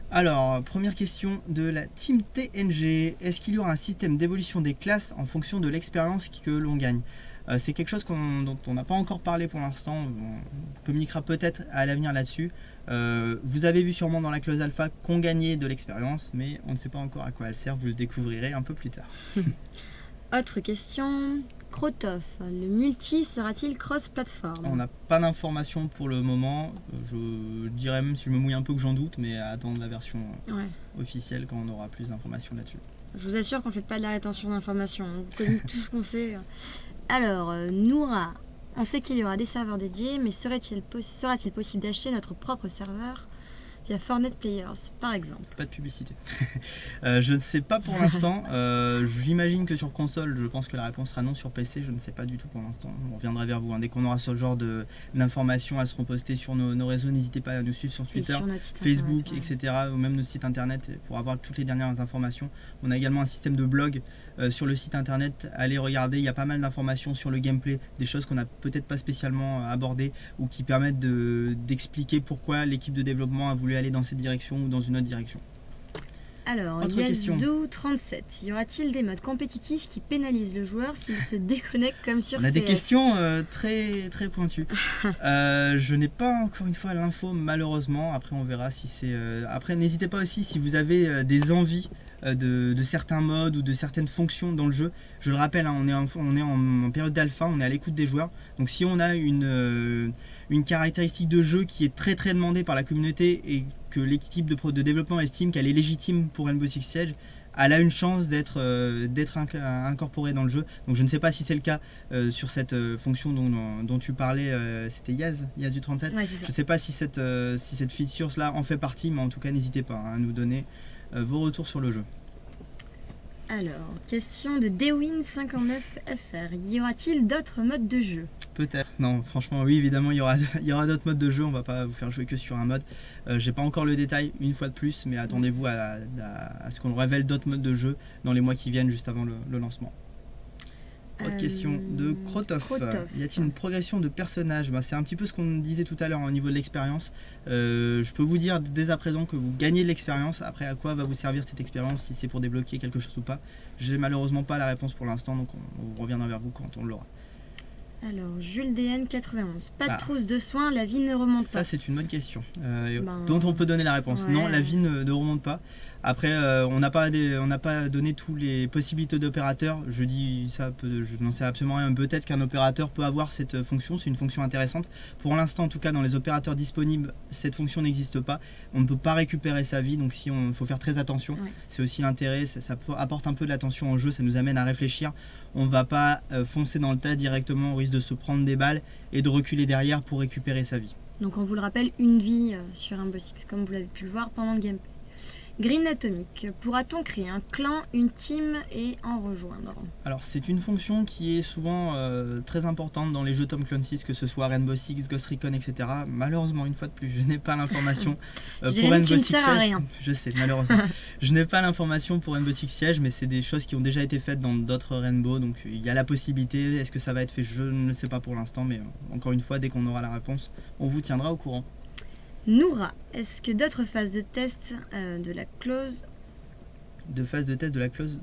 Speaker 5: Alors, première question de la team TNG. Est-ce qu'il y aura un système d'évolution des classes en fonction de l'expérience que l'on gagne? C'est quelque chose dont on n'a pas encore parlé pour l'instant. On communiquera peut-être à l'avenir là-dessus. Vous avez vu sûrement dans la clause alpha qu'on gagnait de l'expérience, mais on ne sait pas encore à quoi elle sert. Vous le découvrirez un peu plus tard.
Speaker 6: Autre question. Krotov, le multi sera-t-il cross-platform?
Speaker 5: On n'a pas d'informations pour le moment. Je dirais même, si je me mouille un peu, que j'en doute, mais à attendre la version officielle quand on aura plus d'informations là-dessus.
Speaker 6: Je vous assure qu'on ne fait pas de la rétention d'informations. On communique tout ce qu'on sait. Alors, Noura, on sait qu'il y aura des serveurs dédiés, mais sera-t-il possible d'acheter notre propre serveur via Fortnite Players, par exemple?
Speaker 5: Pas de publicité. Je ne sais pas pour l'instant. J'imagine que sur console, je pense que la réponse sera non. Sur PC, je ne sais pas du tout pour l'instant. On reviendra vers vous. Hein. Dès qu'on aura ce genre d'informations, elles seront postées sur nos réseaux. N'hésitez pas à nous suivre sur Twitter, Facebook, etc. Ou même notre site internet pour avoir toutes les dernières informations. On a également un système de blog sur le site internet. Allez regarder, il y a pas mal d'informations sur le gameplay, des choses qu'on n'a peut-être pas spécialement abordées ou qui permettent d'expliquer pourquoi l'équipe de développement a voulu aller dans cette direction ou dans une autre direction.
Speaker 6: Alors, Yazoo37, y aura-t-il des modes compétitifs qui pénalisent le joueur s'il se déconnecte comme sur CS?
Speaker 5: On a des questions très, très pointues. Je n'ai pas encore une fois l'info malheureusement. Après on verra si c'est... Après n'hésitez pas aussi si vous avez des envies de certains modes ou de certaines fonctions dans le jeu. Je le rappelle, hein, on est en période d'alpha, on est à l'écoute des joueurs. Donc si on a une caractéristique de jeu qui est très très demandée par la communauté et que l'équipe de développement estime qu'elle est légitime pour Rainbow Six Siege, elle a une chance d'être incorporée dans le jeu. Donc je ne sais pas si c'est le cas sur cette fonction dont tu parlais, c'était Yaz du 37.
Speaker 6: Ouais,
Speaker 5: je ne sais pas si cette feature là en fait partie, mais en tout cas n'hésitez pas à nous donner vos retours sur le jeu.
Speaker 6: Alors, question de Dewin59FR. Y aura-t-il d'autres modes de jeu?
Speaker 5: Peut-être. Non, franchement, oui, évidemment, il y aura d'autres modes de jeu. On va pas vous faire jouer que sur un mode. J'ai pas encore le détail, une fois de plus, mais attendez-vous à ce qu'on révèle d'autres modes de jeu dans les mois qui viennent, juste avant le lancement. Autre question de Krotov.
Speaker 6: Krotov.
Speaker 5: Y a-t-il une progression de personnage? C'est un petit peu ce qu'on disait tout à l'heure au niveau de l'expérience. Je peux vous dire dès à présent que vous gagnez de l'expérience. Après, à quoi va vous servir cette expérience, si c'est pour débloquer quelque chose ou pas? J'ai malheureusement pas la réponse pour l'instant, donc on reviendra vers vous quand on l'aura.
Speaker 6: Alors, Jules DN 91. Pas de
Speaker 5: Ah.
Speaker 6: trousse de soins, la vie ne remonte
Speaker 5: Ça,
Speaker 6: pas.
Speaker 5: c'est une bonne question
Speaker 6: Ben,
Speaker 5: dont on peut donner la réponse.
Speaker 6: ouais.
Speaker 5: Non, la vie ne remonte pas. Après, on n'a pas donné tous les possibilités d'opérateurs. Je dis ça, je n'en sais absolument rien. Peut-être qu'un opérateur peut avoir cette fonction. C'est une fonction intéressante. Pour l'instant, en tout cas, dans les opérateurs disponibles, cette fonction n'existe pas. On ne peut pas récupérer sa vie, donc il faut faire très attention.
Speaker 6: Ouais.
Speaker 5: C'est aussi l'intérêt. Ça apporte un peu de l'attention au jeu. Ça nous amène à réfléchir. On ne va pas foncer dans le tas directement. On risque de se prendre des balles et de reculer derrière pour récupérer sa vie.
Speaker 6: Donc on vous le rappelle, une vie sur Rainbow Six, comme vous l'avez pu le voir pendant le gameplay. Green Atomic, pourra-t-on créer un clan, une team et en rejoindre?
Speaker 5: Alors c'est une fonction qui est souvent très importante dans les jeux Tom Clancy's, que ce soit Rainbow Six, Ghost Recon, etc. Malheureusement, une fois de plus, je n'ai pas l'information
Speaker 6: Jérémy, tu ne sers à rien.
Speaker 5: Je sais, malheureusement. Je n'ai pas l'information pour Rainbow Six Siege, mais c'est des choses qui ont déjà été faites dans d'autres Rainbow, donc il y a la possibilité. Est-ce que ça va être fait? Je ne le sais pas pour l'instant, mais encore une fois, dès qu'on aura la réponse, on vous tiendra au courant.
Speaker 6: Noura, est-ce que d'autres phases de test de la clause
Speaker 5: De phase de test de la clause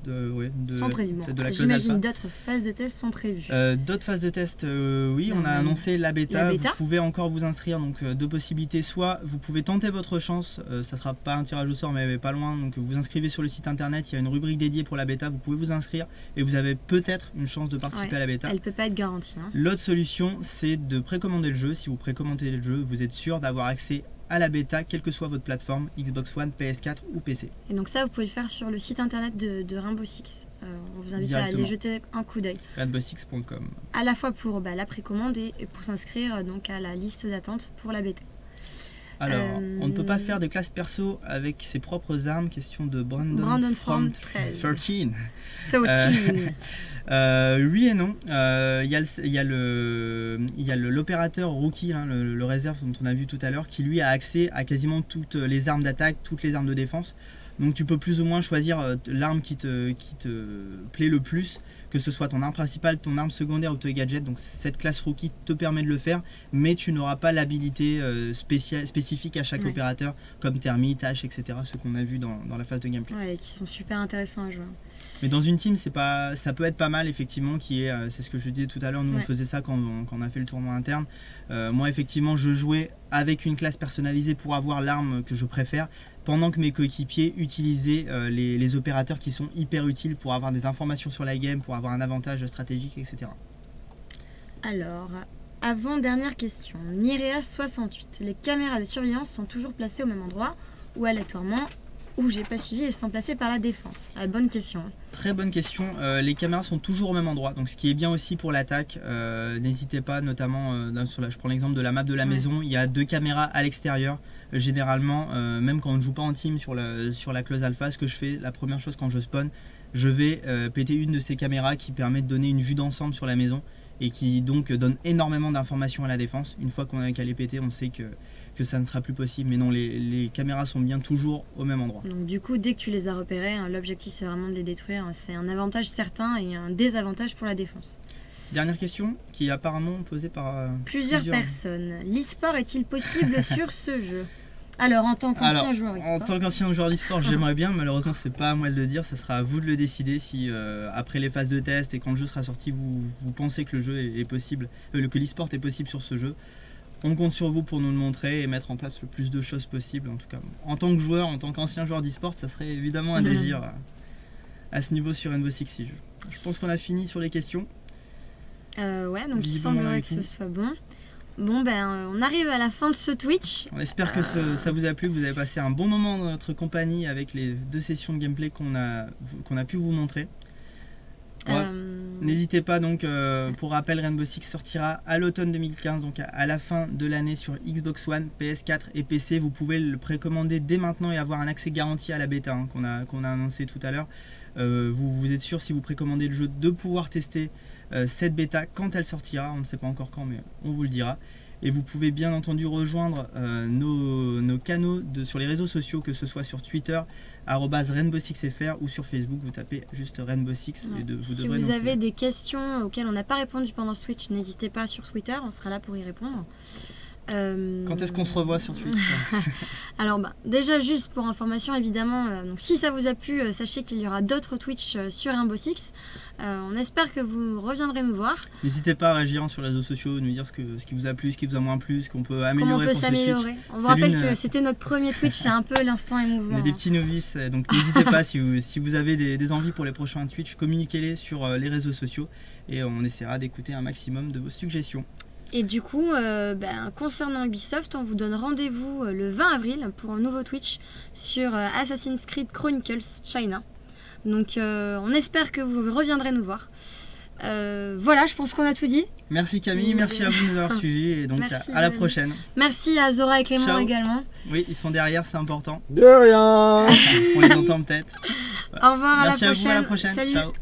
Speaker 6: sont prévues? Bon,
Speaker 5: de la clause
Speaker 6: j'imagine
Speaker 5: alpha.
Speaker 6: d'autres phases de test sont prévues.
Speaker 5: D'autres phases de test, oui, on a annoncé la bêta.
Speaker 6: La bêta.
Speaker 5: Vous pouvez encore vous inscrire, donc deux possibilités. Soit vous pouvez tenter votre chance, ça sera pas un tirage au sort, mais pas loin. Donc vous inscrivez sur le site internet, il y a une rubrique dédiée pour la bêta. Vous pouvez vous inscrire et vous avez peut-être une chance de participer à la bêta.
Speaker 6: Elle peut pas être garantie. Hein.
Speaker 5: L'autre solution, c'est de précommander le jeu. Si vous précommandez le jeu, vous êtes sûr d'avoir accès à la bêta, quelle que soit votre plateforme, Xbox One, PS4 ou PC.
Speaker 6: Et donc ça, vous pouvez le faire sur le site internet de Rainbow Six. On vous invite à aller jeter un coup d'œil.
Speaker 5: Rainbowsix.com.
Speaker 6: À la fois pour la précommande et pour s'inscrire donc à la liste d'attente pour la bêta.
Speaker 5: Alors, on ne peut pas faire de classe perso avec ses propres armes. Question de Brandon
Speaker 6: from
Speaker 5: 13.
Speaker 6: 13.
Speaker 5: Oui et non. Il y a l'opérateur rookie, hein, le réserve dont on a vu tout à l'heure, qui lui a accès à quasiment toutes les armes d'attaque, toutes les armes de défense. Donc tu peux plus ou moins choisir l'arme qui te plaît le plus, que ce soit ton arme principale, ton arme secondaire ou ton gadget. Donc cette classe rookie te permet de le faire, mais tu n'auras pas l'habilité spécifique à chaque opérateur, comme thermite, hache, etc. Ce qu'on a vu dans la phase de gameplay.
Speaker 6: Ouais, qui sont super intéressants à jouer.
Speaker 5: Mais dans une team, ça peut être pas mal, effectivement, c'est ce que je disais tout à l'heure, nous on faisait ça quand on a fait le tournoi interne. Moi effectivement je jouais avec une classe personnalisée pour avoir l'arme que je préfère, pendant que mes coéquipiers utilisaient les opérateurs qui sont hyper utiles pour avoir des informations sur la game, pour avoir un avantage stratégique, etc.
Speaker 6: Alors, avant-dernière question. Nirea68, les caméras de surveillance sont toujours placées au même endroit ou aléatoirement, ou j'ai pas suivi, elles sont placées par la défense? Bonne question.
Speaker 5: Très bonne question. Les caméras sont toujours au même endroit, donc ce qui est bien aussi pour l'attaque. N'hésitez pas, notamment, je prends l'exemple de la map de la maison, il y a 2 caméras à l'extérieur. Généralement, même quand on ne joue pas en team sur la clause alpha, ce que je fais, la première chose quand je spawn, je vais péter une de ces caméras qui permet de donner une vue d'ensemble sur la maison et qui donc donne énormément d'informations à la défense. Une fois qu'on a qu'à les péter, on sait que ça ne sera plus possible. Mais non, les caméras sont bien toujours au même endroit.
Speaker 6: Donc du coup, dès que tu les as repérées, l'objectif c'est vraiment de les détruire. C'est un avantage certain et un désavantage pour la défense.
Speaker 5: Dernière question, qui est apparemment posée par
Speaker 6: plusieurs personnes. L'e-sport est-il possible sur ce jeu? Alors, en tant qu'ancien joueur e-sport.
Speaker 5: En tant qu'ancien joueur d'e-sport, j'aimerais bien, malheureusement c'est pas à moi de le dire, ça sera à vous de le décider si après les phases de test et quand le jeu sera sorti, vous pensez que le jeu est possible, que l'e-sport est possible sur ce jeu. On compte sur vous pour nous le montrer et mettre en place le plus de choses possible. En tout cas, en tant que joueur, en tant qu'ancien joueur d'e-sport, ça serait évidemment un désir à ce niveau sur Rainbow Six Siege. Je pense qu'on a fini sur les questions.
Speaker 6: Ouais, donc il semblerait que ce soit bon. Bon on arrive à la fin de ce Twitch.
Speaker 5: On espère que ça vous a plu, que vous avez passé un bon moment dans notre compagnie avec les 2 sessions de gameplay qu'on a pu vous montrer. Ouais. N'hésitez pas donc, pour rappel, Rainbow Six sortira à l'automne 2015, donc à la fin de l'année sur Xbox One, PS4 et PC. Vous pouvez le précommander dès maintenant et avoir un accès garanti à la bêta qu'on a annoncé tout à l'heure. Vous êtes sûr, si vous précommandez le jeu, de pouvoir tester cette bêta quand elle sortira. On ne sait pas encore quand, mais on vous le dira. Et vous pouvez bien entendu rejoindre nos canaux sur les réseaux sociaux, que ce soit sur Twitter, @rainbow6fr, ou sur Facebook, vous tapez juste Rainbow Six.
Speaker 6: Ouais.
Speaker 5: Et
Speaker 6: Si vous avez des questions auxquelles on n'a pas répondu pendant ce Twitch, n'hésitez pas sur Twitter, on sera là pour y répondre.
Speaker 5: Quand est-ce qu'on se revoit sur Twitch?
Speaker 6: Alors déjà juste pour information évidemment, donc si ça vous a plu, sachez qu'il y aura d'autres Twitch sur Rainbow Six. On espère que vous reviendrez nous voir.
Speaker 5: N'hésitez pas à réagir sur les réseaux sociaux, nous dire ce qui vous a plu, ce qui vous a moins plu, ce qu'on peut améliorer.
Speaker 6: Comment on peut
Speaker 5: pour ce Twitch.
Speaker 6: s'améliorer. On vous rappelle que c'était notre premier Twitch, c'est un peu l'instant et mouvement.
Speaker 5: On est des petits novices, donc n'hésitez pas si vous avez des envies pour les prochains Twitch, communiquez-les sur les réseaux sociaux et on essaiera d'écouter un maximum de vos suggestions.
Speaker 6: Et du coup, concernant Ubisoft, on vous donne rendez-vous le 20 avril pour un nouveau Twitch sur Assassin's Creed Chronicles China. Donc on espère que vous reviendrez nous voir. Voilà, je pense qu'on a tout dit.
Speaker 5: Merci Camille, merci à vous de nous avoir suivis et donc à la prochaine.
Speaker 6: Merci à Zora et Clément également.
Speaker 5: Oui, ils sont derrière, c'est important.
Speaker 7: De rien.
Speaker 5: On les entend peut-être.
Speaker 6: Au revoir,
Speaker 5: Merci
Speaker 6: à la prochaine.
Speaker 5: à vous, à la prochaine.
Speaker 6: Salut.
Speaker 5: Ciao.